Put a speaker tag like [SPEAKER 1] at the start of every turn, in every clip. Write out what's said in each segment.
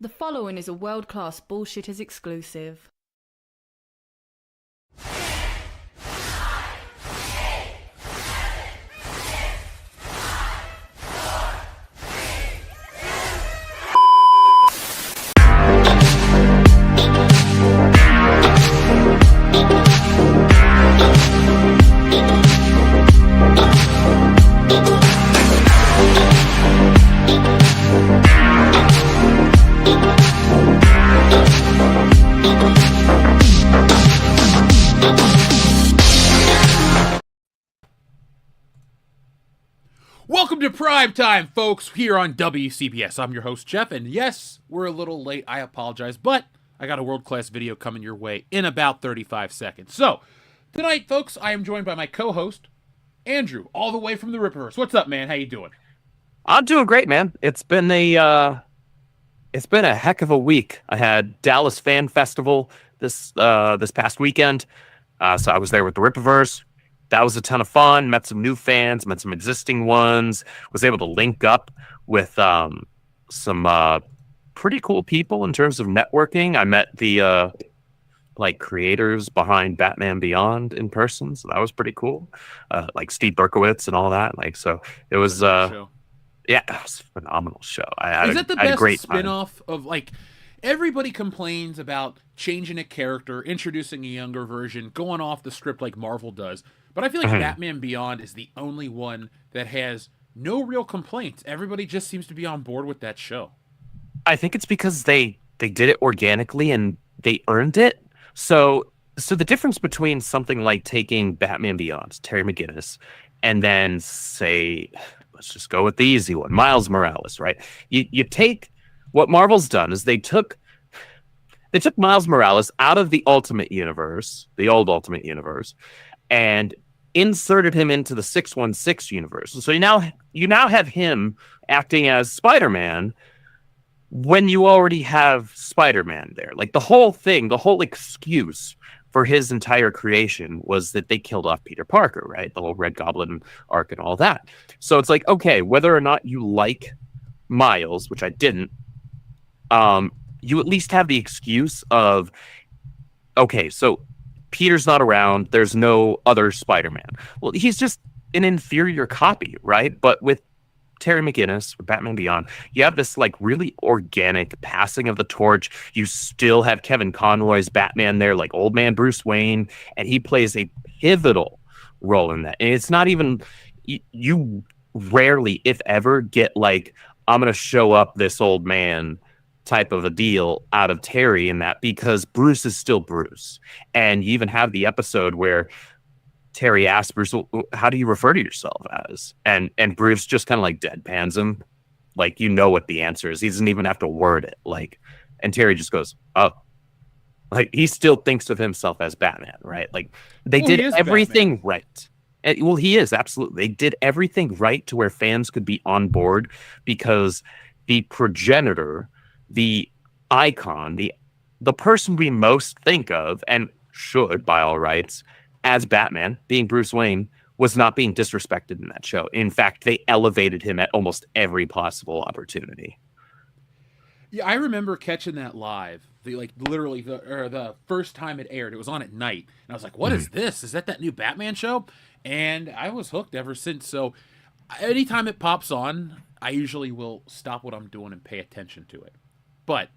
[SPEAKER 1] The following is a world-class Bullshitters exclusive.
[SPEAKER 2] Welcome to Prime Time, folks, here on WCBS. I'm your host, Jeff, and yes, we're a little late. I apologize, but I got a world-class video coming your way in about 35 seconds. So, tonight, folks, I am joined by my co-host, Andrew, all the way from the Ripperverse. What's up, man? How you doing?
[SPEAKER 3] I'm doing great, man. It's been a heck of a week. I had Dallas Fan Festival this past weekend, so I was there with the Ripperverse. That was a ton of fun. Met some new fans, met some existing ones. Was able to link up with some pretty cool people in terms of networking. I met the creators behind Batman Beyond in person, so that was pretty cool. Like Steve Berkowitz and all that. It was yeah, it was a phenomenal show.
[SPEAKER 2] Is that the best spin-off of, everybody complains about changing a character, introducing a younger version, going off the script like Marvel does. But I feel like Batman Beyond is the only one that has no real complaints. Everybody just seems to be on board with that show.
[SPEAKER 3] I think it's because they did it organically and they earned it. So the difference between something like taking Batman Beyond, Terry McGinnis, and then say, let's just go with the easy one, Miles Morales, right? You take what Marvel's done is they took Miles Morales out of the Ultimate Universe, the old Ultimate Universe, and inserted him into the 616 universe. So you now have him acting as Spider-Man when you already have Spider-Man there. Like the whole excuse for his entire creation was that they killed off Peter Parker, right? The whole Red Goblin arc and all that. So it's like, okay, whether or not you like Miles, which I didn't, you at least have the excuse of, okay, so Peter's not around. There's no other Spider-Man. Well, he's just an inferior copy, right? But with Terry McGinnis, with Batman Beyond, you have this really organic passing of the torch. You still have Kevin Conroy's Batman there, like old man Bruce Wayne, and he plays a pivotal role in that. And it's not even, you rarely, if ever, get I'm going to show up this old man type of a deal out of Terry in that, because Bruce is still Bruce. And you even have the episode where Terry asks Bruce, well, how do you refer to yourself as? And Bruce just kind of deadpans him. You know what the answer is. He doesn't even have to word it. And Terry just goes, oh. He still thinks of himself as Batman, right? They did everything Batman. Right. Well, he is, absolutely. They did everything right to where fans could be on board, because the progenitor, the icon, the person we most think of, and should by all rights, as Batman, being Bruce Wayne, was not being disrespected in that show. In fact, they elevated him at almost every possible opportunity.
[SPEAKER 2] Yeah, I remember catching that live. The first time it aired, it was on at night, and I was like, "What is this? Is that new Batman show?" And I was hooked ever since. So, anytime it pops on, I usually will stop what I'm doing and pay attention to it. But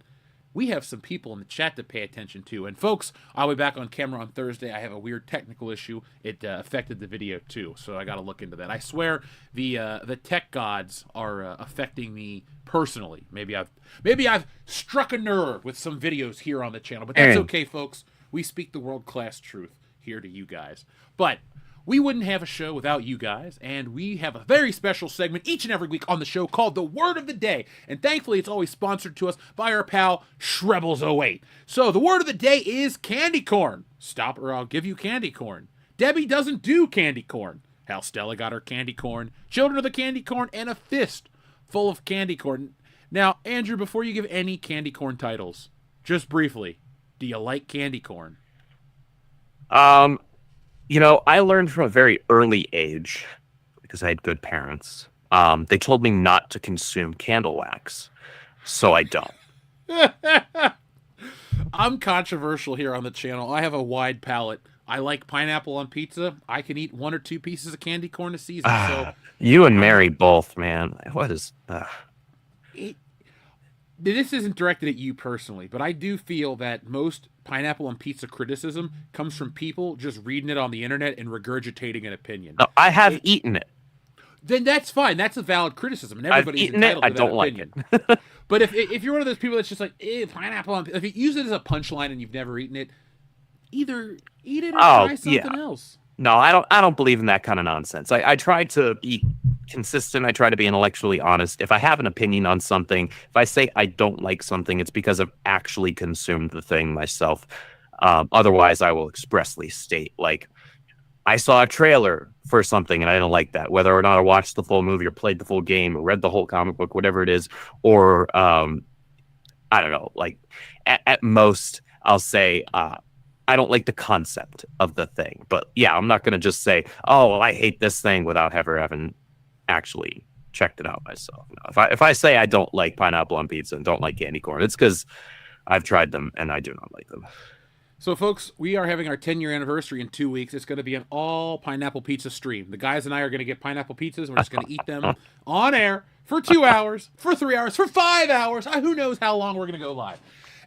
[SPEAKER 2] we have some people in the chat to pay attention to. And folks, I'll be back on camera on Thursday. I have a weird technical issue. It affected the video too, so I got to look into that. I swear the tech gods are affecting me personally. Maybe I've struck a nerve with some videos here on the channel, but that's okay, folks. We speak the world-class truth here to you guys. But we wouldn't have a show without you guys, and we have a very special segment each and every week on the show called The Word of the Day, and thankfully it's always sponsored to us by our pal Shrebbles08. So the word of the day is candy corn. Stop or I'll give you candy corn. Debbie doesn't do candy corn. How Stella got her candy corn, children of the candy corn, and a fist full of candy corn. Now, Andrew, before you give any candy corn titles, just briefly, do you like candy corn?
[SPEAKER 3] I learned from a very early age, because I had good parents. They told me not to consume candle wax, so I don't.
[SPEAKER 2] I'm controversial here on the channel. I have a wide palate. I like pineapple on pizza. I can eat 1 or 2 pieces of candy corn a season. So
[SPEAKER 3] You and
[SPEAKER 2] I'm
[SPEAKER 3] Mary
[SPEAKER 2] not,
[SPEAKER 3] both, man. What is?
[SPEAKER 2] it, this isn't directed at you personally, but I do feel that most pineapple on pizza criticism comes from people just reading it on the internet and regurgitating an opinion.
[SPEAKER 3] No, I have eaten it.
[SPEAKER 2] Then that's fine. That's a valid criticism, and
[SPEAKER 3] I've
[SPEAKER 2] everybody's
[SPEAKER 3] eaten it.
[SPEAKER 2] entitled
[SPEAKER 3] I
[SPEAKER 2] to that
[SPEAKER 3] don't like
[SPEAKER 2] opinion.
[SPEAKER 3] it.
[SPEAKER 2] But if you're one of those people that's just like pineapple on, if you use it as a punchline and you've never eaten it, either eat it or try something else.
[SPEAKER 3] No, I don't believe in that kind of nonsense. I try to be consistent. I try to be intellectually honest. If I have an opinion on something, if I say I don't like something, it's because I've actually consumed the thing myself. Otherwise, I will expressly state, like, I saw a trailer for something and I didn't like that. Whether or not I watched the full movie or played the full game or read the whole comic book, whatever it is, or I don't know, like at most I'll say I don't like the concept of the thing. But yeah, I'm not going to just say, oh, well, I hate this thing without ever having actually checked it out myself. No, if I say I don't like pineapple on pizza and don't like candy corn, it's because I've tried them and I do not like them.
[SPEAKER 2] So, folks, we are having our 10-year anniversary in 2 weeks. It's going to be an all pineapple pizza stream. The guys and I are going to get pineapple pizzas. We're just going to eat them on air for 2 hours, for 3 hours, for 5 hours. Who knows how long we're going to go live?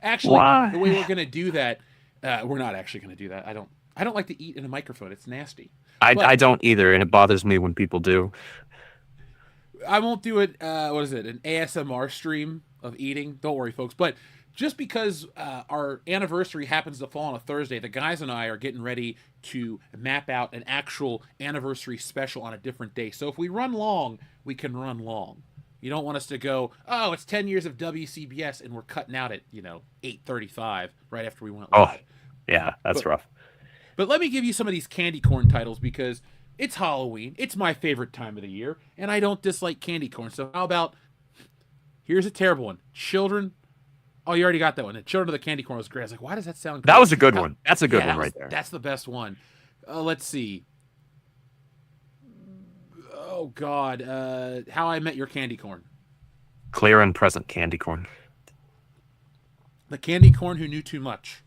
[SPEAKER 2] Actually, the way we're going to do that, we're not actually going to do that. I don't like to eat in a microphone. It's nasty.
[SPEAKER 3] I don't either, and it bothers me when people do.
[SPEAKER 2] I won't do it. What is it? An ASMR stream of eating? Don't worry, folks. But just because our anniversary happens to fall on a Thursday, the guys and I are getting ready to map out an actual anniversary special on a different day. So if we run long, we can run long. You don't want us to go, oh, it's 10 years of WCBS, and we're cutting out at 8:35 right after we went live.
[SPEAKER 3] Yeah, that's rough.
[SPEAKER 2] But let me give you some of these candy corn titles because it's Halloween. It's my favorite time of the year, and I don't dislike candy corn. So how about, here's a terrible one. Children. Oh, you already got that one. The Children of the Candy Corn was great. I was like, why does that sound great?
[SPEAKER 3] That was a good one. That's a good one right there.
[SPEAKER 2] That's the best one. Let's see. Oh, God. How I Met Your Candy Corn.
[SPEAKER 3] Clear and present candy corn.
[SPEAKER 2] The Candy Corn Who Knew Too Much.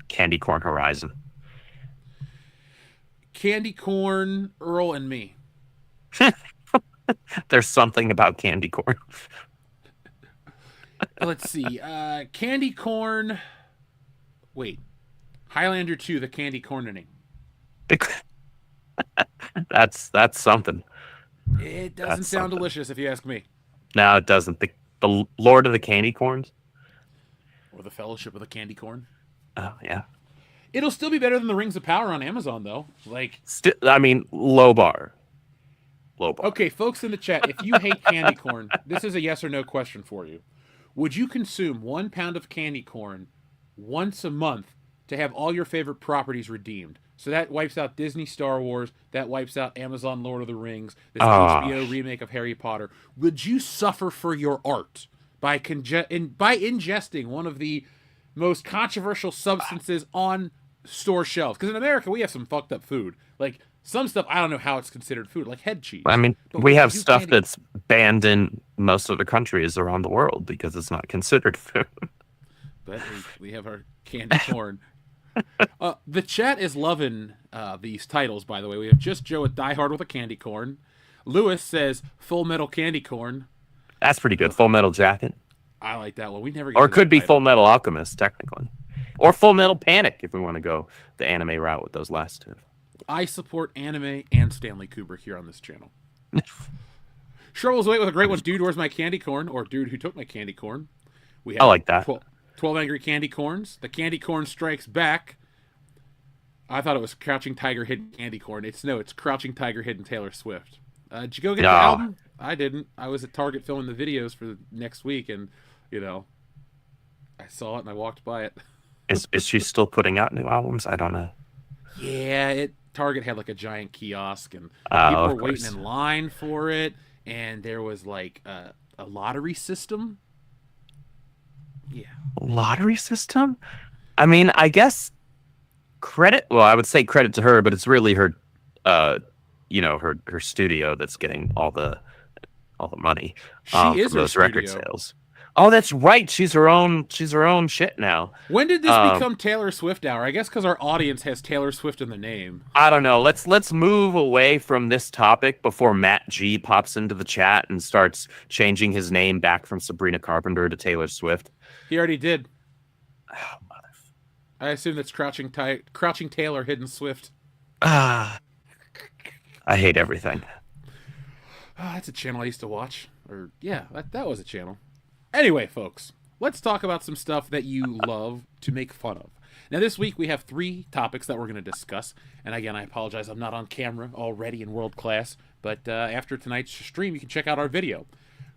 [SPEAKER 3] Candy Corn Horizon.
[SPEAKER 2] Candy Corn, Earl and Me.
[SPEAKER 3] There's something about candy corn.
[SPEAKER 2] Let's see. Candy Corn. Wait. Highlander 2, The Candy Cornening.
[SPEAKER 3] That's something.
[SPEAKER 2] It doesn't sound delicious if you ask me.
[SPEAKER 3] No, it doesn't. The Lord of the Candy Corns?
[SPEAKER 2] Or The Fellowship of the Candy Corn.
[SPEAKER 3] Oh, yeah.
[SPEAKER 2] It'll still be better than the Rings of Power on Amazon, though.
[SPEAKER 3] Low bar. Low bar.
[SPEAKER 2] Okay, folks in the chat, if you hate candy corn, this is a yes or no question for you. Would you consume 1 pound of candy corn once a month to have all your favorite properties redeemed? So that wipes out Disney Star Wars, that wipes out Amazon Lord of the Rings, this HBO remake of Harry Potter. Would you suffer for your art by ingesting one of the most controversial substances on store shelves? Because in America, we have some fucked up food. Like, some stuff, I don't know how it's considered food, like head cheese.
[SPEAKER 3] I mean, we have stuff that's banned in most of the countries around the world because it's not considered food.
[SPEAKER 2] But we have our candy corn. The chat is loving these titles, by the way. We have Just Joe at Die Hard with a Candy Corn. Lewis says Full Metal Candy Corn.
[SPEAKER 3] That's pretty good. Full Metal Jacket.
[SPEAKER 2] I like that one. We never.
[SPEAKER 3] Or it could be Full Metal Alchemist, technically. Or Full Metal Panic, if we want to go the anime route with those last two.
[SPEAKER 2] I support anime and Stanley Kubrick here on this channel. Sherwell's Wait with a great one. Dude, where's my candy corn? Or Dude, who took my candy corn? We have
[SPEAKER 3] I like that.
[SPEAKER 2] 12 Angry Candy Corns. The Candy Corn Strikes Back. I thought it was Crouching Tiger, Hidden Candy Corn. It's Crouching Tiger, Hidden Taylor Swift. Did you go get the album? I didn't. I was at Target filming the videos for the next week, and, I saw it and I walked by it.
[SPEAKER 3] Is she still putting out new albums? I don't know.
[SPEAKER 2] Yeah, Target had like a giant kiosk, and people were waiting in line for it, and there was like a lottery system. Yeah.
[SPEAKER 3] Lottery system? I mean, I guess I would say credit to her, but it's really her her studio that's getting all the money
[SPEAKER 2] She is
[SPEAKER 3] from those record sales. Oh, that's right. She's her own shit now.
[SPEAKER 2] When did this become Taylor Swift hour? I guess because our audience has Taylor Swift in the name.
[SPEAKER 3] I don't know. Let's move away from this topic before Matt G pops into the chat and starts changing his name back from Sabrina Carpenter to Taylor Swift.
[SPEAKER 2] He already did.
[SPEAKER 3] Oh, mother.
[SPEAKER 2] I assume that's Crouching Taylor, Hidden Swift.
[SPEAKER 3] I hate everything.
[SPEAKER 2] Oh, that's a channel I used to watch. Or yeah, that was a channel. Anyway, folks, let's talk about some stuff that you love to make fun of. Now, this week we have 3 topics that we're going to discuss. And again, I apologize, I'm not on camera already in world class. But after tonight's stream, you can check out our video.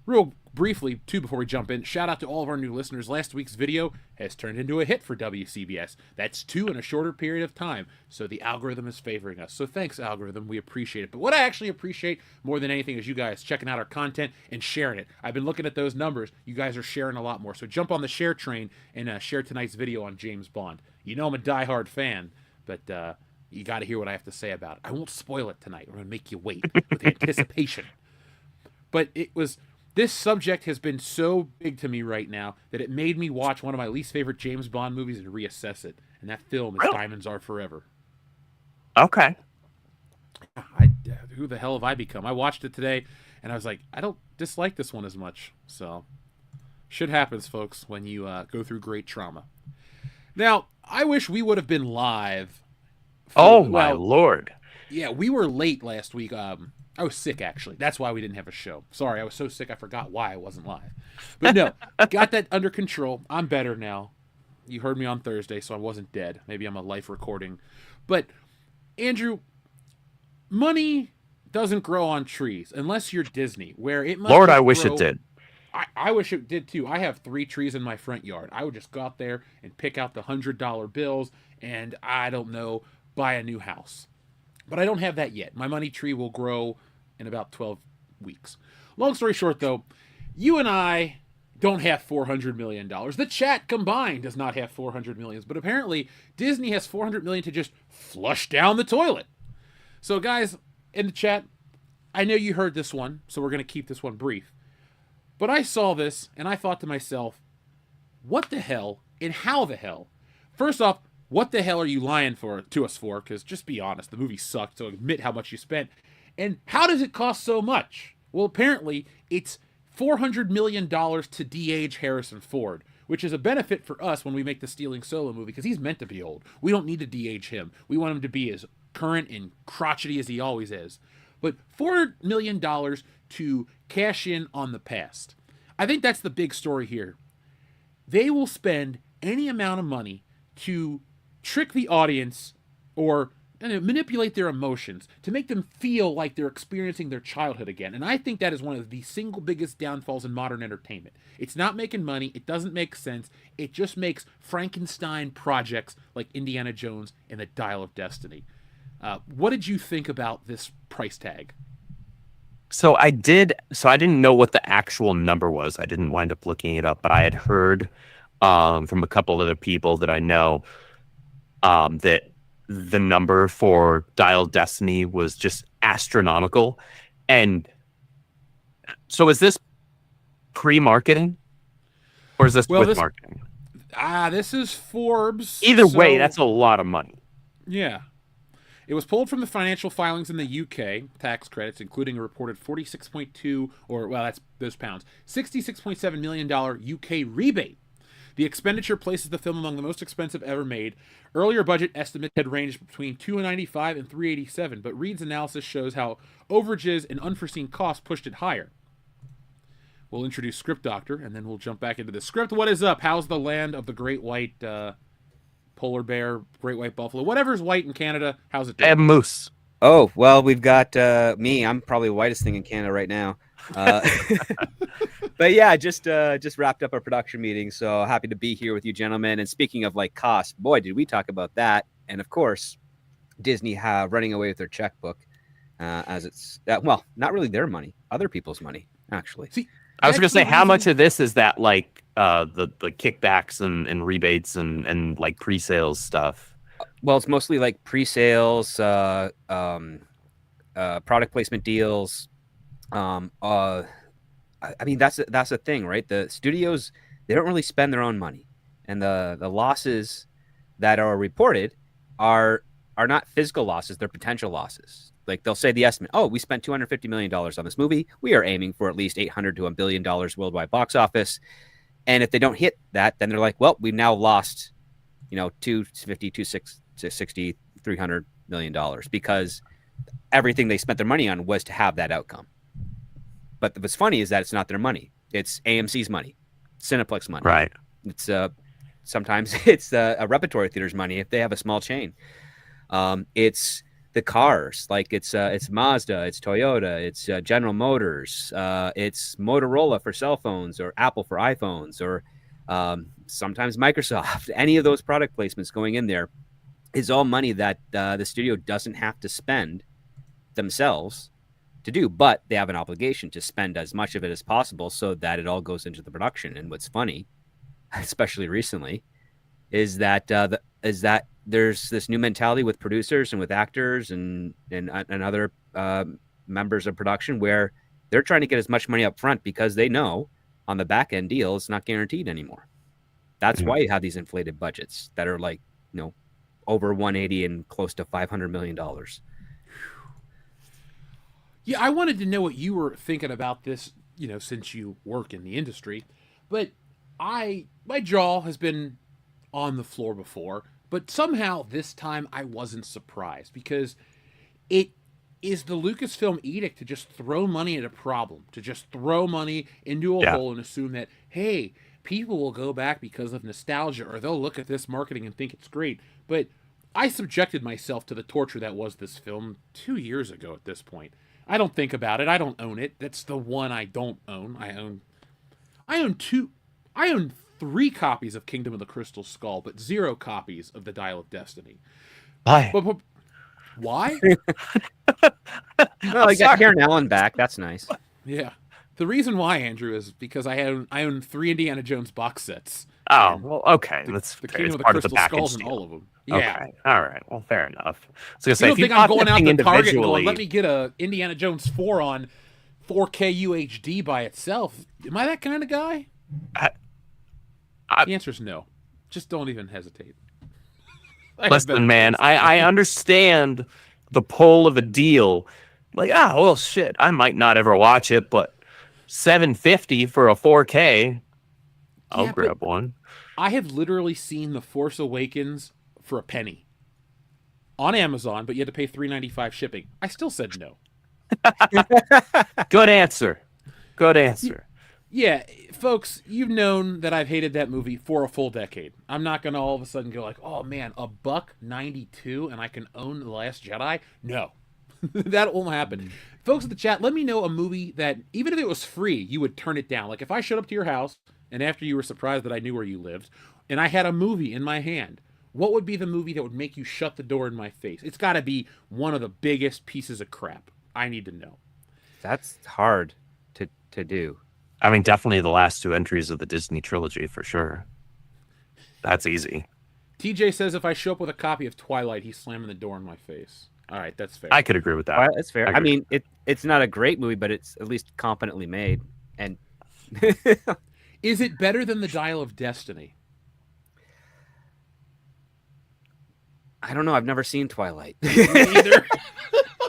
[SPEAKER 2] Real briefly, too, before we jump in, shout out to all of our new listeners. Last week's video has turned into a hit for WCBS. That's 2 in a shorter period of time, so the algorithm is favoring us. So thanks, algorithm. We appreciate it. But what I actually appreciate more than anything is you guys checking out our content and sharing it. I've been looking at those numbers. You guys are sharing a lot more. So jump on the share train and share tonight's video on James Bond. You know I'm a diehard fan, but you got to hear what I have to say about it. I won't spoil it tonight. We're going to make you wait with anticipation. But this subject has been so big to me right now that it made me watch one of my least favorite James Bond movies and reassess it. And that film is Diamonds Are Forever.
[SPEAKER 3] Okay.
[SPEAKER 2] Who the hell have I become? I watched it today, and I was like, I don't dislike this one as much. So, shit happens, folks, when you go through great trauma. Now, I wish we would have been live.
[SPEAKER 3] My Lord.
[SPEAKER 2] Yeah, we were late last week. I was sick, actually. That's why we didn't have a show. Sorry, I was so sick I forgot why I wasn't live. But no, got that under control. I'm better now. You heard me on Thursday, so I wasn't dead. Maybe I'm a live recording. But, Andrew, money doesn't grow on trees unless you're Disney, where it must
[SPEAKER 3] Lord, I wish it did.
[SPEAKER 2] I wish it did, too. I have 3 trees in my front yard. I would just go out there and pick out the $100 bills and, I don't know, buy a new house. But I don't have that yet. My money tree will grow in about 12 weeks. Long story short, though, you and I don't have $400 million. The chat combined does not have $400 million. But apparently, Disney has $400 million to just flush down the toilet. So, guys, in the chat, I know you heard this one, so we're going to keep this one brief. But I saw this, and I thought to myself, what the hell and how the hell? First off, what the hell are you lying to us for? Because just be honest, the movie sucked, so admit how much you spent. And how does it cost so much? Well, apparently, it's $400 million to de-age Harrison Ford, which is a benefit for us when we make the Stealing Solo movie, because he's meant to be old. We don't need to de-age him. We want him to be as current and crotchety as he always is. But $400 million to cash in on the past. I think that's the big story here. They will spend any amount of money to trick the audience or manipulate their emotions to make them feel like they're experiencing their childhood again. And I think that is one of the single biggest downfalls in modern entertainment. It's not making money. It doesn't make sense. It just makes Frankenstein projects like Indiana Jones and the Dial of Destiny. What did you think about this price tag?
[SPEAKER 3] So I didn't know what the actual number was. I didn't wind up looking it up, but I had heard from a couple other people that I know that the number for Dial Destiny was just astronomical. And so is this pre-marketing or is this with marketing?
[SPEAKER 2] This is Forbes.
[SPEAKER 3] Either way, that's a lot of money.
[SPEAKER 2] Yeah. It was pulled from the financial filings in the UK, tax credits, including a reported 46.2, that's those pounds, $66.7 million UK rebate. The expenditure places the film among the most expensive ever made. Earlier budget estimates had ranged between $295 and $387, but Reed's analysis shows how overages and unforeseen costs pushed it higher. We'll introduce Script Doctor, and then we'll jump back into the script. What is up? How's the land of the great white polar bear, great white buffalo, whatever's white in Canada? How's it doing?
[SPEAKER 3] I have moose.
[SPEAKER 4] Oh, well, we've got me. I'm probably the whitest thing in Canada right now. But yeah, just wrapped up our production meeting, so happy to be here with you gentlemen. And speaking of like cost, boy, did we talk about that. And of course, Disney running away with their checkbook, as it's not really their money, other people's money, actually.
[SPEAKER 2] See,
[SPEAKER 3] I was going to say, how much of this is that like the kickbacks and rebates and like pre-sales stuff?
[SPEAKER 4] Well, it's mostly like pre-sales, product placement deals. I mean, that's the thing, right? The studios, they don't really spend their own money, and the losses that are reported are not physical losses; they're potential losses. Like they'll say the estimate, oh, we spent $250 million on this movie. We are aiming for at least $800 to $1 billion worldwide box office. And if they don't hit that, then they're like, well, we've now lost, 250, 260, $300 million because everything they spent their money on was to have that outcome. But what's funny is that it's not their money. It's AMC's money, Cineplex money.
[SPEAKER 3] Right.
[SPEAKER 4] It's sometimes it's a repertory theater's money if they have a small chain. It's the cars, like it's Mazda, it's Toyota, it's General Motors, it's Motorola for cell phones, or Apple for iPhones, or sometimes Microsoft. Any of those product placements going in there is all money that the studio doesn't have to spend themselves to do, but they have an obligation to spend as much of it as possible so that it all goes into the production. And what's funny, especially recently, is that there's this new mentality with producers and with actors and other members of production where they're trying to get as much money up front because they know on the back end deal it's not guaranteed anymore. That's why you have these inflated budgets that are like, over 180 and close to $500 million.
[SPEAKER 2] Yeah, I wanted to know what you were thinking about this, since you work in the industry. But my jaw has been on the floor before, but somehow this time I wasn't surprised because it is the Lucasfilm edict to just throw money at a problem, to just throw money into a hole and assume that, hey, people will go back because of nostalgia, or they'll look at this marketing and think it's great. But I subjected myself to the torture that was this film 2 years ago at this point. I don't think about it. I don't own it. That's the one I don't own. I own 3 copies of Kingdom of the Crystal Skull, but 0 copies of The Dial of Destiny.
[SPEAKER 3] Why?
[SPEAKER 2] But why?
[SPEAKER 4] Well, I got Karen Allen back. That's nice.
[SPEAKER 2] Yeah. The reason why, Andrew, is because I own 3 Indiana Jones box sets.
[SPEAKER 3] Oh, well, okay. That's
[SPEAKER 2] The
[SPEAKER 3] fair.
[SPEAKER 2] Kingdom of
[SPEAKER 3] It's
[SPEAKER 2] the
[SPEAKER 3] part of the
[SPEAKER 2] Crystal
[SPEAKER 3] package
[SPEAKER 2] Skulls and
[SPEAKER 3] deal.
[SPEAKER 2] all of them. Yeah.
[SPEAKER 3] Okay. All right. Well, fair enough. So
[SPEAKER 2] You don't
[SPEAKER 3] if you
[SPEAKER 2] think I'm
[SPEAKER 3] bought
[SPEAKER 2] going
[SPEAKER 3] that
[SPEAKER 2] out
[SPEAKER 3] thing
[SPEAKER 2] to Target and going,
[SPEAKER 3] individually,
[SPEAKER 2] let me get a Indiana Jones 4 on 4K UHD by itself? Am I that kind of guy? The answer is no. Just don't even hesitate.
[SPEAKER 3] listen, man, I understand the pull of a deal. Like, well, shit, I might not ever watch it, but $750 for a 4K, I'll grab one.
[SPEAKER 2] I have literally seen The Force Awakens for a penny on Amazon, but you had to pay $3.95 shipping. I still said no.
[SPEAKER 3] Good answer. Good answer.
[SPEAKER 2] Yeah, folks, you've known that I've hated that movie for a full decade. I'm not going to all of a sudden go like, oh man, $1.92 and I can own The Last Jedi? No. That won't happen. Folks in the chat, let me know a movie that, even if it was free, you would turn it down. Like if I showed up to your house and after you were surprised that I knew where you lived, and I had a movie in my hand, what would be the movie that would make you shut the door in my face? It's got to be one of the biggest pieces of crap. I need to know.
[SPEAKER 4] That's hard to do.
[SPEAKER 3] I mean, definitely the last 2 entries of the Disney trilogy for sure. That's easy.
[SPEAKER 2] TJ says if I show up with a copy of Twilight, he's slamming the door in my face. All right, that's fair.
[SPEAKER 3] I could agree with that.
[SPEAKER 4] That's fair. I mean, it's not a great movie, but it's at least competently made. And
[SPEAKER 2] is it better than The Dial of Destiny?
[SPEAKER 4] I don't know. I've never seen Twilight.
[SPEAKER 2] Either.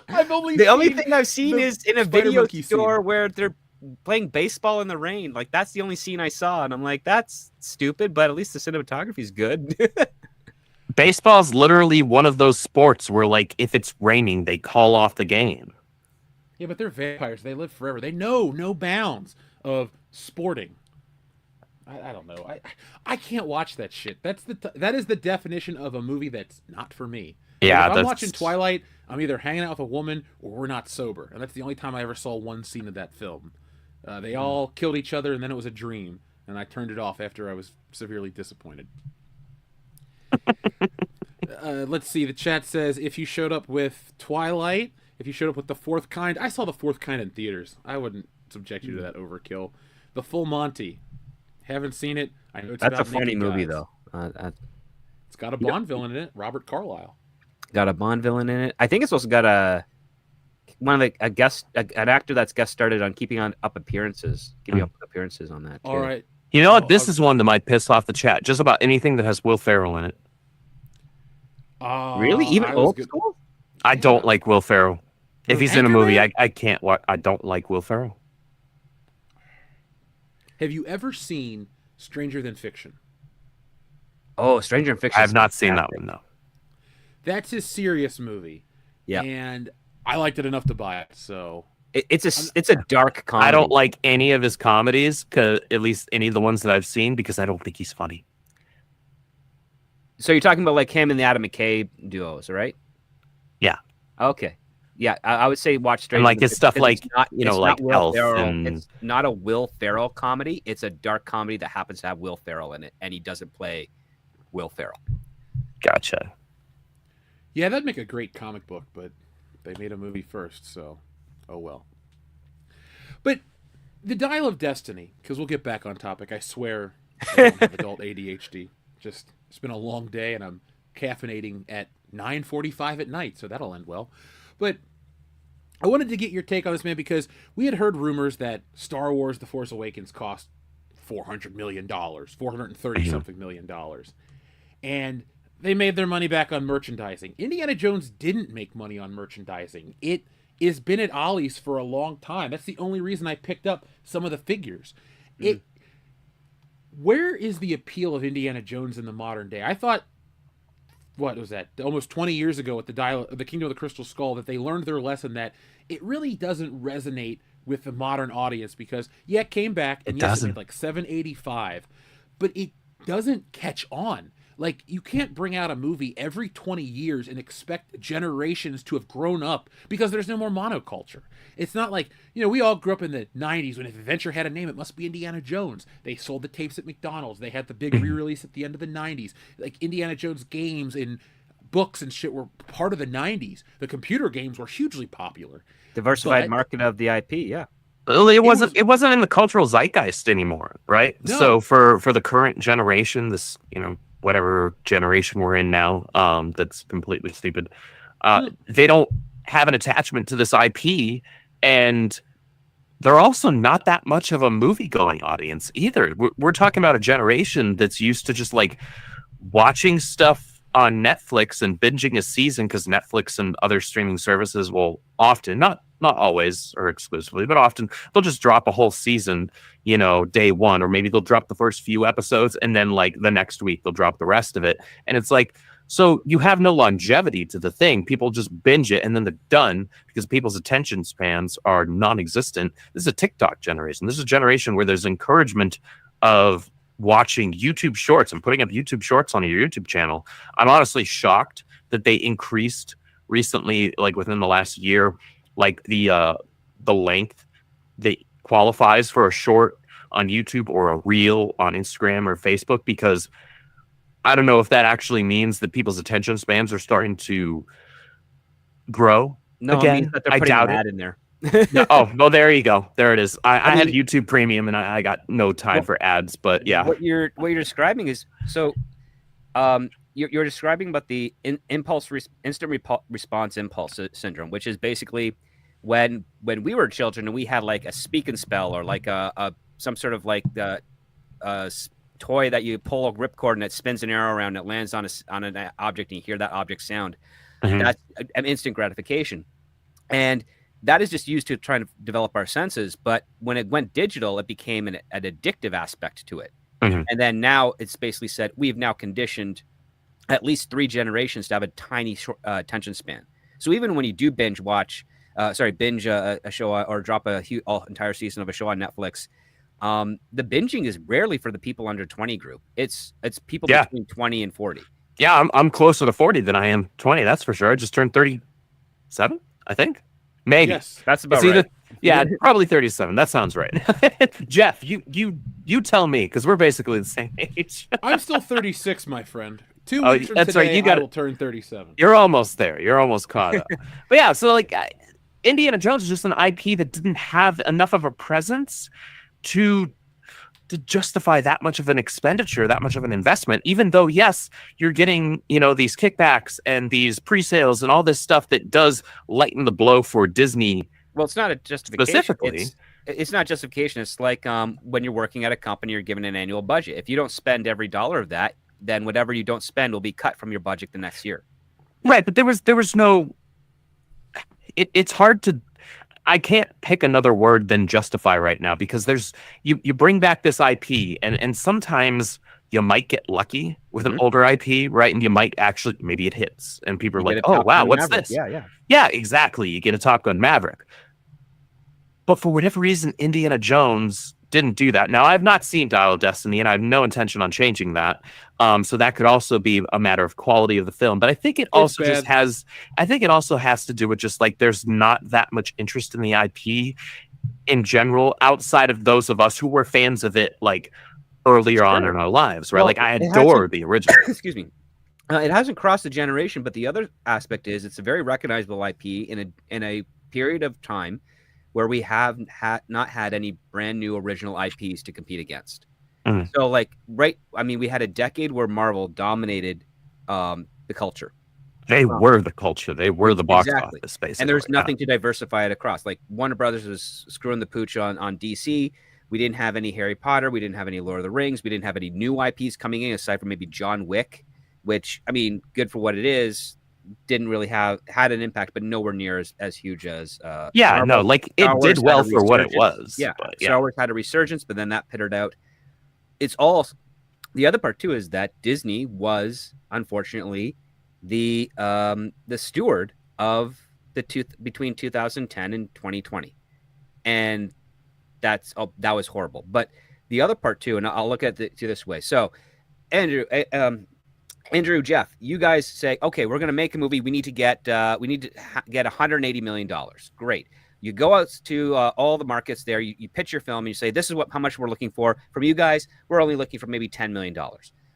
[SPEAKER 4] The only thing I've seen is in a video
[SPEAKER 2] Monkey
[SPEAKER 4] store
[SPEAKER 2] scene
[SPEAKER 4] where they're playing baseball in the rain. Like that's the only scene I saw, and I'm like, that's stupid. But at least the cinematography is good.
[SPEAKER 3] Baseball's literally one of those sports where, like, if it's raining, they call off the game.
[SPEAKER 2] Yeah, but they're vampires. They live forever. They know no bounds of sporting. I don't know. I can't watch that shit. That is the definition of a movie that's not for me.
[SPEAKER 3] Yeah,
[SPEAKER 2] if I'm watching Twilight, I'm either hanging out with a woman or we're not sober, and that's the only time I ever saw one scene of that film. They all killed each other, and then it was a dream, and I turned it off after I was severely disappointed. Let's see. The chat says if you showed up with Twilight, if you showed up with The Fourth Kind, I saw The Fourth Kind in theaters. I wouldn't subject you to that overkill. The Full Monty, haven't seen it. I know it's
[SPEAKER 4] That's a
[SPEAKER 2] about
[SPEAKER 4] funny
[SPEAKER 2] naked
[SPEAKER 4] movie,
[SPEAKER 2] guys.
[SPEAKER 4] though.
[SPEAKER 2] It's got a Bond villain in it, Robert Carlyle.
[SPEAKER 4] Got a Bond villain in it. I think it's also got a one of an actor that's guest started on keeping up appearances on that.
[SPEAKER 2] All right.
[SPEAKER 3] You know what? This is one that might piss off the chat. Just about anything that has Will Ferrell in it.
[SPEAKER 4] Really? Even old school?
[SPEAKER 3] I don't like Will Ferrell. If he's in a movie,
[SPEAKER 2] Anchorman?
[SPEAKER 3] I can't watch. I don't like Will Ferrell.
[SPEAKER 2] Have you ever seen Stranger Than Fiction?
[SPEAKER 4] Oh, Stranger in Fiction.
[SPEAKER 3] I have not seen that one, no.
[SPEAKER 2] That's his serious movie.
[SPEAKER 4] Yeah.
[SPEAKER 2] And I liked it enough to buy it, so...
[SPEAKER 4] It's a dark comedy.
[SPEAKER 3] I don't like any of his comedies, at least any of the ones that I've seen, because I don't think he's funny.
[SPEAKER 4] So you're talking about like him and the Adam McKay duos, right?
[SPEAKER 3] Yeah.
[SPEAKER 4] Okay. Yeah, I would say watch Stranger.
[SPEAKER 3] And like his stuff, like,
[SPEAKER 4] like
[SPEAKER 3] Elf.
[SPEAKER 4] It's not a Will Ferrell comedy. It's a dark comedy that happens to have Will Ferrell in it, and he doesn't play Will Ferrell.
[SPEAKER 3] Gotcha.
[SPEAKER 2] Yeah, that'd make a great comic book, but they made a movie first, so oh well. But the Dial of Destiny, because we'll get back on topic. I swear I don't have adult ADHD. Just it's been a long day, and I'm caffeinating at 9:45 at night, so that'll end well. But I wanted to get your take on this, man, because we had heard rumors that Star Wars The Force Awakens cost $400 million, $430-something million. And they made their money back on merchandising. Indiana Jones didn't make money on merchandising. It has been at Ollie's for a long time. That's the only reason I picked up some of the figures. Where is the appeal of Indiana Jones in the modern day? I thought, what was that, almost 20 years ago at the Kingdom of the Crystal Skull, that they learned their lesson that it really doesn't resonate with the modern audience because, yeah, it came back, and yes, it made like $785, but it doesn't catch on. Like, you can't bring out a movie every 20 years and expect generations to have grown up because there's no more monoculture. It's not like, we all grew up in the 90s when if Adventure had a name, it must be Indiana Jones. They sold the tapes at McDonald's. They had the big re-release at the end of the 90s. Like, Indiana Jones games and books and shit were part of the 90s. The computer games were hugely popular.
[SPEAKER 4] Diversified market of the IP, yeah.
[SPEAKER 3] Well, it wasn't in the cultural zeitgeist anymore, right?
[SPEAKER 2] No.
[SPEAKER 3] So for the current generation, this, whatever generation we're in now, that's completely stupid. They don't have an attachment to this IP, and they're also not that much of a movie-going audience either. We're talking about a generation that's used to just like watching stuff on Netflix and binging a season because Netflix and other streaming services will often, not always or exclusively, but often they'll just drop a whole season, day one, or maybe they'll drop the first few episodes and then like the next week they'll drop the rest of it. And it's like, so you have no longevity to the thing. People just binge it and then they're done because people's attention spans are non-existent. This is a TikTok generation. This is a generation where there's encouragement of watching YouTube shorts and putting up YouTube shorts on your YouTube channel. I'm honestly shocked that they increased recently, like within the last year, like the length that qualifies for a short on YouTube or a reel on Instagram or Facebook, because I don't know if that actually means that people's attention spans are starting to grow.
[SPEAKER 4] No,
[SPEAKER 3] again.
[SPEAKER 4] it means that they're putting an ad in there.
[SPEAKER 3] No, oh, well, there you go. There it is. I had YouTube Premium, and I got no time for ads. But yeah,
[SPEAKER 4] what you're describing is so. You're describing about the instant response impulse syndrome, which is basically when we were children and we had like a speak and spell or like some sort of like toy that you pull a ripcord and it spins an arrow around and it lands on an object and you hear that object sound. Mm-hmm. That's an instant gratification, and that is just used to try to develop our senses. But when it went digital, it became an addictive aspect to it. Mm-hmm. And then now it's basically said we've now conditioned at least 3 generations to have a tiny attention span. So even when you do binge a show or drop a entire season of a show on Netflix, the binging is rarely for the people under 20 group. It's people between 20 and 40.
[SPEAKER 3] Yeah, I'm closer to 40 than I am 20. That's for sure. I just turned 37, I think. Maybe.
[SPEAKER 4] Yes, that's about right.
[SPEAKER 3] Yeah, probably 37. That sounds right. Jeff, you tell me, because we're basically the same age.
[SPEAKER 2] I'm still 36, my friend. 2 weeks from today, I will turn 37.
[SPEAKER 3] You're almost there. You're almost caught up. But yeah, so like Indiana Jones is just an IP that didn't have enough of a presence to to justify that much of an expenditure, that much of an investment, even though, yes, you're getting, these kickbacks and these pre-sales and all this stuff that does lighten the blow for Disney.
[SPEAKER 4] Well, it's not a justification.
[SPEAKER 3] Specifically.
[SPEAKER 4] It's not justification. It's like when you're working at a company, you're given an annual budget. If you don't spend every dollar of that, then whatever you don't spend will be cut from your budget the next year.
[SPEAKER 3] Right, but there was no. It's hard to. I can't pick another word than justify right now, because you bring back this IP and sometimes you might get lucky with an older IP, right? And you might actually, maybe it hits and people are like, oh, wow, what's this?
[SPEAKER 4] Yeah.
[SPEAKER 3] Yeah, exactly. You get a Top Gun Maverick. But for whatever reason, Indiana Jones didn't do that. Now, I've not seen Dial of Destiny, and I have no intention on changing that. So that could also be a matter of quality of the film. But I think it also has to do with just like there's not that much interest in the IP in general outside of those of us who were fans of it like earlier on in our lives, right?
[SPEAKER 4] Well,
[SPEAKER 3] like I adore the original.
[SPEAKER 4] Excuse me. It hasn't crossed the generation, but the other aspect is it's a very recognizable IP in a period of time where we have not had any brand new original IPs to compete against. So we had a decade where Marvel dominated the culture.
[SPEAKER 3] They were the culture. They were the box office space.
[SPEAKER 4] And there's nothing to diversify it across. Like Warner Brothers was screwing the pooch on DC. We didn't have any Harry Potter. We didn't have any Lord of the Rings. We didn't have any new IPs coming in aside from maybe John Wick, which, I mean, good for what it is. Didn't really had an impact, but nowhere near as huge as
[SPEAKER 3] it did well for what it was.
[SPEAKER 4] Yeah, Star Wars had a resurgence, but then that pittered out. It's all the other part too is that Disney was unfortunately the steward of between 2010 and 2020, and that was horrible. But the other part too, and I'll look at it this way. So, Andrew, Jeff, you guys say, okay, we're going to make a movie. We need to get $180 million. Great. You go out to all the markets there. You pitch your film and you say, this is how much we're looking for. From you guys, we're only looking for maybe $10 million.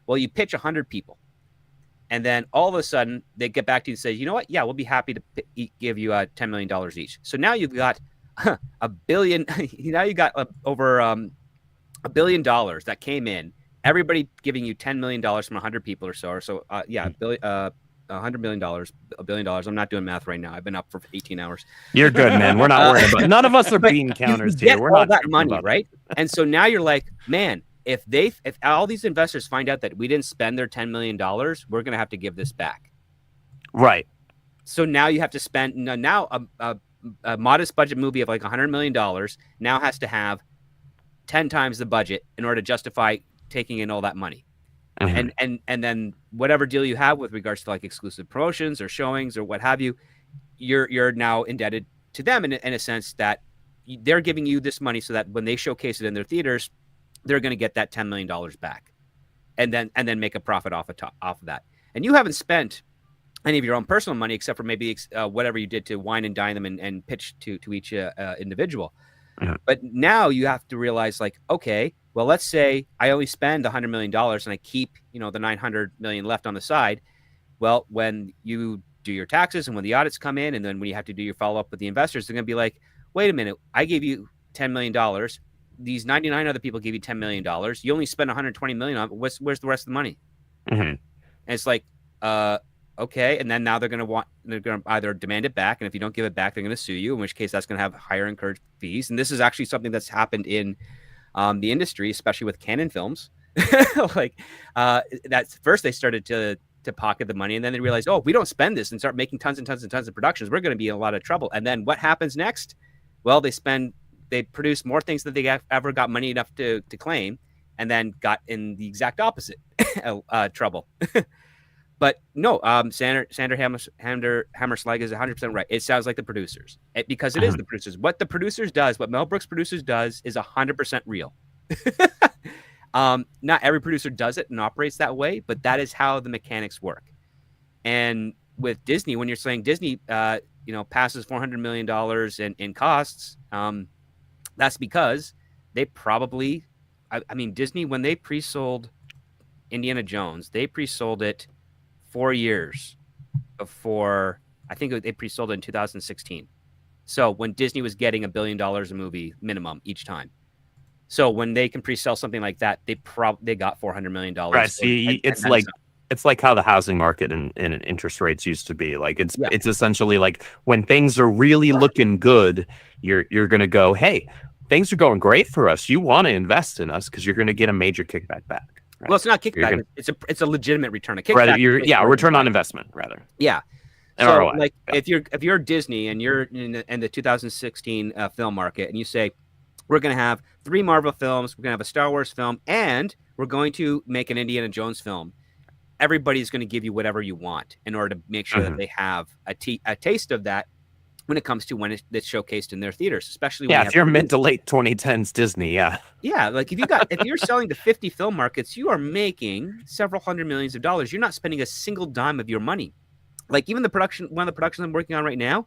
[SPEAKER 4] Well, you pitch 100 people. And then all of a sudden they get back to you and say, you know what? Yeah, we'll be happy to give you $10 million each. So now you've got a billion. Now you got over $1 billion that came in. Everybody giving you $10 million from 100 people or so. $100 million, $1 billion. I'm not doing math right now. I've been up for 18 hours.
[SPEAKER 3] You're good, man. We're not worried about it. None of us are bean counters here. We're
[SPEAKER 4] all
[SPEAKER 3] not
[SPEAKER 4] that money, right? And so now you're like, man, if all these investors find out that we didn't spend their $10 million, we're going to have to give this back.
[SPEAKER 3] Right.
[SPEAKER 4] So now you have to spend now a modest budget movie of like $100 million now has to have 10 times the budget in order to justify taking in all that money. Mm-hmm. And then whatever deal you have with regards to like exclusive promotions or showings or what have you, you're now indebted to them in a sense that they're giving you this money so that when they showcase it in their theaters, they're going to get that $10 million back and then make a profit off of that. And you haven't spent any of your own personal money except for maybe whatever you did to wine and dine them and pitch to each individual. Mm-hmm. But now you have to realize like, okay, well, let's say I only spend $100 million and I keep, the $900 million left on the side. Well, when you do your taxes and when the audits come in and then when you have to do your follow-up with the investors, they're going to be like, wait a minute, I gave you $10 million. These 99 other people gave you $10 million. You only spent $120 million on it. Where's the rest of the money? Mm-hmm. And it's like, okay. And then now they're going to either demand it back. And if you don't give it back, they're going to sue you, in which case that's going to have higher incurred fees. And this is actually something that's happened in the industry, especially with Canon films. That's first they started to pocket the money, and then they realized, oh, if we don't spend this and start making tons and tons and tons of productions, we're going to be in a lot of trouble. And then what happens next? Well, they produce more things than they ever got money enough to claim, and then got in the exact opposite trouble. But no, Sander Hammerslag is 100% right. It sounds like the producers, because it is the producers. What the producers does, what Mel Brooks Producers does, is 100% real. Not every producer does it and operates that way, but that is how the mechanics work. And with Disney, when you're saying Disney, passes $400 million in costs, that's because they probably, Disney, when they pre-sold Indiana Jones, they pre-sold it 4 years before. I think they pre-sold it in 2016. So when Disney was getting $1 billion a movie minimum each time. So when they can pre-sell something like that, they got $400 million.
[SPEAKER 3] Right. See, it's like how the housing market and interest rates used to be. Like it's essentially like when things are really looking good, you're gonna go, hey, things are going great for us. You want to invest in us because you're gonna get a major kickback back. Right?
[SPEAKER 4] Well, it's not kickback. It's a legitimate return. A kickback.
[SPEAKER 3] Return on investment rather.
[SPEAKER 4] Yeah.
[SPEAKER 3] An
[SPEAKER 4] So
[SPEAKER 3] ROI.
[SPEAKER 4] like if you're Disney and you're in the 2016 film market and you say, we're going to have 3 Marvel films, we're going to have a Star Wars film, and we're going to make an Indiana Jones film. Everybody's going to give you whatever you want in order to make sure that they have a taste of that when it comes to when it's showcased in their theaters, especially when
[SPEAKER 3] if you're mid to late 2010s Disney,
[SPEAKER 4] like if you're selling to 50 film markets, you are making several hundred millions of dollars. You're not spending a single dime of your money. Like even one of the productions I'm working on right now,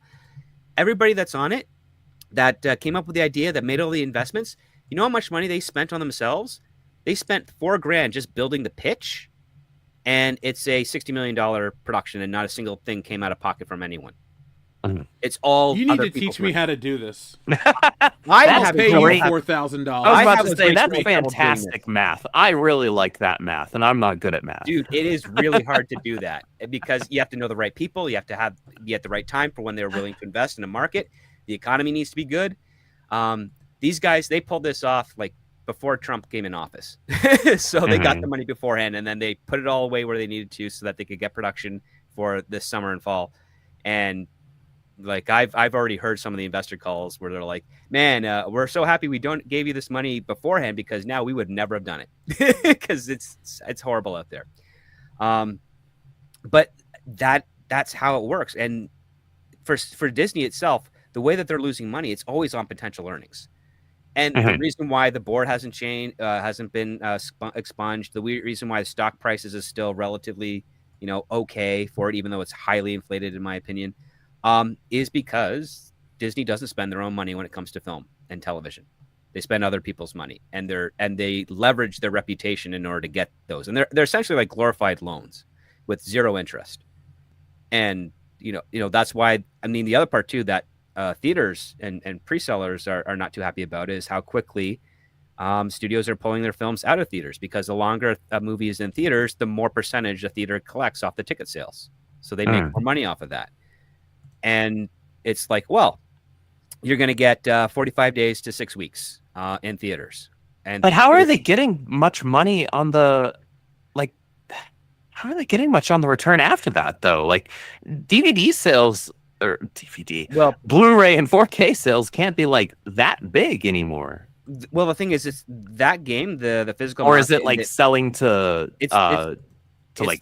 [SPEAKER 4] everybody that's on it, that came up with the idea, that made all the investments, you know how much money they spent on themselves? They spent $4,000 just building the pitch, and it's a $60 million production, and not a single thing came out of pocket from anyone. It's all
[SPEAKER 2] you need to teach me how to do this.
[SPEAKER 4] I'll
[SPEAKER 2] pay you $4,000.
[SPEAKER 3] I was about to say that's fantastic math. I really like that math, and I'm not good at math.
[SPEAKER 4] Dude, it is really hard to do that because you have to know the right people. You have to be at the right time for when they're willing to invest in a market. The economy needs to be good. These guys, they pulled this off like before Trump came in office. So they got the money beforehand, and then they put it all away where they needed to so that they could get production for this summer and fall. And like I've already heard some of the investor calls where they're like, man, we're so happy we gave you this money beforehand because now we would never have done it because it's horrible out there. But that's how it works. And for Disney itself, the way that they're losing money, it's always on potential earnings. And the reason why the board hasn't been expunged, the reason why the stock prices is still relatively, okay for it, even though it's highly inflated, in my opinion, is because Disney doesn't spend their own money when it comes to film and television. They spend other people's money, and they leverage their reputation in order to get those. And they're essentially like glorified loans with zero interest. And that's why, I mean, the other part too that theaters and pre-sellers are not too happy about is how quickly studios are pulling their films out of theaters, because the longer a movie is in theaters, the more percentage the theater collects off the ticket sales. So they make more money off of that. And it's like, well, you're going to get 45 days to 6 weeks in theaters.
[SPEAKER 3] But how are they getting much money on the, like, how are they getting much on the return after that, though? Like, DVD sales, or Blu-ray and 4K sales can't be, like, that big anymore.
[SPEAKER 4] Well, the thing is, it's that game, the physical...
[SPEAKER 3] Or is it, like, selling to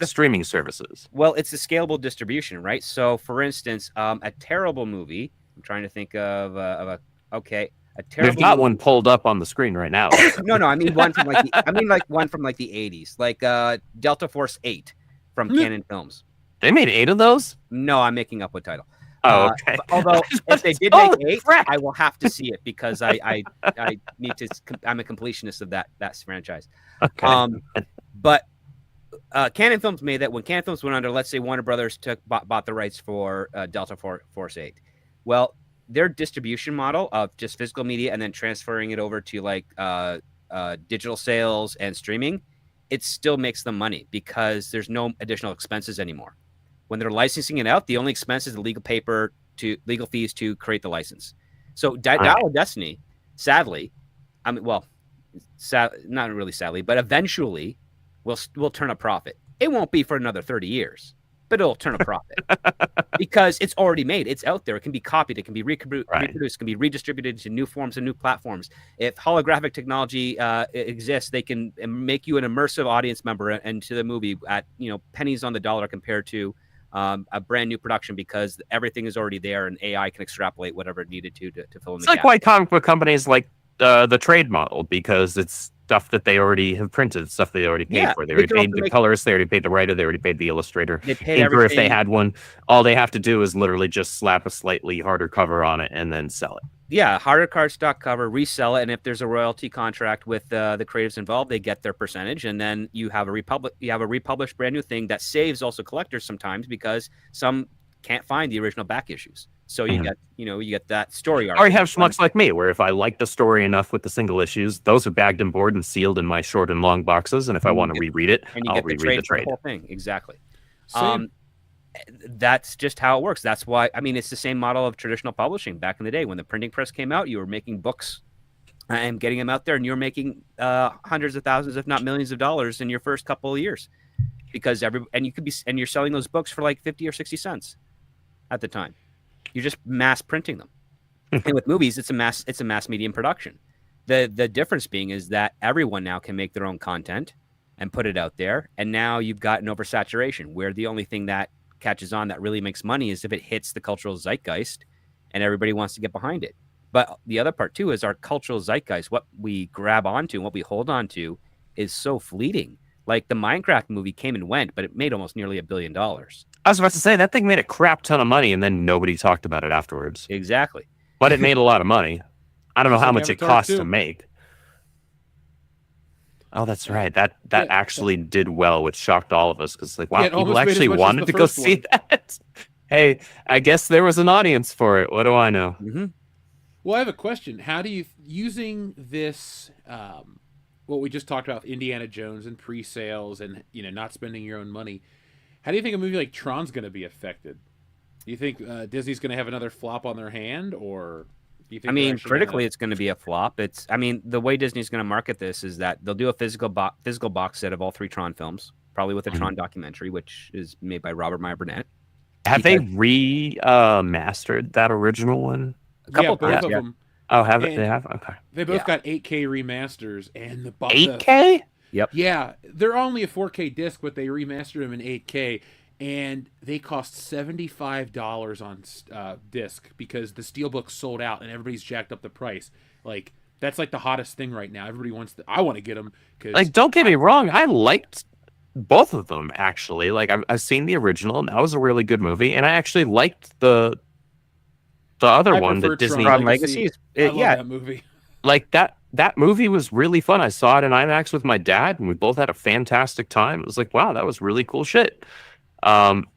[SPEAKER 3] streaming services?
[SPEAKER 4] Well, it's a scalable distribution, right? So, for instance, a terrible movie, I'm trying to think of a terrible...
[SPEAKER 3] We've got one pulled up on the screen right now.
[SPEAKER 4] No, I mean one from one from the 80s, like Delta Force 8 from Canon Films.
[SPEAKER 3] They made 8 of those?
[SPEAKER 4] No, I'm making up a title.
[SPEAKER 3] Oh, okay.
[SPEAKER 4] Although if they did make 8, I will have to see it because I need to. I'm a completionist of that franchise.
[SPEAKER 3] Okay.
[SPEAKER 4] But Canon Films made that. When Canon Films went under, let's say Warner Brothers bought the rights for Delta Force 8. Well, their distribution model of just physical media and then transferring it over to like digital sales and streaming, it still makes them money because there's no additional expenses anymore. When they're licensing it out, the only expense is the legal fees to create the license. So Dial of Destiny, sadly, not really sadly, but eventually will turn a profit. It won't be for another 30 years, but it'll turn a profit because it's already made. It's out there. It can be copied. It can be reproduced. It can be redistributed to new forms and new platforms. If holographic technology exists, they can make you an immersive audience member into the movie at pennies on the dollar compared to a brand new production, because everything is already there and AI can extrapolate whatever it needed to fill in the gap.
[SPEAKER 3] It's like why comic book companies like the trade model, because it's stuff that they already have printed, stuff they already paid for. They already paid the colorist, they already paid the writer, they already paid the illustrator. Inker, if they had one, all they have to do is literally just slap a slightly harder cover on it and then sell it.
[SPEAKER 4] Yeah, harder cardstock cover, resell it, and if there's a royalty contract with the creatives involved, they get their percentage, and then you have a republished brand new thing that saves also collectors sometimes because some can't find the original back issues. So you get, you get that story arc.
[SPEAKER 3] Or you have schmucks like me, where if I like the story enough with the single issues, those are bagged and board and sealed in my short and long boxes. And if I want to reread it,
[SPEAKER 4] and you
[SPEAKER 3] I'll
[SPEAKER 4] get the
[SPEAKER 3] reread the
[SPEAKER 4] for the
[SPEAKER 3] trade.
[SPEAKER 4] whole thing. Exactly.
[SPEAKER 2] Same.
[SPEAKER 4] That's just how it works. That's why, it's the same model of traditional publishing back in the day. When the printing press came out, you were making books and getting them out there, and you're making hundreds of thousands, if not millions of dollars in your first couple of years, because you're selling those books for like 50 or 60 cents at the time. You're just mass printing them. And with movies, it's a mass medium production. The difference being is that everyone now can make their own content and put it out there, and now you've got an oversaturation where the only thing that catches on that really makes money is if it hits the cultural zeitgeist and everybody wants to get behind it. But the other part too is our cultural zeitgeist, what we grab onto and what we hold on to, is so fleeting. Like the Minecraft movie came and went, but it made almost nearly $1 billion.
[SPEAKER 3] I was about to say that thing made a crap ton of money, and then nobody talked about it afterwards.
[SPEAKER 4] Exactly.
[SPEAKER 3] But it made a lot of money. I don't know how much it cost to make. Oh, that's right. That actually did well, which shocked all of us, because wow, people actually wanted to go see that. Hey, I guess there was an audience for it. What do I know?
[SPEAKER 4] Mm-hmm.
[SPEAKER 2] Well, I have a question. How do you, using this, what we just talked about, Indiana Jones and pre-sales and not spending your own money, how do you think a movie like Tron's going to be affected? Do you think Disney's going to have another flop on their hand, or do you think?
[SPEAKER 4] Critically, it's going to be a flop. The way Disney's going to market this is that they'll do a physical box set of all 3 Tron films, probably with a Tron documentary, which is made by Robert Meyer Burnett.
[SPEAKER 3] Have they remastered that original one?
[SPEAKER 2] A couple both of them.
[SPEAKER 3] Oh, they have? Okay.
[SPEAKER 2] They both got 8K remasters, and the
[SPEAKER 3] 8K?
[SPEAKER 4] Yep.
[SPEAKER 2] Yeah, they're only a 4K disc, but they remastered them in 8K, and they cost $75 on disc because the steelbook sold out, and everybody's jacked up the price. Like, that's like the hottest thing right now. Everybody wants. I want to get them.
[SPEAKER 3] Don't get me wrong, I liked both of them actually. Like, I've seen the original, and that was a really good movie, and I actually liked the other one that Disney
[SPEAKER 4] Tron Legacy.
[SPEAKER 2] I love that movie.
[SPEAKER 3] Like that movie was really fun. I saw it in IMAX with my dad, and we both had a fantastic time. It was like, wow, that was really cool shit.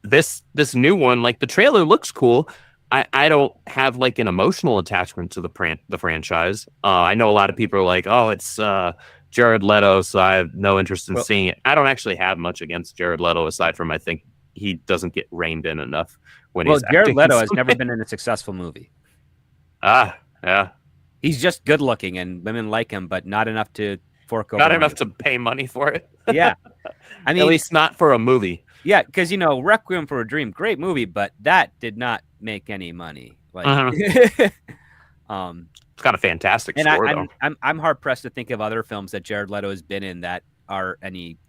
[SPEAKER 3] This new one, like, the trailer looks cool. I don't have like an emotional attachment to the franchise. I know a lot of people are like, oh, it's Jared Leto, so I have no interest in seeing it. I don't actually have much against Jared Leto, aside from I think he doesn't get reined in enough when he's acting.
[SPEAKER 4] Jared Leto has never been in a successful movie.
[SPEAKER 3] Yeah.
[SPEAKER 4] He's just good looking, and women like him, but not enough to fork over.
[SPEAKER 3] Not enough to pay money for it.
[SPEAKER 4] Yeah.
[SPEAKER 3] At least not for a movie.
[SPEAKER 4] Yeah, because Requiem for a Dream, great movie, but that did not make any money. Like,
[SPEAKER 3] it's got a fantastic score, though.
[SPEAKER 4] I'm hard pressed to think of other films that Jared Leto has been in that are any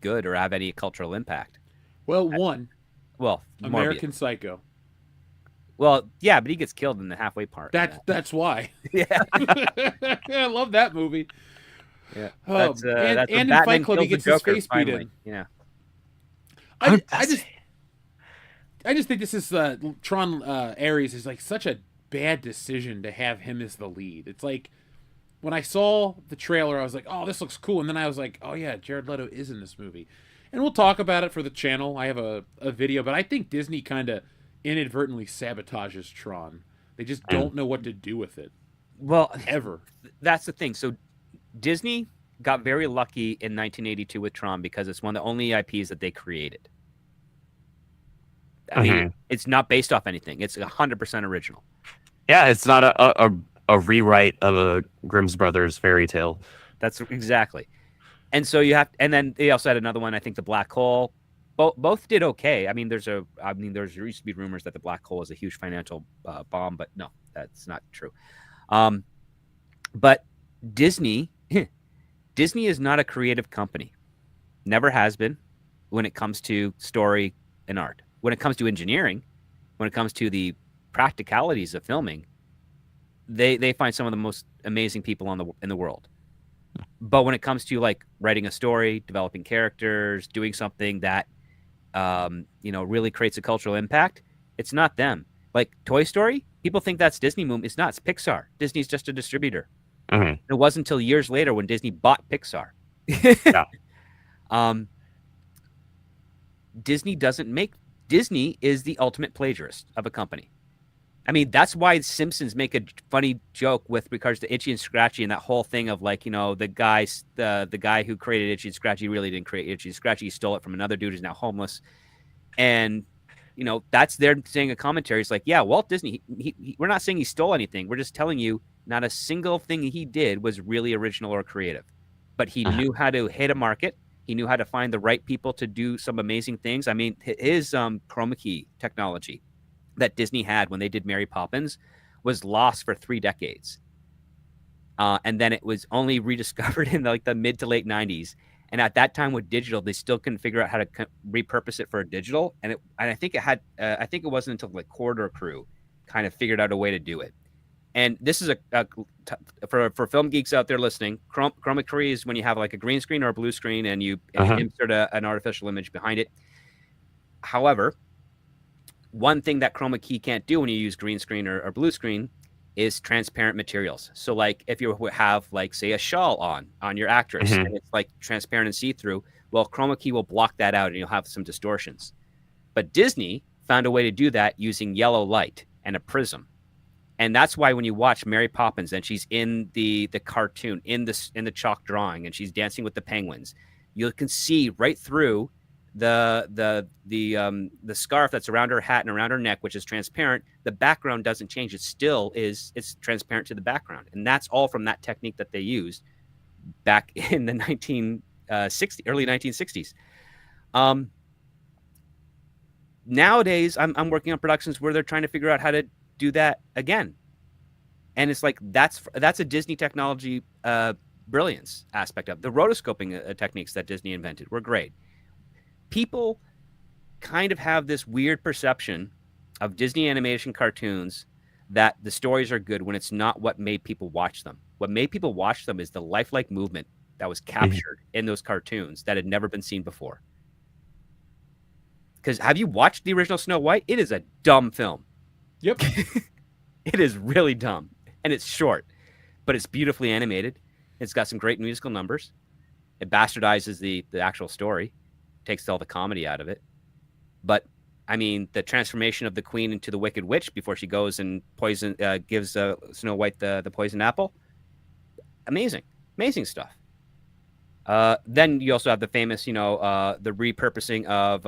[SPEAKER 4] good or have any cultural impact.
[SPEAKER 2] Well, American Psycho.
[SPEAKER 4] Well, yeah, but he gets killed in the halfway part.
[SPEAKER 2] That's why.
[SPEAKER 4] Yeah,
[SPEAKER 2] I love that movie.
[SPEAKER 4] Yeah,
[SPEAKER 2] and in Fight Club he gets his face beat in.
[SPEAKER 4] Yeah,
[SPEAKER 2] I just think this is Tron Ares is like such a bad decision to have him as the lead. It's like when I saw the trailer, I was like, oh, this looks cool, and then I was like, oh yeah, Jared Leto is in this movie, and we'll talk about it for the channel. I have a video, but I think Disney kind of inadvertently sabotages Tron. They just don't know what to do with it.
[SPEAKER 4] Well,
[SPEAKER 2] ever.
[SPEAKER 4] That's the thing. So Disney got very lucky in 1982 with Tron because it's one of the only IPs that they created. I mean, it's not based off anything. It's 100% original.
[SPEAKER 3] Yeah, it's not a rewrite of a Grimm's Brothers fairy tale.
[SPEAKER 4] That's exactly. And so and then they also had another one, I think, The Black Hole. Both did okay. I mean, there used to be rumors that The Black Hole is a huge financial bomb, but no, that's not true. But Disney is not a creative company. Never has been when it comes to story and art. When it comes to engineering, when it comes to the practicalities of filming, they find some of the most amazing people in the world. But when it comes to like writing a story, developing characters, doing something that really creates a cultural impact, it's not them. Like Toy Story, people think that's Disney movie. It's not. It's Pixar. Disney's just a distributor. It wasn't until years later when Disney bought Pixar.
[SPEAKER 3] Yeah.
[SPEAKER 4] Disney is the ultimate plagiarist of a company. I mean, that's why Simpsons make a funny joke with regards to Itchy and Scratchy and that whole thing of like, the guy who created Itchy and Scratchy really didn't create Itchy and Scratchy. He stole it from another dude who's now homeless. And, that's their saying a commentary. It's like, yeah, Walt Disney, we're not saying he stole anything. We're just telling you not a single thing he did was really original or creative. But he knew how to hit a market. He knew how to find the right people to do some amazing things. I mean, his chroma key technology that Disney had when they did Mary Poppins was lost for 3 decades. And then it was only rediscovered in like the mid to late 90s. And at that time with digital, they still couldn't figure out how to repurpose it for a digital. And I think it wasn't until like Corridor Crew kind of figured out a way to do it. And this is for film geeks out there listening, chroma key is when you have like a green screen or a blue screen and you insert an artificial image behind it. However, one thing that chroma key can't do when you use green screen or blue screen is transparent materials. So like if you have like say a shawl on your actress and it's like transparent and see-through, well, chroma key will block that out and you'll have some distortions. But Disney found a way to do that using yellow light and a prism. And that's why when you watch Mary Poppins and she's in the cartoon in the chalk drawing and she's dancing with the penguins, you can see right through the scarf that's around her hat and around her neck, which is transparent. The background doesn't change. It's transparent to the background. And that's all from that technique that they used back in the early 1960s. Nowadays, I'm working on productions where they're trying to figure out how to do that again. And it's like, that's a Disney technology brilliance aspect of the rotoscoping techniques that Disney invented were great. People kind of have this weird perception of Disney animation cartoons that the stories are good when it's not what made people watch them. What made people watch them is the lifelike movement that was captured in those cartoons that had never been seen before. Because have you watched the original Snow White? It is a dumb film.
[SPEAKER 2] Yep.
[SPEAKER 4] It is really dumb. And it's short, but it's beautifully animated. It's got some great musical numbers. It bastardizes the actual story. Takes all the comedy out of it. But I mean, the transformation of the queen into the Wicked Witch before she goes and gives Snow White the poison apple. Amazing stuff. Then you also have the famous, the repurposing of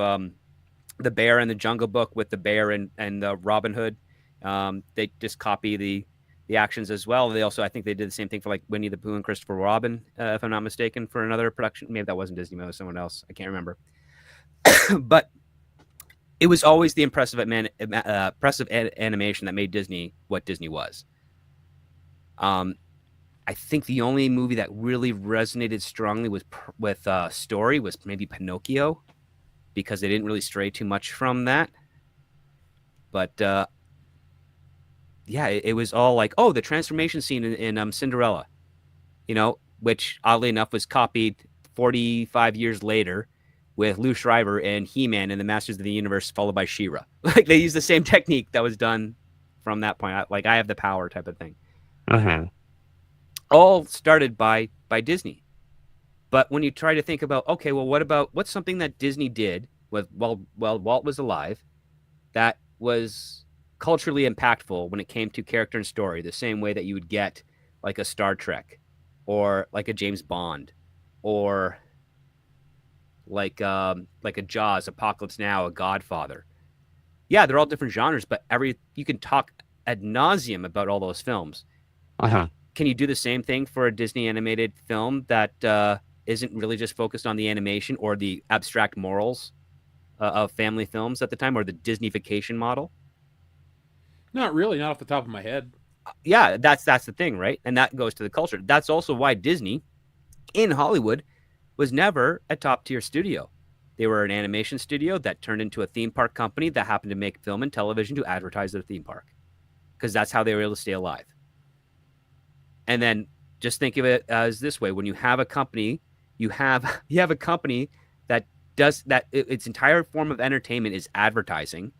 [SPEAKER 4] the Bear in the Jungle Book with the bear and the Robin Hood. They just copy the actions as well. They also, I think they did the same thing for like Winnie the Pooh and Christopher Robin, if I'm not mistaken, for another production. Maybe that wasn't Disney, maybe it was someone else. I can't remember. But it was always the impressive animation that made Disney what Disney was. I think the only movie that really resonated strongly with story was maybe Pinocchio, because they didn't really stray too much from that. But it was all like, oh, the transformation scene in Cinderella, which oddly enough was copied 45 years later with Lou Schreiber and He-Man and the Masters of the Universe, followed by She-Ra. Like they used the same technique that was done from that point. I have the power type of thing. All started by Disney. But when you try to think about, okay, well, what's something that Disney did while Walt was alive that was culturally impactful when it came to character and story, the same way that you would get like a Star Trek or like a James Bond or like a Jaws, Apocalypse Now, a Godfather. Yeah, they're all different genres, but you can talk ad nauseum about all those films. Can you do the same thing for a Disney animated film that isn't really just focused on the animation or the abstract morals of family films at the time, or the Disneyfication model?
[SPEAKER 2] Not really, not off the top of my head.
[SPEAKER 4] Yeah, that's the thing, right? And that goes to the culture. That's also why Disney in Hollywood was never a top-tier studio. They were an animation studio that turned into a theme park company that happened to make film and television to advertise their theme park, because that's how they were able to stay alive. And then just think of it as this way: when you have a company, you have a company that does that. Its entire form of entertainment is advertising,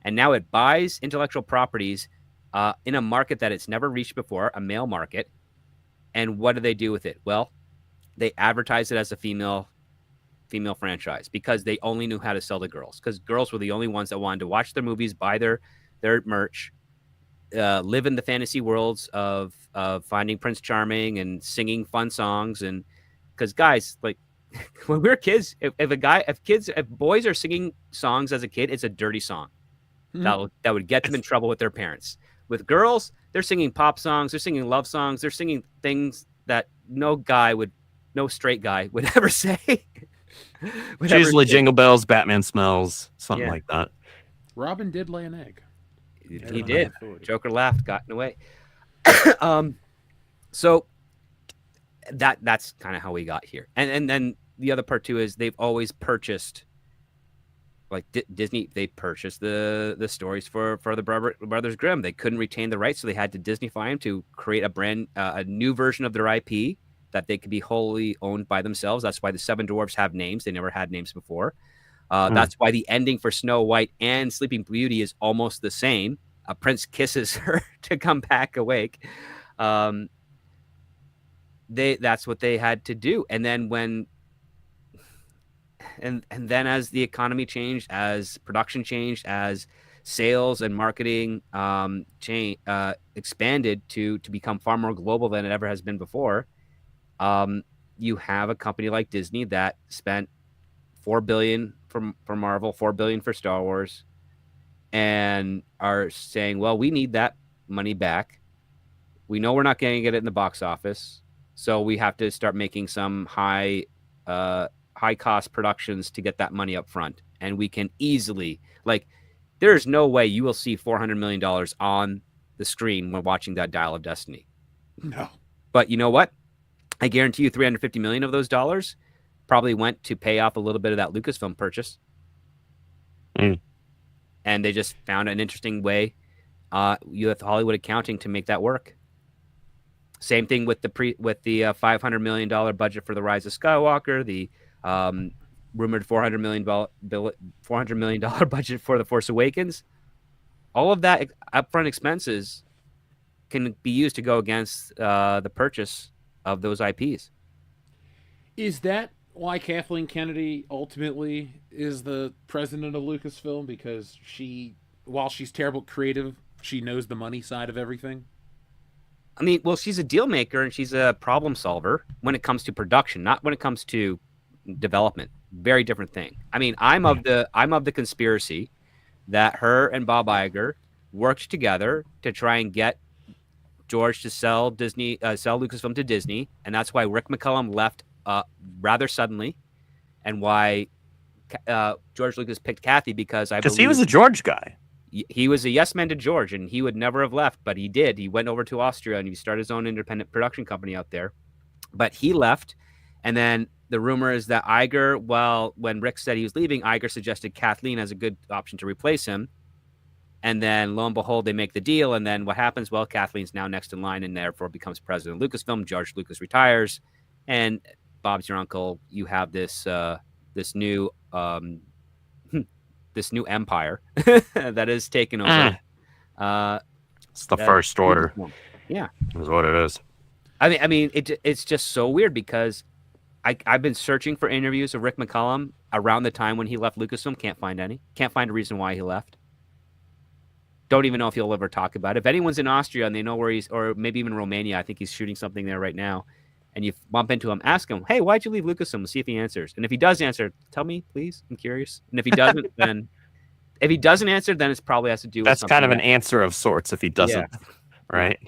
[SPEAKER 4] and now it buys intellectual properties in a market that it's never reached before, a male market. And what do they do with it? Well, they advertise it as a female franchise, because they only knew how to sell to girls, because girls were the only ones that wanted to watch their movies, buy their merch, live in the fantasy worlds of finding Prince Charming and singing fun songs. And because guys, like when we were kids, if boys are singing songs as a kid, it's a dirty song that would get them in trouble with their parents. With girls, they're singing pop songs, they're singing love songs, they're singing things that no straight guy would ever say.
[SPEAKER 3] It's usually Jingle Bells, Batman Smells, something like that.
[SPEAKER 2] Robin did lay an egg.
[SPEAKER 4] He did. Joker laughed, gotten away. So that's kind of how we got here. And then the other part too is they've always purchased, like Disney. They purchased the stories for the Brothers Grimm. They couldn't retain the rights, so they had to Disneyfy them to create a new version of their IP that they could be wholly owned by themselves. That's why the Seven Dwarfs have names. They never had names before. That's why the ending for Snow White and Sleeping Beauty is almost the same. A prince kisses her to come back awake. That's what they had to do. And then then as the economy changed, as production changed, as sales and marketing expanded to become far more global than it ever has been before, you have a company like Disney that spent $4 billion for Marvel, $4 billion for Star Wars, and are saying, well, we need that money back. We know we're not going to get it in the box office, so we have to start making some high cost productions to get that money up front. And we can easily, like, there's no way you will see $400 million on the screen when watching that Dial of Destiny.
[SPEAKER 2] No.
[SPEAKER 4] But you know what? I guarantee you $350 million of those dollars probably went to pay off a little bit of that Lucasfilm purchase. And they just found an interesting way with Hollywood accounting to make that work. Same thing with the $500 million budget for The Rise of Skywalker, the rumored $400 million budget for The Force Awakens. All of that upfront expenses can be used to go against the purchase of those IPs.
[SPEAKER 2] Is that why Kathleen Kennedy ultimately is the president of Lucasfilm? Because while she's terrible creative, she knows the money side of everything?
[SPEAKER 4] I mean, well, she's a deal maker and she's a problem solver when it comes to production, not when it comes to development. Very different thing. I mean, I'm of the conspiracy that her and Bob Iger worked together to try and get George to sell Lucasfilm to Disney, and that's why Rick McCallum left rather suddenly, and why George Lucas picked Kathy because
[SPEAKER 3] he was a George guy.
[SPEAKER 4] He was a yes man to George, and he would never have left, but he did. He went over to Austria and he started his own independent production company out there. But he left, and then the rumor is that Iger, when Rick said he was leaving, Iger suggested Kathleen as a good option to replace him. And then, lo and behold, they make the deal. And then what happens? Well, Kathleen's now next in line and therefore becomes president of Lucasfilm. George Lucas retires. And Bob's your uncle. You have this new empire that is taken over.
[SPEAKER 3] It's the First Order.
[SPEAKER 4] Yeah.
[SPEAKER 3] Is what it is.
[SPEAKER 4] I mean, it's just so weird because I've been searching for interviews of Rick McCallum around the time when he left Lucasfilm. Can't find any. Can't find a reason why he left. Don't even know if he'll ever talk about it. If anyone's in Austria and they know where or maybe even Romania, I think he's shooting something there right now, and you bump into him, ask him, hey, why'd you leave Lucasfilm? See if he answers. And if he does answer, tell me, please. I'm curious. And if he doesn't, then it's probably has to do with
[SPEAKER 3] that's
[SPEAKER 4] something.
[SPEAKER 3] Kind of an answer of sorts if he doesn't, right?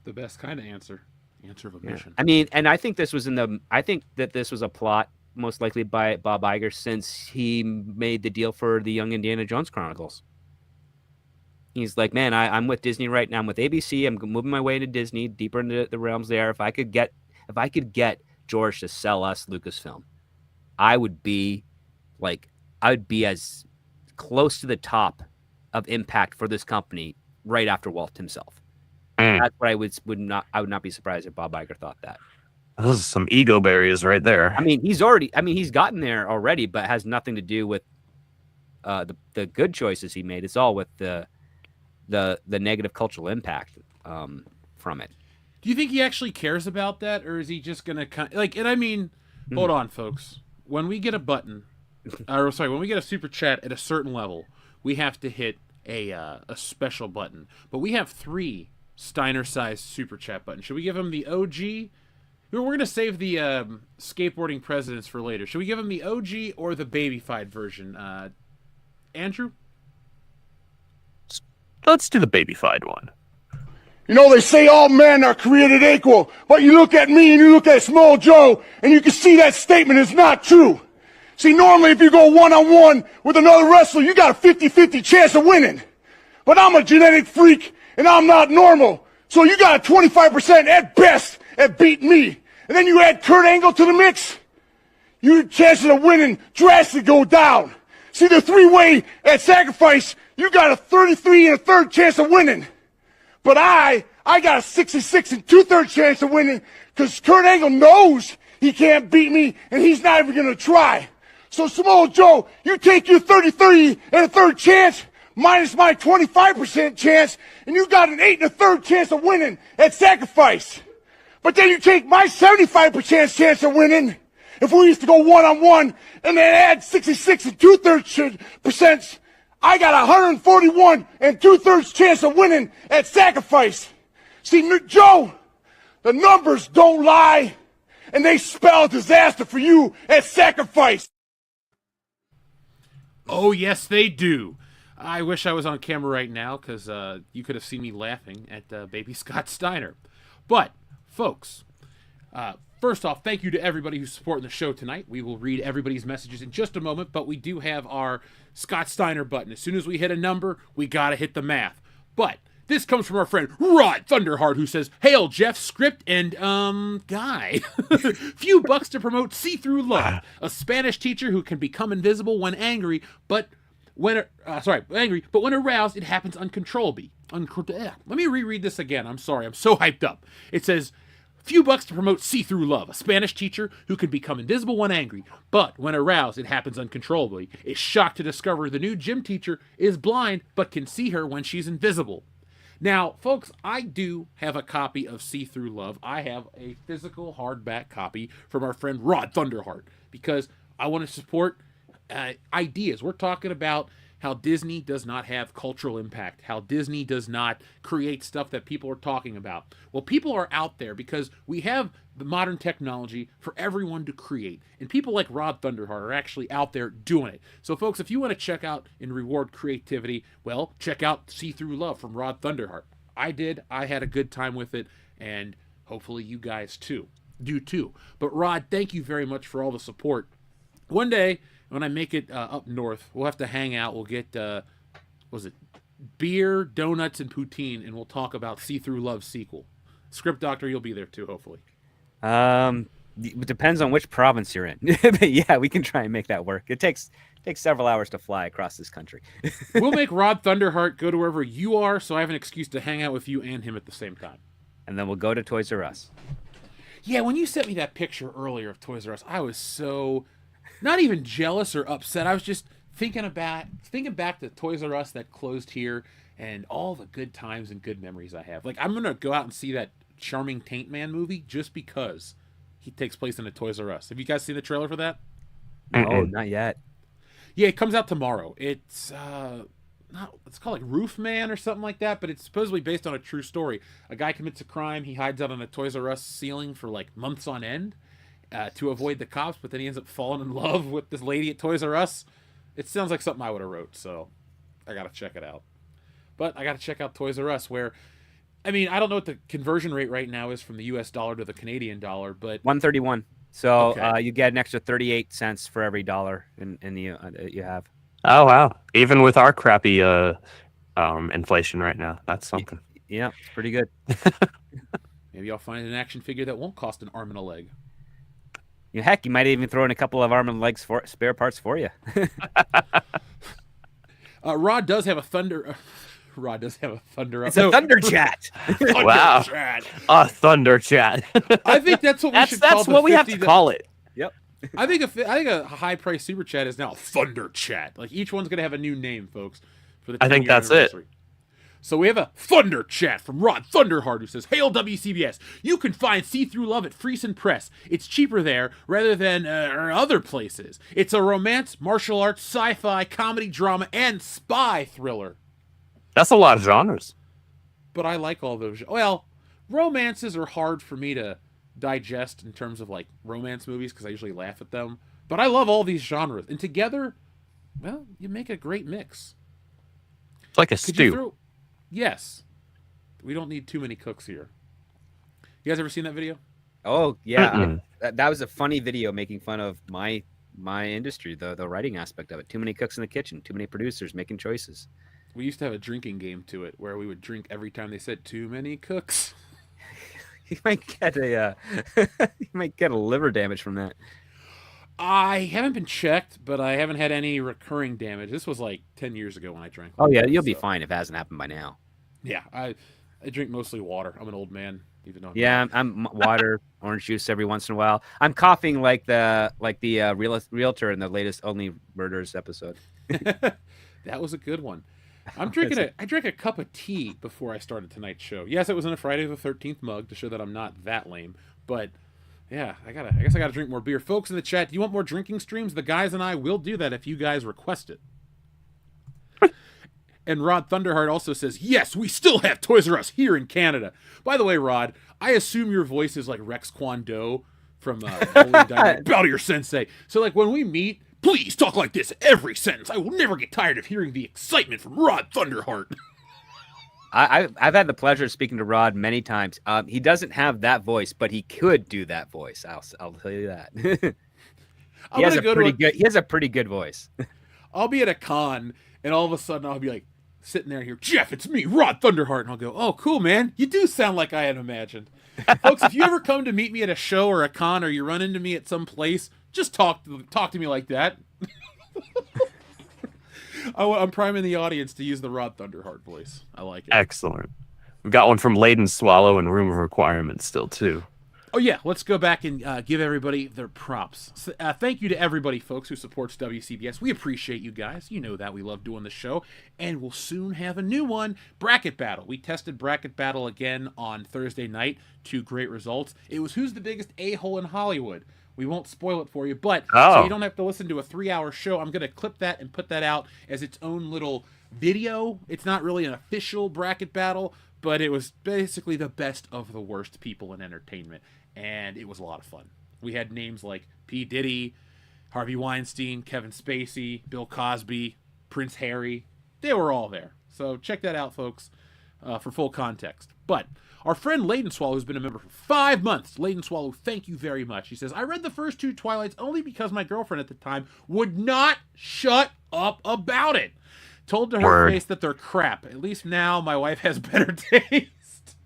[SPEAKER 2] The best kind of answer. Answer of omission.
[SPEAKER 4] I mean, and I think this was this was a plot most likely by Bob Iger since he made the deal for the Young Indiana Jones Chronicles. He's like, man, I'm with Disney right now. I'm with ABC. I'm moving my way to Disney, deeper into the realms there. If I could get George to sell us Lucasfilm, I would be as close to the top of impact for this company right after Walt himself. That's what I would not be surprised if Bob Iger thought that.
[SPEAKER 3] Those are some ego barriers right there.
[SPEAKER 4] I mean, he's gotten there already, but it has nothing to do with the good choices he made. It's all with the negative cultural impact from it.
[SPEAKER 2] Do you think he actually cares about that, or is he just gonna and I mean, hold on, folks. When we get a button, when we get a super chat at a certain level, we have to hit a special button. But we have 3 Steiner-sized super chat buttons. Should we give him the OG? We're going to save the skateboarding presidents for later. Should we give him the OG or the babyfied version? Andrew?
[SPEAKER 3] Let's do the babyfied one.
[SPEAKER 5] You know, they say all men are created equal, but you look at me and you look at Small Joe, and you can see that statement is not true. See, normally if you go one-on-one with another wrestler, you got a 50-50 chance of winning. But I'm a genetic freak, and I'm not normal. So you got a 25% at best at beating me. And then you add Kurt Angle to the mix, your chances of winning drastically go down. See, the 3-way at Sacrifice, you got a 33 1/3 chance of winning. But I got a 66 2/3 chance of winning because Kurt Angle knows he can't beat me, and he's not even going to try. So, Samoa Joe, you take your 33 1/3 chance minus my 25% chance, and you got an 8 1/3 chance of winning at Sacrifice. But then you take my 75% chance of winning, if we used to go one-on-one, and then add 66 2/3%, I got 141 2/3 chance of winning at Sacrifice. See, Joe, the numbers don't lie, and they spell disaster for you at Sacrifice.
[SPEAKER 2] Oh, yes, they do. I wish I was on camera right now because you could have seen me laughing at baby Scott Steiner. But, folks, first off, thank you to everybody who's supporting the show tonight. We will read everybody's messages in just a moment, but we do have our Scott Steiner button. As soon as we hit a number, we got to hit the math. But this comes from our friend Rod Thunderheart, who says, "Hail, Jeff, script, and, guy. Few bucks to promote See-Through Love, a Spanish teacher who can become invisible when angry, but when aroused, it happens uncontrollably. Let me reread this again. I'm sorry. I'm so hyped up. It says, few bucks to promote See-Through Love, a Spanish teacher who can become invisible when angry, but when aroused, it happens uncontrollably. Is shocked to discover the new gym teacher is blind, but can see her when she's invisible." Now, folks, I do have a copy of See-Through Love. I have a physical hardback copy from our friend Rod Thunderheart because I want to support ideas. We're talking about how Disney does not have cultural impact, how Disney does not create stuff that people are talking about. Well, people are out there because we have the modern technology for everyone to create. And people like Rod Thunderheart are actually out there doing it. So, folks, if you want to check out and reward creativity, well, check out See-Through Love from Rod Thunderheart. I did. I had a good time with it, and hopefully you guys do too. But, Rod, thank you very much for all the support. One day, when I make it up north, we'll have to hang out. We'll get, beer, donuts, and poutine, and we'll talk about See-Through Love sequel. Script Doctor, you'll be there too, hopefully.
[SPEAKER 4] It depends on which province you're in. But yeah, we can try and make that work. It takes several hours to fly across this country.
[SPEAKER 2] We'll make Rod Thunderheart go to wherever you are, so I have an excuse to hang out with you and him at the same time.
[SPEAKER 4] And then we'll go to Toys R Us.
[SPEAKER 2] Yeah, when you sent me that picture earlier of Toys R Us, I was so not even jealous or upset. I was just thinking back to Toys R Us that closed here and all the good times and good memories I have. Like, I'm going to go out and see that Charming Taint Man movie just because he takes place in a Toys R Us. Have you guys seen the trailer for that?
[SPEAKER 4] No, not yet.
[SPEAKER 2] Yeah, it comes out tomorrow. It's it's called like Roof Man or something like that, but it's supposedly based on a true story. A guy commits a crime. He hides out on a Toys R Us ceiling for like months on end to avoid the cops, but then he ends up falling in love with this lady at Toys R Us. It sounds like something I would have wrote, so I got to check it out. But I got to check out Toys R Us, where, I mean, I don't know what the conversion rate right now is from the U.S. dollar to the Canadian dollar, but
[SPEAKER 4] 131. So
[SPEAKER 2] okay.
[SPEAKER 4] You get an extra 38 cents for every dollar in the you have.
[SPEAKER 3] Oh, wow. Even with our crappy inflation right now, that's something.
[SPEAKER 4] Yeah, it's pretty good.
[SPEAKER 2] Maybe I'll find an action figure that won't cost an arm and a leg.
[SPEAKER 4] Yeah, heck, you might even throw in a couple of arm and legs for spare parts for you.
[SPEAKER 2] Rod does have a thunder. Rod does have a thunder.
[SPEAKER 4] It's a thunder chat.
[SPEAKER 2] Thunder
[SPEAKER 3] Wow.
[SPEAKER 2] chat.
[SPEAKER 3] A thunder chat.
[SPEAKER 2] I think that's what we should call
[SPEAKER 3] That's
[SPEAKER 2] the
[SPEAKER 3] what we have
[SPEAKER 2] 50
[SPEAKER 3] to call it.
[SPEAKER 4] Yep.
[SPEAKER 2] I think a high price super chat is now Thunder Chat. Like, each one's gonna have a new name, folks. For the
[SPEAKER 3] I think
[SPEAKER 2] 10-year
[SPEAKER 3] that's it.
[SPEAKER 2] anniversary. So we have a Thunder Chat from Rod Thunderheart, who says, "Hail WCBS! You can find See-Through Love at Friesen Press. It's cheaper there rather than other places. It's a romance, martial arts, sci-fi, comedy, drama, and spy thriller."
[SPEAKER 3] That's a lot of genres.
[SPEAKER 2] but I like all those. Well, romances are hard for me to digest in terms of like romance movies because I usually laugh at them. But I love all these genres, and together, well, you make a great mix.
[SPEAKER 3] It's like a
[SPEAKER 2] Could you
[SPEAKER 3] stew.
[SPEAKER 2] throw? Yes, we don't need too many cooks here. You guys ever seen that video?
[SPEAKER 4] Oh yeah,
[SPEAKER 3] Mm-mm.
[SPEAKER 4] that was a funny video making fun of my industry, the writing aspect of it. Too many cooks in the kitchen, too many producers making choices.
[SPEAKER 2] We used to have a drinking game to it where we would drink every time they said too many cooks.
[SPEAKER 4] You might get a you might get a liver damage from that.
[SPEAKER 2] I haven't been checked, but I haven't had any recurring damage. This was like 10 years ago when I drank.
[SPEAKER 4] Oh yeah, you'll be
[SPEAKER 2] so,
[SPEAKER 4] fine if it hasn't happened by now.
[SPEAKER 2] Yeah, I drink mostly water. I'm an old man, even though
[SPEAKER 4] Yeah, I'm water, orange juice every once in a while. I'm coughing like the realtor in the latest Only Murders episode.
[SPEAKER 2] that was a good one. I drank a cup of tea before I started tonight's show. Yes, it was in a Friday the 13th mug to show that I'm not that lame. But yeah, I guess I gotta drink more beer. Folks in the chat, do you want more drinking streams? The guys and I will do that if you guys request it. And Rod Thunderheart also says, yes, we still have Toys R Us here in Canada. By the way, Rod, I assume your voice is like Rex Kwon Do from Holy Diamond, Bow to your sensei. So like when we meet, please talk like this every sentence. I will never get tired of hearing the excitement from Rod Thunderheart.
[SPEAKER 4] I've had the pleasure of speaking to Rod many times. He doesn't have that voice, but he could do that voice. I'll tell you that. He has a pretty good voice.
[SPEAKER 2] I'll be at a con, and all of a sudden I'll be like sitting there here, Jeff, it's me, Rod Thunderheart, and I'll go, oh, cool, man. You do sound like I had imagined. Folks, if you ever come to meet me at a show or a con, or you run into me at some place, just talk to me like that. I'm priming the audience to use the Rod Thunderheart voice. I like it.
[SPEAKER 3] Excellent. We've got one from Layden Swallow and Room of Requirements still, too.
[SPEAKER 2] Oh, yeah. Let's go back and give everybody their props. So, thank you to everybody, folks, who supports WCBS. We appreciate you guys. You know that. We love doing the show. And we'll soon have a new one, Bracket Battle. We tested Bracket Battle again on Thursday night. 2 great results. It was Who's the Biggest A-Hole in Hollywood. We won't spoil it for you, but so you don't have to listen to a 3-hour show. I'm going to clip that and put that out as its own little video. It's not really an official Bracket Battle, but it was basically the best of the worst people in entertainment. And it was a lot of fun. We had names like P. Diddy, Harvey Weinstein, Kevin Spacey, Bill Cosby, Prince Harry. They were all there. So check that out, folks, for full context. But our friend Layden Swallow, who's been a member for 5 months, Layden Swallow, thank you very much. He says, I read the first 2 Twilights only because my girlfriend at the time would not shut up about it. Told to her face that they're crap. At least now my wife has better taste.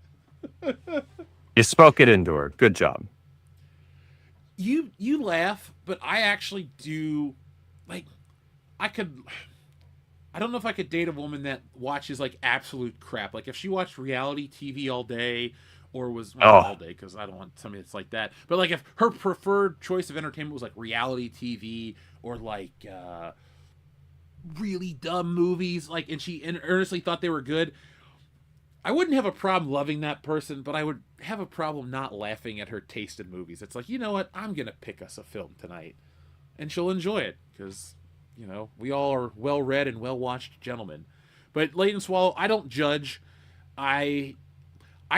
[SPEAKER 3] You spoke it into her. Good job.
[SPEAKER 2] You laugh, but I actually do. Like, I don't know if I could date a woman that watches like absolute crap. Like if she watched reality TV all day, or was all day, because I don't want somebody that's like that. But like if her preferred choice of entertainment was like reality TV or like really dumb movies, like, and she earnestly thought they were good, I wouldn't have a problem loving that person, but I would have a problem not laughing at her taste in movies. It's like, you know what? I'm going to pick us a film tonight, and she'll enjoy it, because, you know, we all are well-read and well-watched gentlemen. But Layden Swallow, I don't judge. I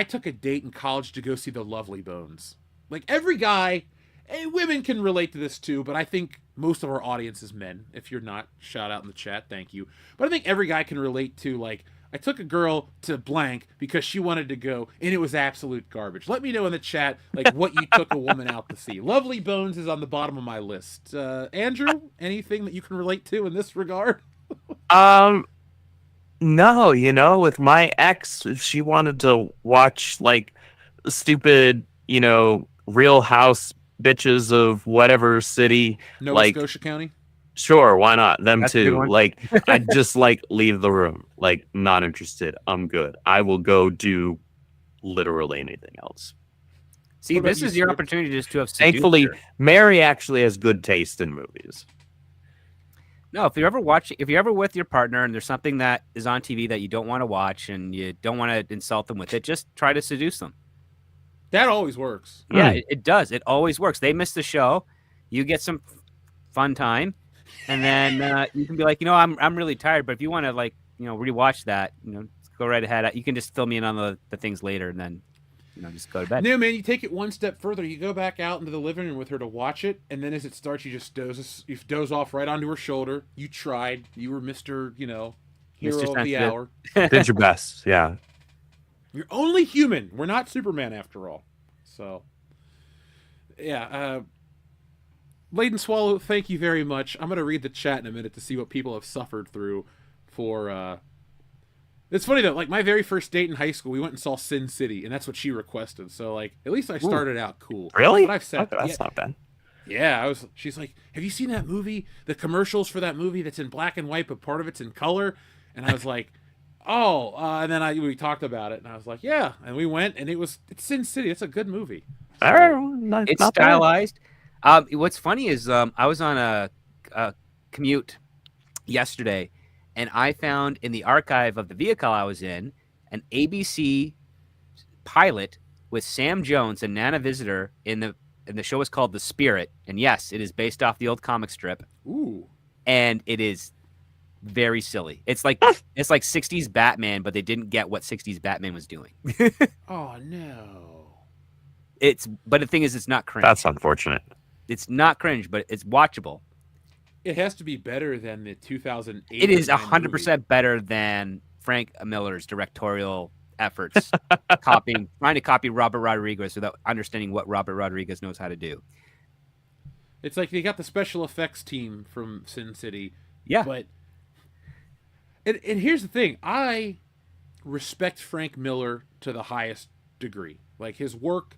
[SPEAKER 2] took a date in college to go see The Lovely Bones. Like, every guy, women can relate to this too, but I think most of our audience is men. If you're not, shout out in the chat, thank you. But I think every guy can relate to, like, I took a girl to blank because she wanted to go, and it was absolute garbage. Let me know in the chat, like, what you took a woman out to see. Lovely Bones is on the bottom of my list. Andrew, anything that you can relate to in this regard?
[SPEAKER 3] No, you know, with my ex, she wanted to watch, like, stupid, you know, Real House bitches of whatever city.
[SPEAKER 2] Nova Scotia County?
[SPEAKER 3] Sure, why not? Them
[SPEAKER 4] That's a good
[SPEAKER 3] too.
[SPEAKER 4] one.
[SPEAKER 3] Like, I'd just, like, leave the room. Like, not interested. I'm good. I will go do literally anything else.
[SPEAKER 4] See,
[SPEAKER 2] What about
[SPEAKER 4] this
[SPEAKER 2] you,
[SPEAKER 4] is your
[SPEAKER 2] Skip?
[SPEAKER 4] opportunity just to have seduced
[SPEAKER 3] Thankfully,
[SPEAKER 4] her.
[SPEAKER 3] Mary actually has good taste in movies.
[SPEAKER 4] No, if you're ever with your partner and there's something that is on TV that you don't want to watch and you don't want to insult them with it, just try to seduce them.
[SPEAKER 2] That always works.
[SPEAKER 4] Yeah, it does. It always works. They miss the show. You get some fun time. And then you can be like, you know, I'm really tired, but if you want to like rewatch that, go right ahead. You can just fill me in on the things later, and then just go to bed.
[SPEAKER 2] No, man, you take it one step further. You go back out into the living room with her to watch it, and then as it starts, you just doze off right onto her shoulder. You tried. You were Mr. Hero
[SPEAKER 4] Mr.
[SPEAKER 2] of the hour.
[SPEAKER 3] Did your best. Yeah.
[SPEAKER 2] You're only human. We're not Superman after all. So, yeah. Laden Swallow, thank you very much. I'm going to read the chat in a minute to see what people have suffered through for... It's funny, though. Like, my very first date in high school, we went and saw Sin City, and that's what she requested. So, like, at least I started out cool.
[SPEAKER 3] Really?
[SPEAKER 2] But I've said...
[SPEAKER 3] That's not bad.
[SPEAKER 2] Yeah, she's like, have you seen that movie? The commercials for that movie that's in black and white, but part of it's in color? And I was like... Oh, and then we talked about it, and I was like, yeah. And we went, and it's Sin City. It's a good movie. So,
[SPEAKER 4] It's
[SPEAKER 3] not bad.
[SPEAKER 4] stylized. What's funny is I was on a commute yesterday, and I found in the archive of the vehicle I was in an ABC pilot with Sam Jones and Nana Visitor and the show is called The Spirit. And yes, it is based off the old comic strip.
[SPEAKER 2] Ooh.
[SPEAKER 4] And it is very silly. It's like 60s Batman, but they didn't get what 60s Batman was doing.
[SPEAKER 2] Oh no.
[SPEAKER 4] But the thing is, it's not cringe.
[SPEAKER 3] That's unfortunate.
[SPEAKER 4] It's not cringe, but it's watchable.
[SPEAKER 2] It has to be better than the 2008.
[SPEAKER 4] It is 100% better than Frank Miller's directorial efforts, trying to copy Robert Rodriguez without understanding what Robert Rodriguez knows how to do.
[SPEAKER 2] It's like they got the special effects team from Sin City.
[SPEAKER 4] Yeah.
[SPEAKER 2] But and here's the thing, I respect Frank Miller to the highest degree. Like, his work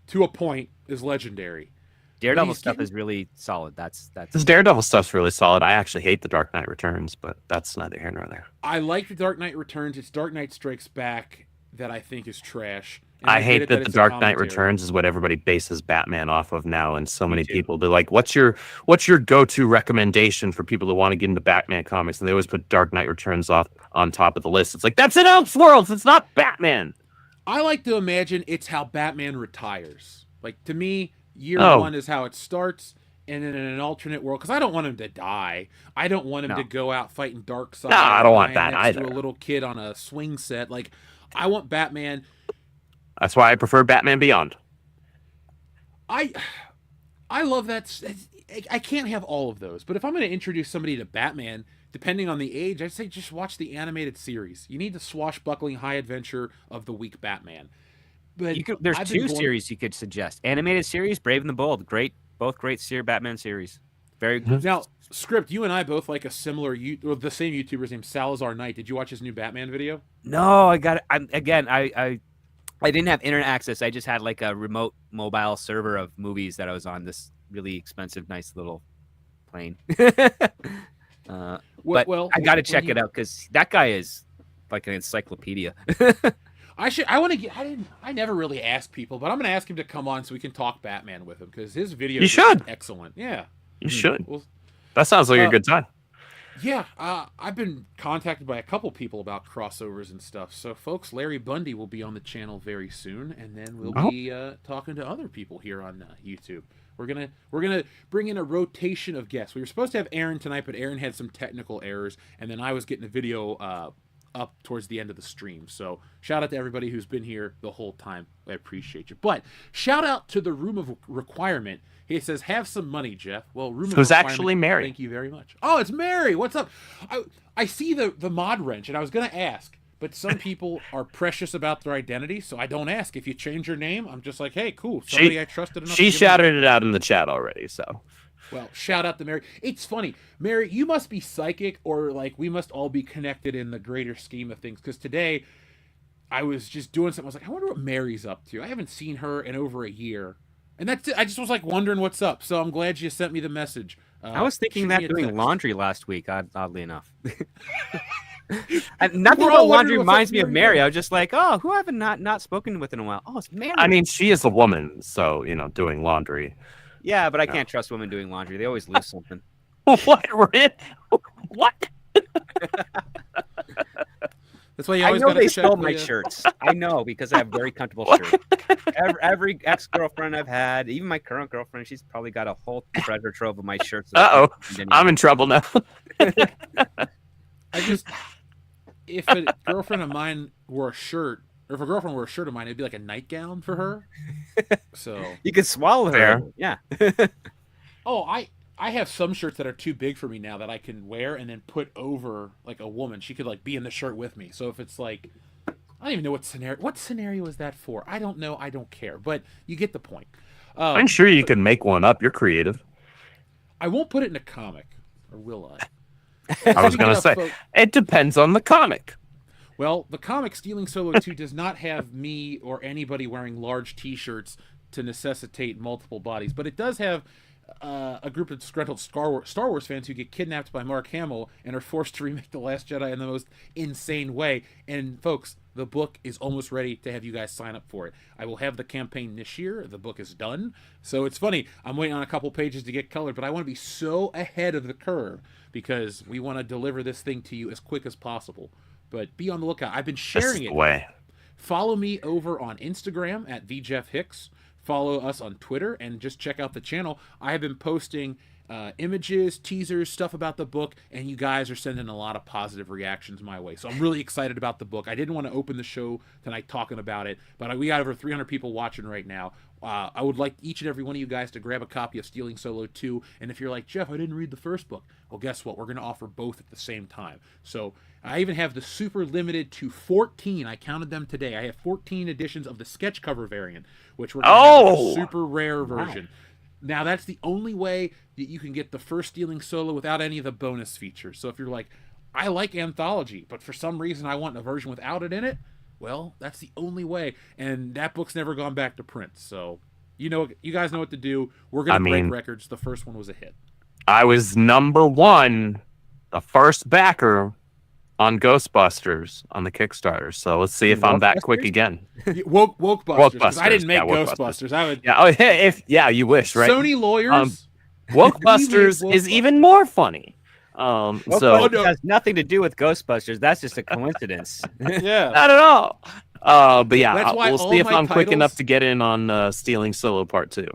[SPEAKER 2] to a point is legendary.
[SPEAKER 4] Daredevil stuff is really solid. That's
[SPEAKER 3] This Daredevil stuff's really solid. I actually hate The Dark Knight Returns, but that's neither here nor there.
[SPEAKER 2] I like The Dark Knight Returns. It's Dark Knight Strikes Back that I think is trash. And
[SPEAKER 3] I hate
[SPEAKER 2] get it
[SPEAKER 3] that The
[SPEAKER 2] it's a
[SPEAKER 3] Dark Knight
[SPEAKER 2] commentary.
[SPEAKER 3] Returns is what everybody bases Batman off of now, and so many people they're like, "What's your go-to recommendation for people who want to get into Batman comics?" And they always put Dark Knight Returns off on top of the list. It's like, that's an Elseworlds. It's not Batman.
[SPEAKER 2] I like to imagine it's how Batman retires. Like, to me, year one is how it starts, and then in an alternate world, because I don't want him to die. I don't want him to go out fighting Darkseid.
[SPEAKER 3] No, I don't want that
[SPEAKER 2] next
[SPEAKER 3] either.
[SPEAKER 2] To a little kid on a swing set. Like, I want Batman.
[SPEAKER 3] That's why I prefer Batman Beyond.
[SPEAKER 2] I love that. I can't have all of those, but if I'm going to introduce somebody to Batman, depending on the age, I'd say just watch the animated series. You need the swashbuckling high adventure of the weak Batman. But
[SPEAKER 4] there's two series you could suggest. Animated series, Brave and the Bold, both great Batman series. Very good.
[SPEAKER 2] Now, Script, you and I both like the same YouTuber's named Salazar Knight. Did you watch his new Batman video?
[SPEAKER 4] No, I got it. I didn't have internet access. I just had like a remote mobile server of movies that I was on this really expensive, nice little plane. But I got to check it out because that guy is like an encyclopedia.
[SPEAKER 2] I never really ask people, but I'm going to ask him to come on so we can talk Batman with him because his video is excellent. Yeah.
[SPEAKER 3] You should.
[SPEAKER 2] Well,
[SPEAKER 3] that sounds like a good time.
[SPEAKER 2] Yeah, I've been contacted by a couple people about crossovers and stuff. So, folks, Larry Bundy will be on the channel very soon, and then we'll be talking to other people here on YouTube. We're gonna bring in a rotation of guests. We were supposed to have Aaron tonight, but Aaron had some technical errors, and then I was getting a video up towards the end of the stream. So, shout out to everybody who's been here the whole time. I appreciate you. But shout out to the Room of Requirement. He says, "Have some money, Jeff." Well, Room of
[SPEAKER 3] Who's
[SPEAKER 2] Requirement,
[SPEAKER 3] actually Mary?
[SPEAKER 2] Thank you very much. Oh, it's Mary. What's up? I see the mod wrench, and I was gonna ask, but some people are precious about their identity, so I don't ask. If you change your name, I'm just like, hey, cool. Somebody I trusted enough.
[SPEAKER 3] She shouted it out in the chat already, so.
[SPEAKER 2] Well, shout out to Mary. It's funny, Mary. You must be psychic, or like we must all be connected in the greater scheme of things. Because today, I was just doing something. I was like, I wonder what Mary's up to. I haven't seen her in over a year. And that's it. I just was like wondering what's up. So I'm glad you sent me the message.
[SPEAKER 4] I was thinking that doing laundry last week, oddly enough. And nothing about laundry reminds me of Mary. I was just like, oh, who have I not spoken with in a while? Oh, it's Mary.
[SPEAKER 3] I mean, she is a woman, so, doing laundry.
[SPEAKER 4] Yeah, but I can't trust women doing laundry. They always lose something.
[SPEAKER 3] What?
[SPEAKER 2] That's why you
[SPEAKER 4] I
[SPEAKER 2] always
[SPEAKER 4] know they
[SPEAKER 2] check
[SPEAKER 4] stole my shirts. I know because I have very comfortable shirts. Every ex-girlfriend I've had, even my current girlfriend, she's probably got a whole treasure trove of my shirts.
[SPEAKER 3] I'm in trouble now.
[SPEAKER 2] I just, if a girlfriend of mine wore a shirt, or if a girlfriend wore a shirt of mine, it'd be like a nightgown for her. So,
[SPEAKER 4] You could swallow her.
[SPEAKER 3] Fair.
[SPEAKER 4] Yeah.
[SPEAKER 2] oh, I have some shirts that are too big for me now that I can wear and then put over like a woman. She could like be in the shirt with me. So if it's like, I don't even know what scenario is that for? I don't know. I don't care. But you get the point.
[SPEAKER 3] I'm sure you can make one up. You're creative.
[SPEAKER 2] I won't put it in a comic, or will I?
[SPEAKER 3] I was going to say, it depends on the comic.
[SPEAKER 2] Well, the comic Stealing Solo 2 does not have me or anybody wearing large T-shirts to necessitate multiple bodies, but it does have a group of disgruntled Star Wars fans who get kidnapped by Mark Hamill and are forced to remake The Last Jedi in the most insane way. And folks, the book is almost ready to have you guys sign up for it. I will have the campaign this year. The book is done. So it's funny. I'm waiting on a couple pages to get colored, but I want to be so ahead of the curve because we want to deliver this thing to you as quick as possible. But be on the lookout. I've been sharing it.
[SPEAKER 3] Way.
[SPEAKER 2] Follow me over on Instagram at VJeffHicks. Follow us on Twitter and just check out the channel. I have been posting images, teasers, stuff about the book, and you guys are sending a lot of positive reactions my way. So I'm really excited about the book. I didn't want to open the show tonight talking about it, but we got over 300 people watching right now. I would like each and every one of you guys to grab a copy of Stealing Solo 2, and if you're like, Jeff, I didn't read the first book, well, guess what? We're going to offer both at the same time. So I even have the super limited to 14. I counted them today. I have 14 editions of the sketch cover variant, which we're going to have a super rare version. Now, that's the only way that you can get the first Stealing Solo without any of the bonus features. So if you're like, I like anthology, but for some reason I want a version without it in it, well, that's the only way. And that book's never gone back to print. So, you guys know what to do. We're going to break records. The first one was a hit.
[SPEAKER 3] I was number one, the first backer on Ghostbusters on the Kickstarter. So let's see if I'm that quick again.
[SPEAKER 2] Wokebusters. Because I didn't make Ghostbusters. I would.
[SPEAKER 3] Yeah, you wish, right?
[SPEAKER 2] Sony lawyers.
[SPEAKER 3] Wokebusters is even more funny. So
[SPEAKER 4] it has nothing to do with Ghostbusters. That's just a coincidence.
[SPEAKER 2] Yeah,
[SPEAKER 3] not at all. But yeah,
[SPEAKER 2] That's why
[SPEAKER 3] we'll see if I'm quick
[SPEAKER 2] titles...
[SPEAKER 3] enough to get in on Stealing Solo Part 2.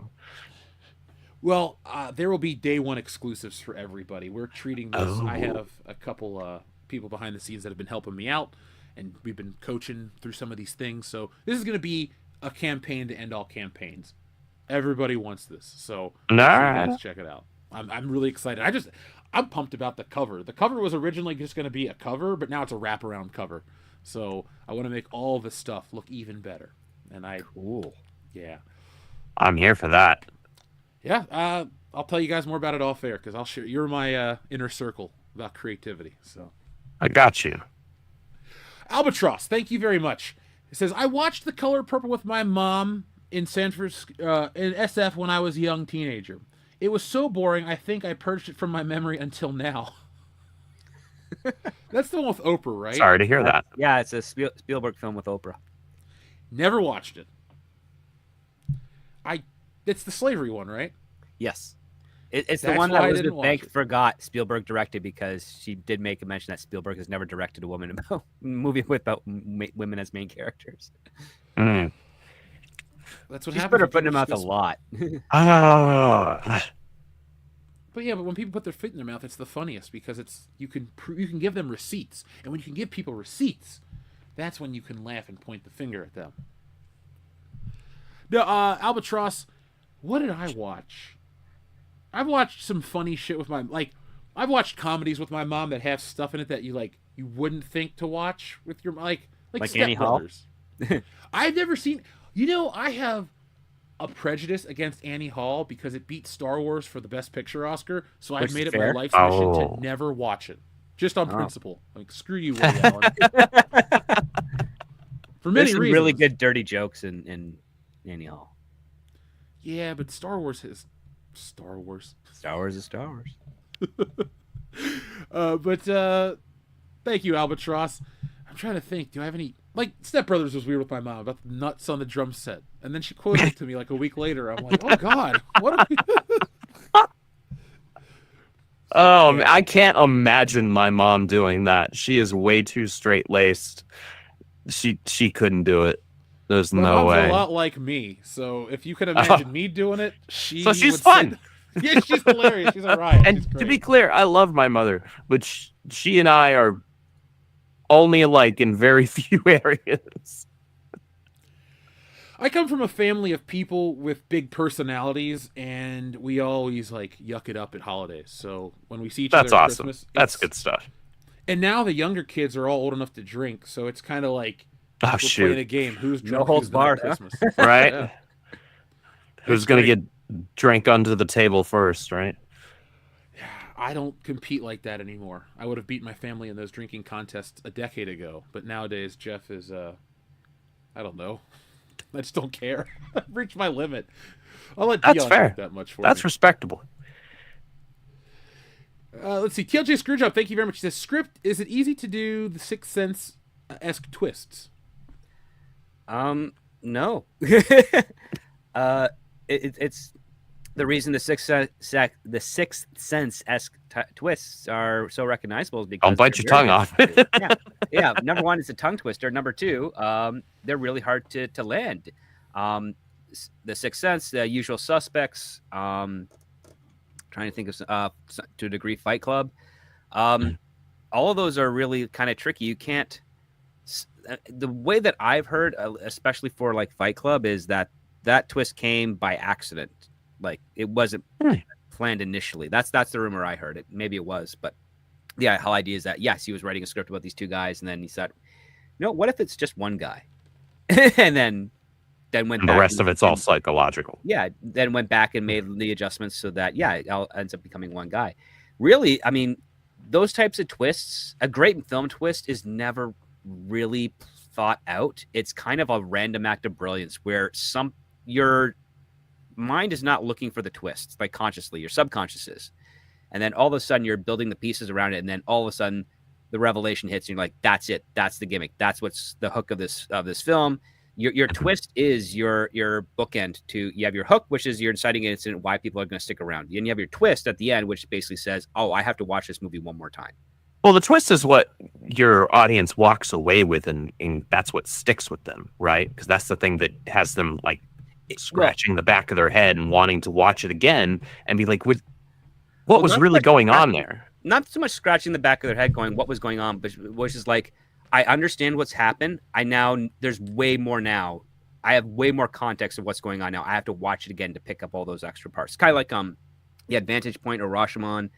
[SPEAKER 2] Well, there will be day one exclusives for everybody. We're treating this. I have a couple people behind the scenes that have been helping me out, and we've been coaching through some of these things. So this is going to be a campaign to end all campaigns. Everybody wants this, so let's check it out. I'm really excited. I'm pumped about the cover. The cover was originally just going to be a cover, but now it's a wraparound cover. So I want to make all this stuff look even better. And cool. Yeah.
[SPEAKER 3] I'm here for that.
[SPEAKER 2] Yeah. I'll tell you guys more about it off air because I'll share. You're my inner circle about creativity. So
[SPEAKER 3] I got you.
[SPEAKER 2] Albatross, thank you very much. It says, I watched The Color Purple with my mom in Sanford, in SF when I was a young teenager. It was so boring, I think I purged it from my memory until now. That's the one with Oprah, right?
[SPEAKER 3] Sorry to hear that.
[SPEAKER 4] Yeah, it's a Spielberg film with Oprah.
[SPEAKER 2] Never watched it. It's the slavery one, right?
[SPEAKER 4] Yes. It's the one that Elizabeth Banks forgot Spielberg directed because she did make a mention that Spielberg has never directed a movie about women as main characters.
[SPEAKER 3] Mm.
[SPEAKER 2] That's what
[SPEAKER 4] She's
[SPEAKER 2] happens.
[SPEAKER 4] put her foot in her mouth a lot.
[SPEAKER 2] But yeah, but when people put their foot in their mouth, it's the funniest because you can give them receipts, and when you can give people receipts, that's when you can laugh and point the finger at them. Now, Albatross, what did I watch? I've watched some funny shit with I've watched comedies with my mom that have stuff in it that you wouldn't think to watch with your like Step
[SPEAKER 4] Annie Hall?
[SPEAKER 2] Brothers. I've never seen. I have a prejudice against Annie Hall because it beat Star Wars for the Best Picture Oscar, so I've made it my life's mission to never watch it, just on principle. Screw you, Woody Allen. For many reasons.
[SPEAKER 4] Really good dirty jokes in Annie Hall.
[SPEAKER 2] Yeah, but Star Wars is Star Wars.
[SPEAKER 4] Star Wars is Star Wars.
[SPEAKER 2] But thank you, Albatross. I'm trying to think. Do I have any? Step Brothers was weird with my mom about the nuts on the drum set, and then she quoted it to me a week later. I'm like, oh God, what? Are we...
[SPEAKER 3] I can't imagine my mom doing that. She is way too straight laced. She couldn't do it. There's no way.
[SPEAKER 2] A lot like me, so if you can imagine me doing it, she's
[SPEAKER 3] fun.
[SPEAKER 2] Yeah, she's hilarious. She's a riot.
[SPEAKER 3] And to be clear, I love my mother, but she and I are only alike in very few areas.
[SPEAKER 2] I come from a family of people with big personalities, and we always like yuck it up at holidays. So when we see each
[SPEAKER 3] That's
[SPEAKER 2] other at
[SPEAKER 3] awesome.
[SPEAKER 2] Christmas,
[SPEAKER 3] That's good stuff.
[SPEAKER 2] And now the younger kids are all old enough to drink, so it's kind of like
[SPEAKER 3] Oh,
[SPEAKER 2] we're
[SPEAKER 3] shoot.
[SPEAKER 2] playing a game. Who's
[SPEAKER 4] No
[SPEAKER 2] drunk?
[SPEAKER 4] holds
[SPEAKER 2] Who's not at
[SPEAKER 4] barred, huh?
[SPEAKER 2] Christmas?
[SPEAKER 3] Right?
[SPEAKER 4] Yeah.
[SPEAKER 3] Who's
[SPEAKER 2] It's
[SPEAKER 3] going to
[SPEAKER 2] great.
[SPEAKER 3] get drank under the table first, right?
[SPEAKER 2] I don't compete like that anymore. I would have beat my family in those drinking contests a decade ago, but nowadays Jeff is I don't know. I just don't care. I've reached my limit. I'll let
[SPEAKER 3] That's
[SPEAKER 2] Dion
[SPEAKER 3] fair.
[SPEAKER 2] drink that much for
[SPEAKER 3] That's
[SPEAKER 2] me.
[SPEAKER 3] respectable.
[SPEAKER 2] Let's see. TLJ Screwjob, thank you very much. He says, script, is it easy to do the Sixth Sense-esque twists?
[SPEAKER 4] No. It's the reason the Sixth Sense-esque twists are so recognizable is because
[SPEAKER 3] Don't bite
[SPEAKER 4] they're
[SPEAKER 3] your tongue
[SPEAKER 4] very
[SPEAKER 3] off.
[SPEAKER 4] yeah. Number one, it's a tongue twister. Number two, they're really hard to land. The Sixth Sense, The Usual Suspects, trying to think of to a degree, Fight Club. All of those are really kind of tricky. You can't. The way that I've heard, especially for like Fight Club, is that twist came by accident. Like it wasn't planned initially. That's the rumor I heard. Maybe it was, but the whole idea is that yes, he was writing a script about these two guys, and then he said, "No, what if it's just one guy?" and then went
[SPEAKER 3] And
[SPEAKER 4] back
[SPEAKER 3] the rest of it's all psychological.
[SPEAKER 4] Yeah, then went back and made the adjustments so that it all ends up becoming one guy. Really, I mean, those types of twists, a great film twist is never really thought out. It's kind of a random act of brilliance where your mind is not looking for the twists like consciously, your subconscious is. And then all of a sudden you're building the pieces around it, and then all of a sudden the revelation hits and you're like, that's it. That's the gimmick. That's what's the hook of this film. Your twist is your bookend to, you have your hook, which is your inciting incident, why people are going to stick around. And you have your twist at the end, which basically says, oh, I have to watch this movie one more time.
[SPEAKER 3] Well, the twist is what your audience walks away with, and that's what sticks with them, right? Because that's the thing that has them like scratching the back of their head and wanting to watch it again and be like, what was really going on there?
[SPEAKER 4] Not so much scratching the back of their head going, what was going on, but which is like, I understand what's happened. There's way more now. I have way more context of what's going on now. I have to watch it again to pick up all those extra parts. Kind of like the Advantage Point or Rashomon.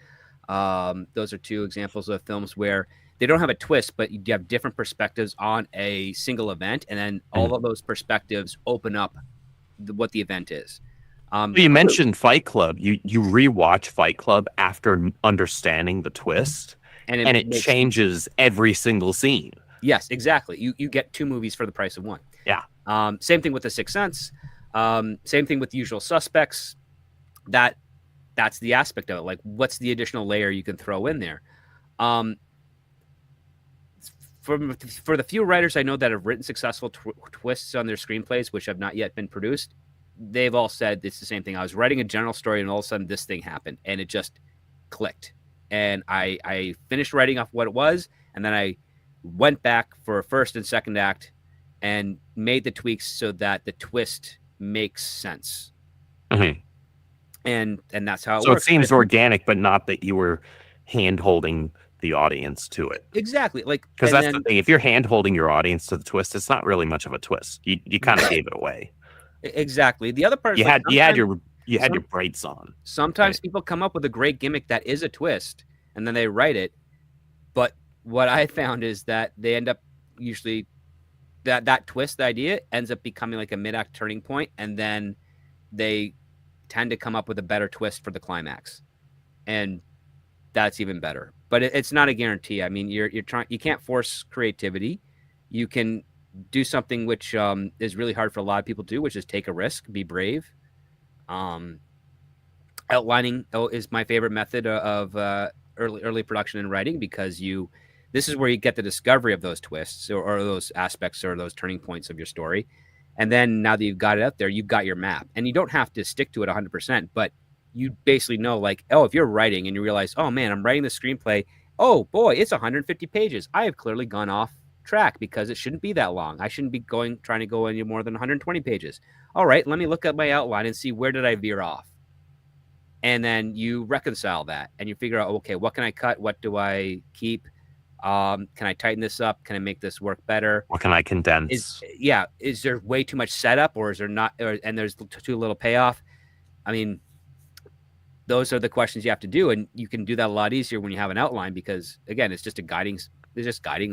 [SPEAKER 4] Those are two examples of films where they don't have a twist, but you have different perspectives on a single event, and then all of those perspectives open up what the event is.
[SPEAKER 3] You mentioned Fight Club. You rewatch Fight Club after understanding the twist, and it changes every single scene.
[SPEAKER 4] Yes, exactly. You get two movies for the price of one.
[SPEAKER 3] Yeah.
[SPEAKER 4] Same thing with The Sixth Sense. Same thing with The Usual Suspects. That's the aspect of it. Like, what's the additional layer you can throw in there? For the few writers I know that have written successful twists on their screenplays, which have not yet been produced, they've all said it's the same thing. I was writing a general story, and all of a sudden this thing happened, and it just clicked. And I finished writing off what it was, and then I went back for a first and second act and made the tweaks so that the twist makes sense.
[SPEAKER 3] Mm-hmm.
[SPEAKER 4] And that's how it
[SPEAKER 3] so
[SPEAKER 4] works.
[SPEAKER 3] It seems organic, but not that you were hand-holding the audience to it.
[SPEAKER 4] Exactly.
[SPEAKER 3] Because that's the thing. If you're hand-holding your audience to the twist, it's not really much of a twist. You kind of gave it away.
[SPEAKER 4] Exactly. The other part is
[SPEAKER 3] you had your brights on.
[SPEAKER 4] Sometimes people come up with a great gimmick that is a twist, and then they write it. But what I found is that they end up usually that twist, the idea ends up becoming like a mid-act turning point, and then they tend to come up with a better twist for the climax, and that's even better. But it's not a guarantee. I mean, you can't force creativity. You can do something which is really hard for a lot of people to do, which is take a risk, be brave. Outlining is my favorite method of early production and writing, because this is where you get the discovery of those twists or those aspects or those turning points of your story. And then now that you've got it out there, you've got your map, and you don't have to stick to it 100%, but you basically know, like, oh, if you're writing and you realize, oh man, I'm writing the screenplay. Oh boy, it's 150 pages. I have clearly gone off track because it shouldn't be that long. I shouldn't be trying to go any more than 120 pages. All right, let me look at my outline and see where did I veer off. And then you reconcile that and you figure out, okay, what can I cut? What do I keep? Can I tighten this up? Can I make this work better?
[SPEAKER 3] Or can I condense?
[SPEAKER 4] Is there way too much setup, or is there not, and there's too little payoff? I mean, those are the questions you have to do, and you can do that a lot easier when you have an outline, because again, it's just guiding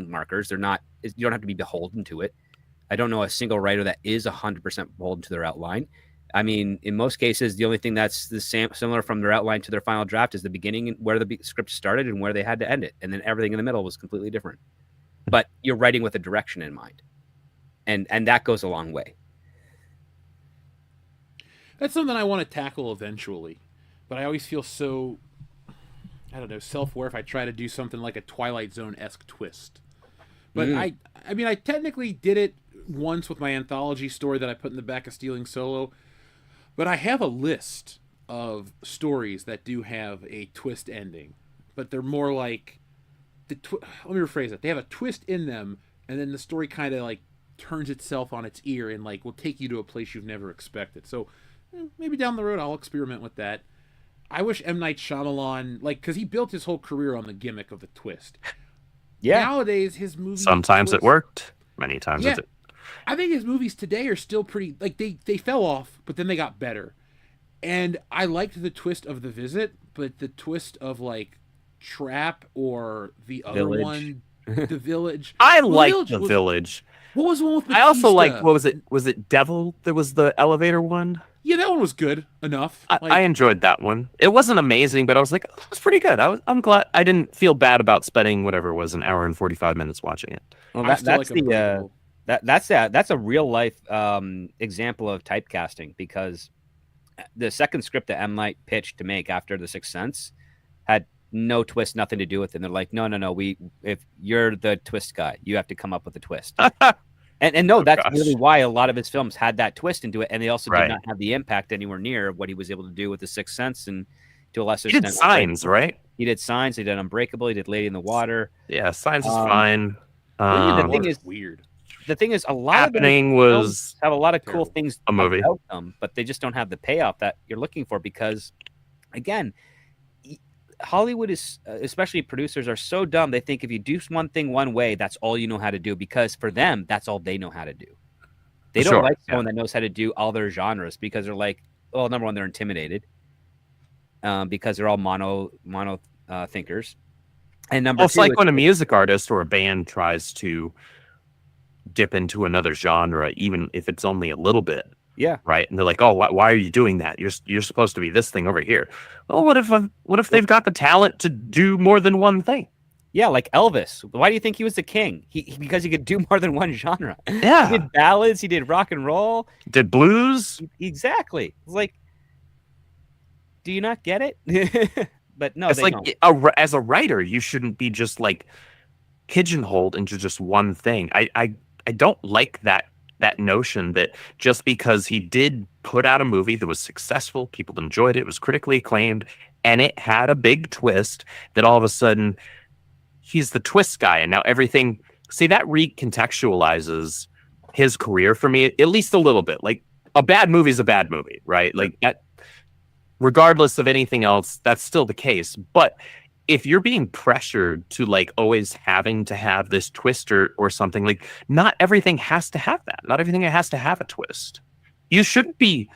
[SPEAKER 4] markers. You don't have to be beholden to it. I don't know a single writer that is 100% beholden to their outline. I mean, in most cases, the only thing that's the same, similar from their outline to their final draft is the beginning, where the script started and where they had to end it. And then everything in the middle was completely different. But you're writing with a direction in mind. And that goes a long way.
[SPEAKER 2] That's something I want to tackle eventually. But I always feel so, I don't know, self-aware if I try to do something like a Twilight Zone-esque twist. But I mean, I technically did it once with my anthology story that I put in the back of Stealing Solo. But I have a list of stories that do have a twist ending, but they're more like let me rephrase it. They have a twist in them, and then the story kind of like turns itself on its ear and like will take you to a place you've never expected. So maybe down the road I'll experiment with that. I wish M. Night Shyamalan, because he built his whole career on the gimmick of the twist.
[SPEAKER 4] Yeah.
[SPEAKER 2] Nowadays his movies
[SPEAKER 3] Sometimes it worked. Many times it didn't.
[SPEAKER 2] I think his movies today are still pretty, they fell off, but then they got better. And I liked the twist of The Visit, but the twist of Trap or the other one, The Village.
[SPEAKER 3] I liked The Village.
[SPEAKER 2] What was the one with Batista?
[SPEAKER 3] I also liked, what was it? Was it Devil? There was the elevator one.
[SPEAKER 2] Yeah, that one was good enough.
[SPEAKER 3] I enjoyed that one. It wasn't amazing, but I was like, it was pretty good. I'm glad I didn't feel bad about spending whatever it was, an hour and 45 minutes watching it.
[SPEAKER 4] Well, that's a real life example of typecasting, because the second script that M. Night pitched to make after The Sixth Sense had no twist, nothing to do with it. And they're like, no, if you're the twist guy, you have to come up with a twist. and no, that's really why a lot of his films had that twist into it, and they also did not have the impact anywhere near what he was able to do with The Sixth Sense, and to a lesser extent,
[SPEAKER 3] he did Signs, right?
[SPEAKER 4] He did Signs. He did Unbreakable. He did Lady in the Water.
[SPEAKER 3] Yeah, Signs is fine.
[SPEAKER 4] The thing is
[SPEAKER 2] weird.
[SPEAKER 4] The thing is, a lot
[SPEAKER 3] Happening
[SPEAKER 4] of
[SPEAKER 3] was
[SPEAKER 4] have a lot of cool things
[SPEAKER 3] a movie
[SPEAKER 4] about them, but they just don't have the payoff that you're looking for, because, again, Hollywood is, especially producers, are so dumb. They think if you do one thing one way, that's all you know how to do, because for them, that's all they know how to do. They don't like someone that knows how to do all their genres, because they're like, well, number one, they're intimidated because they're all mono thinkers. And number two,
[SPEAKER 3] it's like when a music artist or a band tries to dip into another genre, even if it's only a little bit.
[SPEAKER 4] Yeah.
[SPEAKER 3] Right. And they're like, oh, why are you doing that? You're supposed to be this thing over here. Well, what if they've got the talent to do more than one thing?
[SPEAKER 4] Yeah, like Elvis. Why do you think he was the king? Because he could do more than one genre.
[SPEAKER 3] Yeah.
[SPEAKER 4] He did ballads. He did rock and roll.
[SPEAKER 3] Did blues.
[SPEAKER 4] Exactly. It's like, do you not get it? But no,
[SPEAKER 3] it's like as a writer, you shouldn't be just like pigeonholed into just one thing. I don't like that notion that just because he did put out a movie that was successful, people enjoyed it, it was critically acclaimed, and it had a big twist, that all of a sudden he's the twist guy. And now everything, see, that recontextualizes his career for me, at least a little bit. Like, a bad movie is a bad movie, right? Like, regardless of anything else, that's still the case. But if you're being pressured to like always having to have this twist or something, like, not everything has to have that. Not everything has to have a twist. You shouldn't be,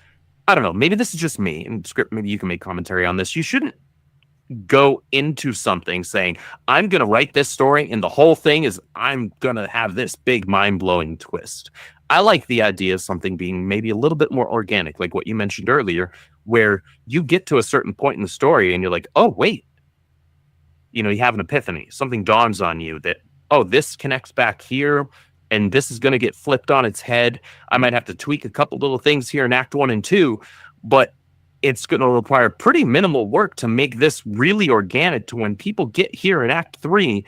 [SPEAKER 3] I don't know, maybe this is just me, and Script, maybe you can make commentary on this. You shouldn't go into something saying, I'm going to write this story and the whole thing is I'm going to have this big mind-blowing twist. I like the idea of something being maybe a little bit more organic, like what you mentioned earlier, where you get to a certain point in the story and you're like, oh, wait. You know, you have an epiphany. Something dawns on you that, oh, this connects back here, and this is going to get flipped on its head. I might have to tweak a couple little things here in Act 1 and 2, but it's going to require pretty minimal work to make this really organic to when people get here in Act 3,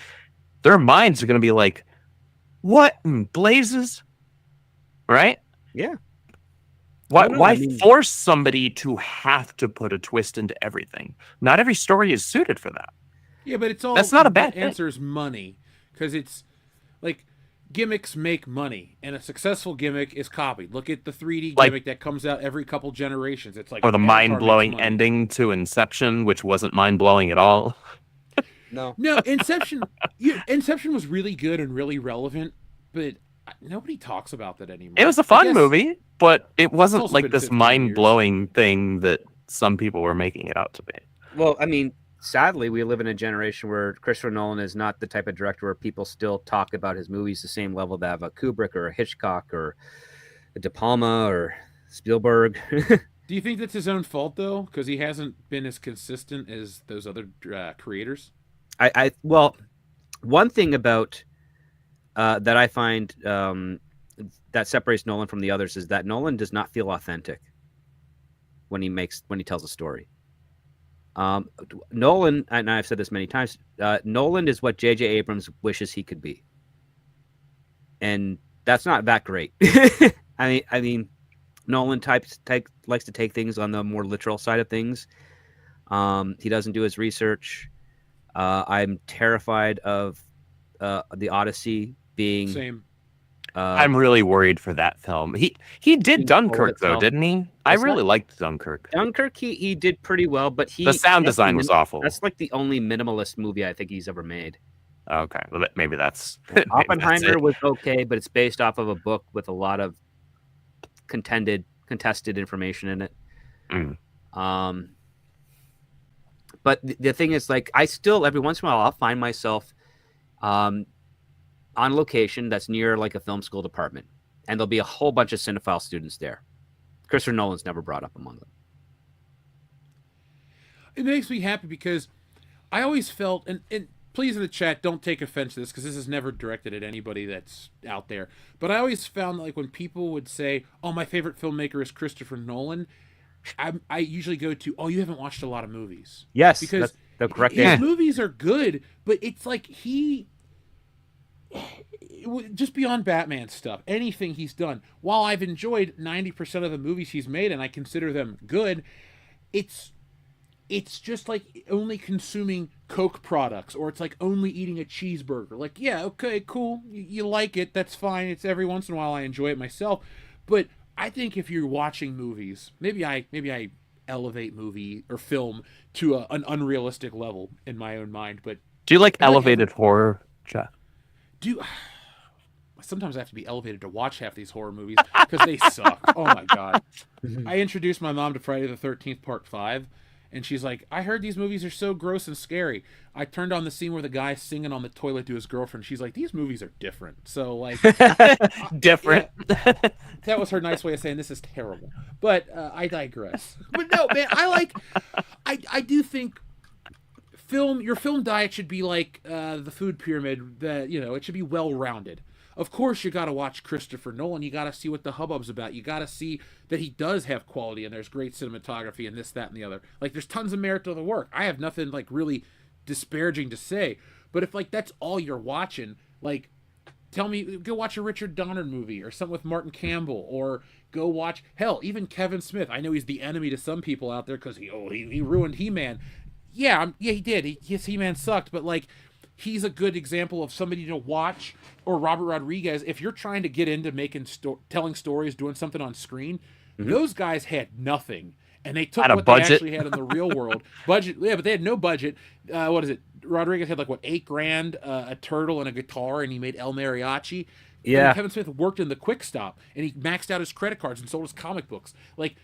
[SPEAKER 3] their minds are going to be like, what in blazes? Right?
[SPEAKER 4] Yeah.
[SPEAKER 3] Why force somebody to have to put a twist into everything? Not every story is suited for that.
[SPEAKER 2] Yeah, but it's all,
[SPEAKER 3] that's not a bad thing.
[SPEAKER 2] Answer is money, because it's like gimmicks make money, and a successful gimmick is copied. Look at the 3D gimmick that comes out every couple generations. It's like,
[SPEAKER 3] or the mind-blowing ending to Inception, which wasn't mind-blowing at all.
[SPEAKER 4] No.
[SPEAKER 2] No, Inception was really good and really relevant, but nobody talks about that anymore.
[SPEAKER 3] It was a
[SPEAKER 2] I
[SPEAKER 3] fun
[SPEAKER 2] guess
[SPEAKER 3] movie, but it wasn't
[SPEAKER 2] also
[SPEAKER 3] like
[SPEAKER 2] been
[SPEAKER 3] this
[SPEAKER 2] 15 years.
[SPEAKER 3] mind-blowing thing that some people were making it out to be.
[SPEAKER 4] Well, I mean, sadly, we live in a generation where Christopher Nolan is not the type of director where people still talk about his movies the same level that of a Kubrick or a Hitchcock or a De Palma or Spielberg.
[SPEAKER 2] Do you think that's his own fault though? Because he hasn't been as consistent as those other creators.
[SPEAKER 4] Well, one thing about that I find that separates Nolan from the others is that Nolan does not feel authentic when he tells a story. Nolan, and I've said this many times, Nolan is what J.J. Abrams wishes he could be, and that's not that great. I mean, Nolan likes to take things on the more literal side of things. He doesn't do his research. I'm terrified of the Odyssey being.
[SPEAKER 2] Same.
[SPEAKER 3] I'm really worried for that film. He did Dunkirk though, didn't he? I really liked Dunkirk.
[SPEAKER 4] Dunkirk, he did pretty well, but
[SPEAKER 3] the sound design was awful.
[SPEAKER 4] That's like the only minimalist movie I think he's ever made.
[SPEAKER 3] Okay, well, maybe that's
[SPEAKER 4] Oppenheimer was okay, but it's based off of a book with a lot of contested information in it. But the thing is, like, I still every once in a while I'll find myself on location that's near like a film school department, and there'll be a whole bunch of cinephile students there. Christopher Nolan's never brought up among them.
[SPEAKER 2] It makes me happy because I always felt, and please in the chat don't take offense to this because this is never directed at anybody that's out there, but I always found like when people would say, oh, my favorite filmmaker is Christopher Nolan, I usually go to, oh, you haven't watched a lot of movies.
[SPEAKER 4] Yes,
[SPEAKER 2] because
[SPEAKER 4] that's the correct
[SPEAKER 2] his
[SPEAKER 4] answer.
[SPEAKER 2] movies are good, but it's like just beyond Batman stuff, anything he's done, while I've enjoyed 90% of the movies he's made and I consider them good, it's just like only consuming Coke products, or it's like only eating a cheeseburger. Like, yeah, okay, cool, you like it, that's fine. It's every once in a while I enjoy it myself, but I think if you're watching movies, maybe I elevate movie or film to an unrealistic level in my own mind. But
[SPEAKER 3] do you like elevated horror, Jeff?
[SPEAKER 2] Sometimes I have to be elevated to watch half these horror movies because they suck. Oh my god! I introduced my mom to Friday the 13th Part 5, and she's like, "I heard these movies are so gross and scary." I turned on the scene where the guy's singing on the toilet to his girlfriend. She's like, "These movies are different." So like,
[SPEAKER 3] different.
[SPEAKER 2] Yeah, that was her nice way of saying this is terrible. But I digress. But no, man, I do think your film diet should be like the food pyramid. That it should be well rounded. Of course, you got to watch Christopher Nolan. You got to see what the hubbub's about. You got to see that he does have quality and there's great cinematography and this, that, and the other. Like, there's tons of merit to the work. I have nothing like really disparaging to say. But if like that's all you're watching, like, tell me, go watch a Richard Donner movie or something with Martin Campbell, or go watch even Kevin Smith. I know he's the enemy to some people out there because he ruined He-Man. Yeah, he did. Yes, He-Man sucked, but like, he's a good example of somebody to watch. Or Robert Rodriguez, if you're trying to get into telling stories, doing something on screen, those guys had nothing, and they took what they actually had in the real world. Budget, yeah, but they had no budget. What is it? Rodriguez had like $8,000, a turtle and a guitar, and he made El Mariachi.
[SPEAKER 4] Yeah.
[SPEAKER 2] And Kevin Smith worked in the Quick Stop, and he maxed out his credit cards and sold his comic books. Like,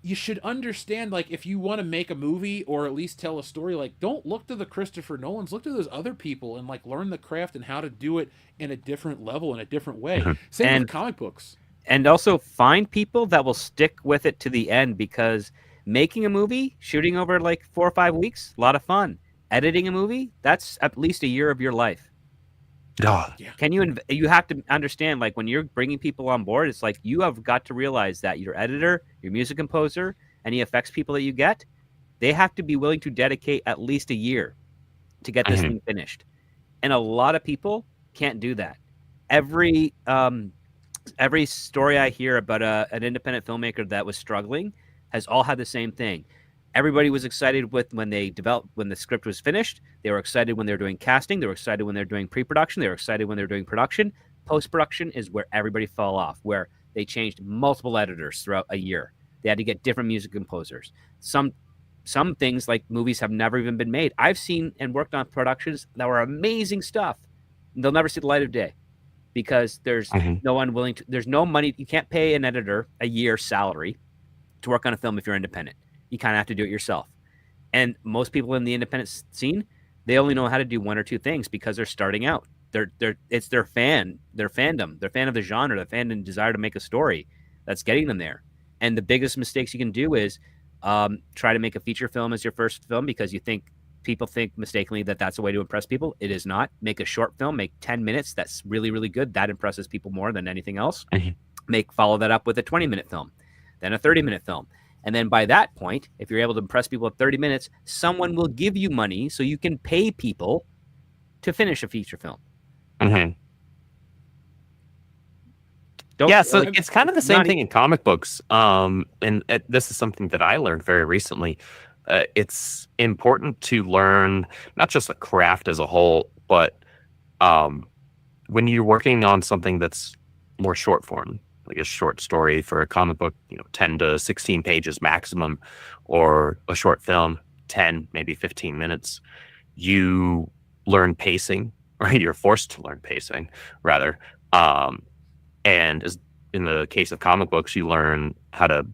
[SPEAKER 2] you should understand, like, if you want to make a movie or at least tell a story, like, don't look to the Christopher Nolans, look to those other people and like learn the craft and how to do it in a different level, in a different way. Same with comic books.
[SPEAKER 4] And also find people that will stick with it to the end, because making a movie, shooting over like 4 or 5 weeks, a lot of fun. Editing a movie, that's at least a year of your life.
[SPEAKER 3] Yeah.
[SPEAKER 4] You have to understand, like, when you're bringing people on board, it's like you have got to realize that your editor, your music composer, any effects people that you get, they have to be willing to dedicate at least a year to get this thing finished. And a lot of people can't do that. Every story I hear about an independent filmmaker that was struggling has all had the same thing. Everybody was excited when the script was finished. They were excited when they were doing casting. They were excited when they were doing pre-production. They were excited when they were doing production. Post-production is where everybody fell off, where they changed multiple editors throughout a year. They had to get different music composers. Some some things like movies have never even been made. I've seen and worked on productions that were amazing stuff. They'll never see the light of day because there's no one willing to, there's no money. You can't pay an editor a year's salary to work on a film if you're independent. You kind of have to do it yourself. And most people in the independent scene, they only know how to do one or two things because they're starting out. It's their fandom, their fan of the genre, their fan and desire to make a story that's getting them there. And the biggest mistakes you can do is try to make a feature film as your first film because people think mistakenly that that's a way to impress people. It is not. Make a short film, make 10 minutes. That's really, really good. That impresses people more than anything else. Follow that up with a 20-minute film, then a 30-minute film. And then by that point, if you're able to impress people at 30 minutes, someone will give you money so you can pay people to finish a feature film.
[SPEAKER 3] So it's kind of the same thing in comic books. This is something that I learned very recently. It's important to learn not just the craft as a whole, but when you're working on something that's more short form, like a short story for a comic book, 10 to 16 pages maximum, or a short film, 10, maybe 15 minutes, you learn pacing, right? You're forced to learn pacing, rather. And as in the case of comic books, you learn how to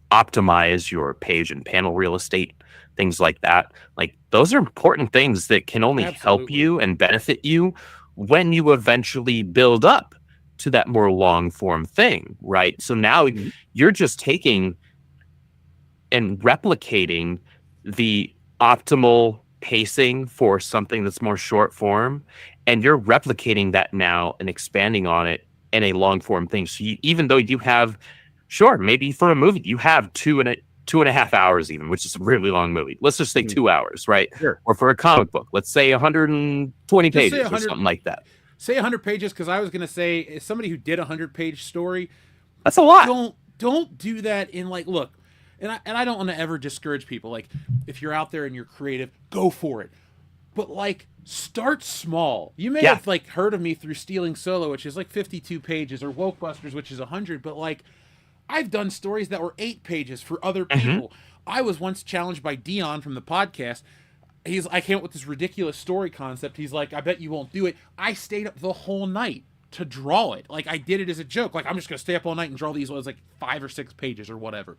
[SPEAKER 3] optimize your page and panel real estate, things like that. Like, those are important things that can only help you and benefit you when you eventually build up to that more long form thing, right? So now you're just taking and replicating the optimal pacing for something that's more short form, and you're replicating that now and expanding on it in a long form thing. So even though you have, maybe for a movie you have 2.5 hours even, which is a really long movie. Let's just say 2 hours, right?
[SPEAKER 4] Sure.
[SPEAKER 3] Or for a comic book, let's say 120 pages or something like that.
[SPEAKER 2] Say 100 pages, because I was going to say, as somebody who did a 100-page story,
[SPEAKER 3] that's a lot.
[SPEAKER 2] Don't do that in look, and I don't want to ever discourage people. Like, if you're out there and you're creative, go for it. But start small. You may have heard of me through Stealing Solo, which is 52 pages, or Wokebusters, which is 100. But I've done stories that were 8 pages for other people. I was once challenged by Dion from the podcast. I came up with this ridiculous story concept. He's like, I bet you won't do it. I stayed up the whole night to draw it. I did it as a joke. I'm just going to stay up all night and draw these. It was 5 or 6 pages or whatever.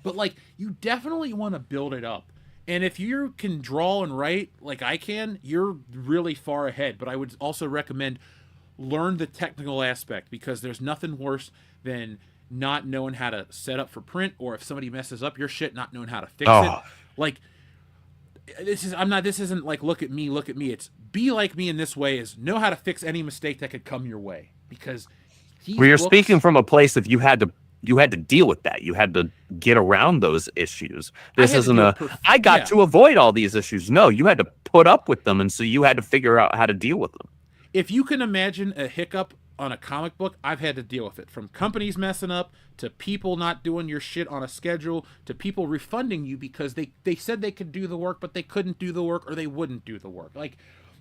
[SPEAKER 2] But you definitely want to build it up. And if you can draw and write like I can, you're really far ahead. But I would also recommend learn the technical aspect, because there's nothing worse than not knowing how to set up for print, or if somebody messes up your shit, not knowing how to fix it. This isn't look at me. It's be like me in this way, is know how to fix any mistake that could come your way, because
[SPEAKER 3] you're speaking from a place of you had to deal with that. You had to get around those issues. This isn't I got to avoid all these issues. No, you had to put up with them, and so you had to figure out how to deal with them.
[SPEAKER 2] If you can imagine a hiccup on a comic book, I've had to deal with it. From companies messing up, to people not doing your shit on a schedule, to people refunding you because they said they could do the work, but they couldn't do the work, or they wouldn't do the work.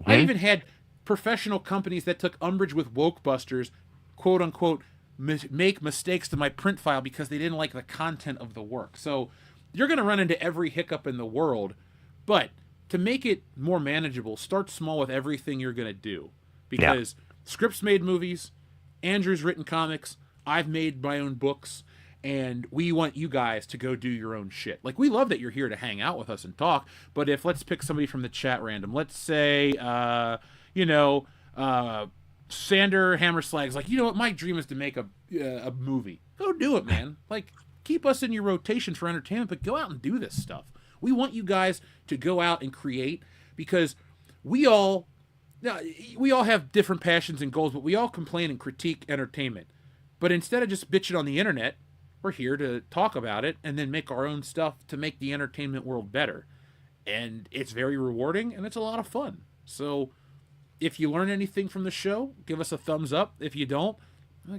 [SPEAKER 2] I even had professional companies that took umbrage with Wokebusters, quote unquote, make mistakes to my print file because they didn't like the content of the work. So you're going to run into every hiccup in the world, but to make it more manageable, start small with everything you're going to do, because Scripps made movies, Andrew's written comics, I've made my own books, and we want you guys to go do your own shit. We love that you're here to hang out with us and talk, but if, let's pick somebody from the chat random, let's say, Sander Hammerslag's you know what, my dream is to make a movie. Go do it, man. Keep us in your rotation for entertainment, but go out and do this stuff. We want you guys to go out and create, because we all have different passions and goals, but we all complain and critique entertainment. But instead of just bitching on the internet, we're here to talk about it and then make our own stuff to make the entertainment world better. And it's very rewarding, and it's a lot of fun. So if you learn anything from the show, give us a thumbs up. If you don't,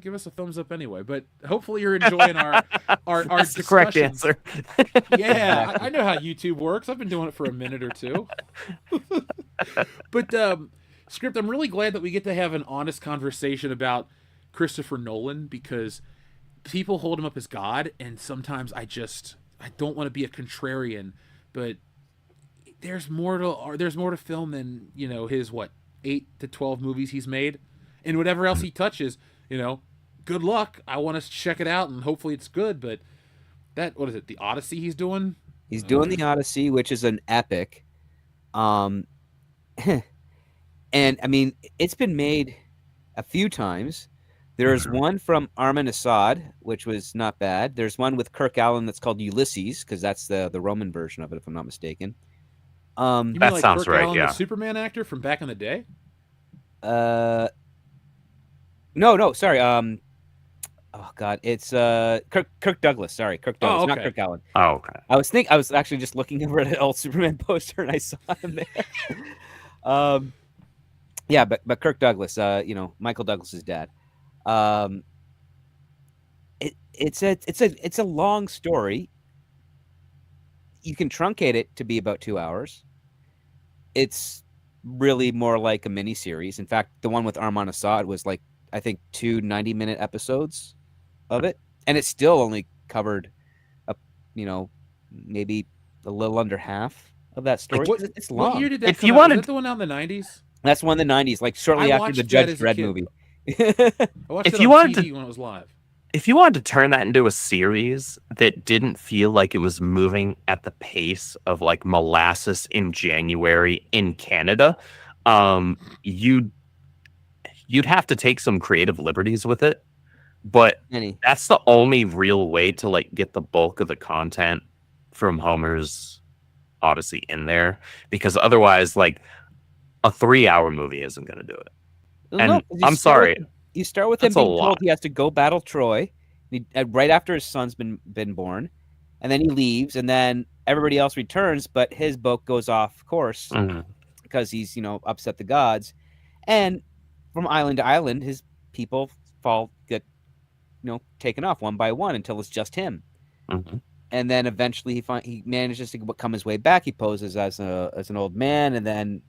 [SPEAKER 2] give us a thumbs up anyway. But hopefully you're enjoying our
[SPEAKER 3] That's the correct answer.
[SPEAKER 2] Yeah, I know how YouTube works. I've been doing it for a minute or two. But Script, I'm really glad that we get to have an honest conversation about Christopher Nolan, because people hold him up as God, and sometimes I don't want to be a contrarian, but there's more to film than his 8 to 12 movies he's made, and whatever else he touches. Good luck. I want to check it out, and hopefully it's good. But what is it? The Odyssey he's doing.
[SPEAKER 4] He's doing the Odyssey, which is an epic. And I mean, it's been made a few times. There's one from Armin Assad, which was not bad. There's one with Kirk Allen that's called Ulysses, because that's the Roman version of it, if I'm not mistaken.
[SPEAKER 2] You mean
[SPEAKER 3] That
[SPEAKER 2] like
[SPEAKER 3] sounds
[SPEAKER 2] Kirk
[SPEAKER 3] right,
[SPEAKER 2] Allen,
[SPEAKER 3] yeah.
[SPEAKER 2] the Superman actor from back in the day?
[SPEAKER 4] No, sorry. Oh God, it's Kirk Douglas. Sorry, Kirk Douglas, not
[SPEAKER 2] okay.
[SPEAKER 4] Kirk Allen.
[SPEAKER 3] Oh, okay.
[SPEAKER 4] I was actually just looking over at an old Superman poster and I saw him there. Yeah, but Kirk Douglas, Michael Douglas's dad. It's a long story. You can truncate it to be about 2 hours. It's really more like a mini series. In fact, the one with Arman Assad was like, I think 2 90-minute episodes of it, and it still only covered maybe a little under half of that story. It's long.
[SPEAKER 2] What year did that
[SPEAKER 3] If
[SPEAKER 2] come
[SPEAKER 3] you
[SPEAKER 2] out?
[SPEAKER 3] wanted-
[SPEAKER 2] Was that the one out in the 90s?
[SPEAKER 4] That's one of the 90s, like shortly
[SPEAKER 2] I
[SPEAKER 4] after the
[SPEAKER 2] watched that
[SPEAKER 4] Judge
[SPEAKER 2] as a
[SPEAKER 4] Dredd
[SPEAKER 2] kid.
[SPEAKER 4] movie.
[SPEAKER 2] I watched
[SPEAKER 3] If
[SPEAKER 2] it
[SPEAKER 3] you
[SPEAKER 2] on
[SPEAKER 3] wanted
[SPEAKER 2] TV
[SPEAKER 3] to-
[SPEAKER 2] when it was live.
[SPEAKER 3] If you wanted to turn that into a series that didn't feel like it was moving at the pace of like molasses in January in Canada, you'd have to take some creative liberties with it. But that's the only real way to like get the bulk of the content from Homer's Odyssey in there, because otherwise, like, a 3-hour movie isn't going to do it. And I'm sorry.
[SPEAKER 4] You start with him
[SPEAKER 3] That's a
[SPEAKER 4] being told
[SPEAKER 3] lot.
[SPEAKER 4] he has to go battle Troy right after his son's been born, and then he leaves, and then everybody else returns, but his boat goes off course because he's upset the gods, and from island to island, his people get taken off one by one until it's just him. And then eventually he manages to come his way back. He poses as an old man, and then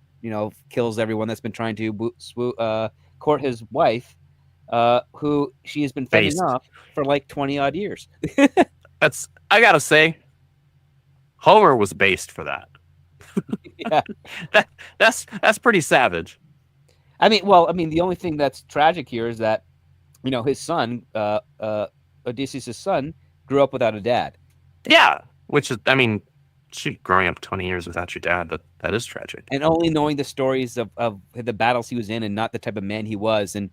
[SPEAKER 4] kills everyone that's been trying to court his wife, who she has been fending off for like 20 odd years.
[SPEAKER 3] I gotta say, Homer was based for that.
[SPEAKER 4] Yeah,
[SPEAKER 3] that's pretty savage.
[SPEAKER 4] I mean, the only thing that's tragic here is that his son, Odysseus' son, grew up without a dad.
[SPEAKER 3] Yeah, which is, I mean, growing up 20 years without your dad, that is tragic.
[SPEAKER 4] And only knowing the stories of the battles he was in, and not the type of man he was. And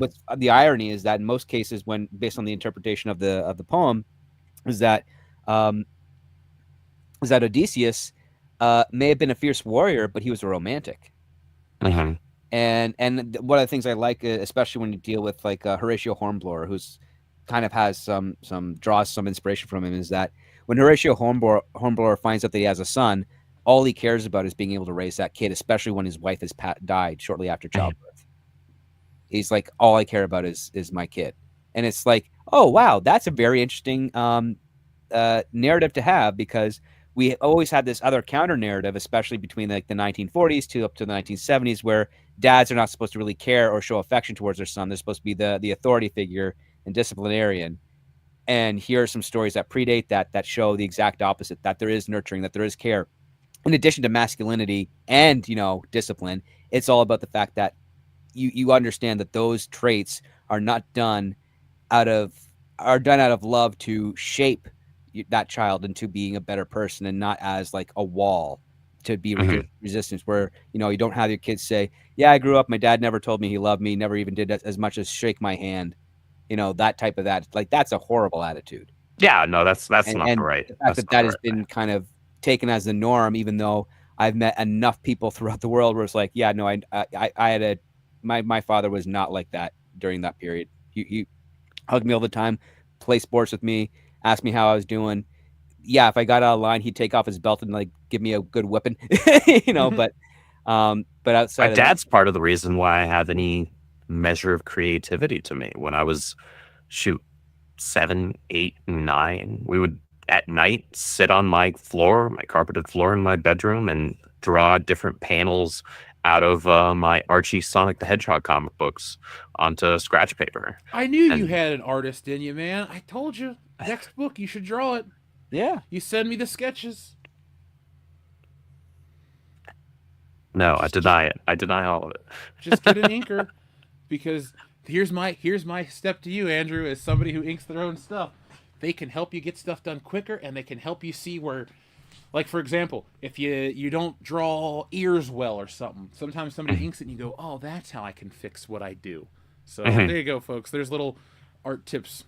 [SPEAKER 4] what's the irony is that in most cases, when based on the interpretation of the poem, is that Odysseus may have been a fierce warrior, but he was a romantic.
[SPEAKER 3] Mm-hmm.
[SPEAKER 4] And one of the things I like, especially when you deal with like Horatio Hornblower, who's kind of has draws some inspiration from him, is that when Horatio Hornblower finds out that he has a son, all he cares about is being able to raise that kid, especially when his wife has died shortly after childbirth. He's like, all I care about is my kid. And it's like, oh, wow, that's a very interesting narrative to have, because we always had this other counter narrative, especially between like the 1940s to up to the 1970s, where dads are not supposed to really care or show affection towards their son. They're supposed to be the authority figure and disciplinarian. And here are some stories that predate that show the exact opposite, that there is nurturing, that there is care. In addition to masculinity and, discipline, it's all about the fact that you understand that those traits are not done out of love to shape that child into being a better person, and not as like a wall to be resistance, where you don't have your kids say, yeah, I grew up, my dad never told me he loved me, never even did as much as shake my hand, that type of that. Like, that's a horrible attitude.
[SPEAKER 3] Yeah, no, that's not right.
[SPEAKER 4] The fact that has been kind of taken as the norm, even though I've met enough people throughout the world where it's like, yeah, no, I had my father was not like that during that period. He hugged me all the time, play sports with me, asked me how I was doing. Yeah, if I got out of line, he'd take off his belt and like give me a good whipping, but outside
[SPEAKER 3] my dad's part of the reason why I have any measure of creativity to me. When I was 7, 8, 9, we would at night sit on my carpeted floor in my bedroom, and draw different panels out of my Archie Sonic the Hedgehog comic books onto scratch paper.
[SPEAKER 2] I knew you had an artist in you, man. I told you. Next book, you should draw it.
[SPEAKER 4] Yeah.
[SPEAKER 2] You send me the sketches.
[SPEAKER 3] No, I deny it. I deny all of it.
[SPEAKER 2] Just get an inker, because here's my step to you, Andrew, as somebody who inks their own stuff. They can help you get stuff done quicker, and they can help you see where, like, for example, if you don't draw ears well or something, sometimes somebody inks it and you go, oh, that's how I can fix what I do. So there you go, folks. There's little art tips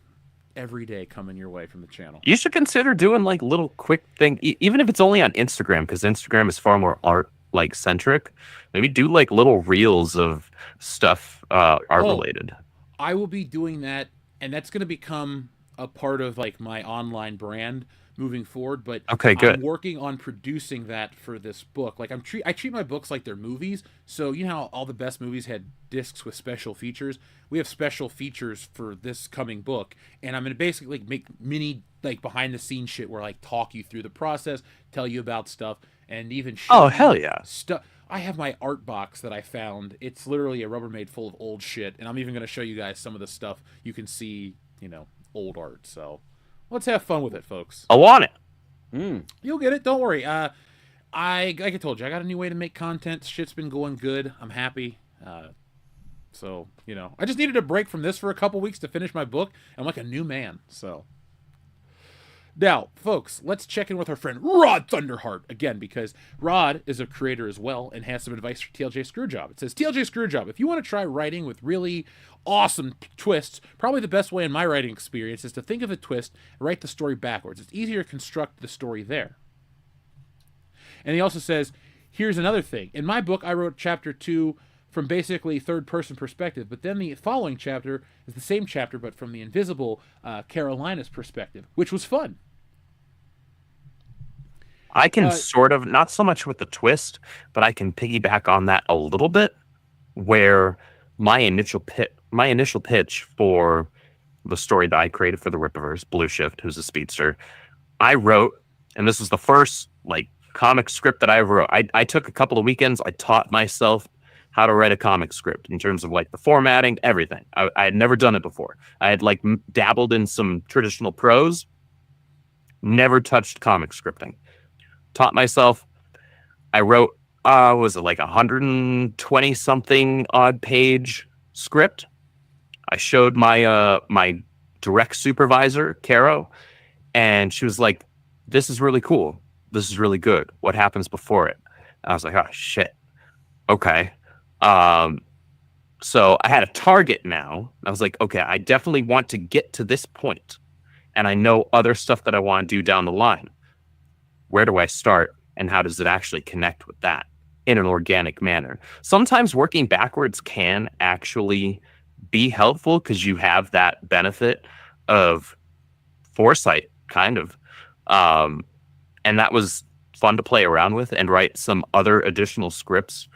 [SPEAKER 2] every day coming your way from the channel.
[SPEAKER 3] You should consider doing like little quick thing, even if it's only on Instagram, because Instagram is far more art like centric. Maybe do like little reels of stuff art related.
[SPEAKER 2] I will be doing that, and that's going to become a part of like my online brand moving forward. But
[SPEAKER 3] okay, good.
[SPEAKER 2] I'm working on producing that for this book. Like I treat my books like they're movies. So you know how all the best movies had discs with special features. We have special features for this coming book, and I'm going to basically make mini like behind the scenes shit where I like talk you through the process, tell you about stuff, and even show
[SPEAKER 3] hell yeah
[SPEAKER 2] stuff. I have my art box that I found. It's literally a Rubbermaid full of old shit, and I'm even going to show you guys some of the stuff you can see, old art. So let's have fun with it, folks.
[SPEAKER 3] I want it.
[SPEAKER 2] You'll get it. Don't worry. Like I told you, I got a new way to make content. Shit's been going good. I'm happy. So, I just needed a break from this for a couple weeks to finish my book. I'm like a new man. So now, folks, let's check in with our friend Rod Thunderheart again, because Rod is a creator as well and has some advice for TLJ Screwjob. It says, TLJ Screwjob, if you want to try writing with really awesome twists, probably the best way in my writing experience is to think of a twist and write the story backwards. It's easier to construct the story there. And he also says, here's another thing. In my book, I wrote chapter 2 from basically third-person perspective, but then the following chapter is the same chapter, but from the invisible Carolina's perspective, which was fun.
[SPEAKER 3] I can sort of, not so much with the twist, but I can piggyback on that a little bit, where my initial pitch for the story that I created for the Rippaverse, Blue Shift, who's a speedster, I wrote, and this was the first like comic script that I wrote. I took a couple of weekends. I taught myself how to write a comic script in terms of like the formatting, everything. I had never done it before. I had like dabbled in some traditional prose, never touched comic scripting. Taught myself. I wrote, was it like 120 something odd page script. I showed my my direct supervisor, Caro, and she was like, this is really cool. This is really good. What happens before it? And I was like, oh shit. Okay. So I had a target now. I was like, okay, I definitely want to get to this point, and I know other stuff that I want to do down the line. Where do I start, and how does it actually connect with that in an organic manner? Sometimes working backwards can actually be helpful because you have that benefit of foresight, kind of. And that was fun to play around with and write some other additional scripts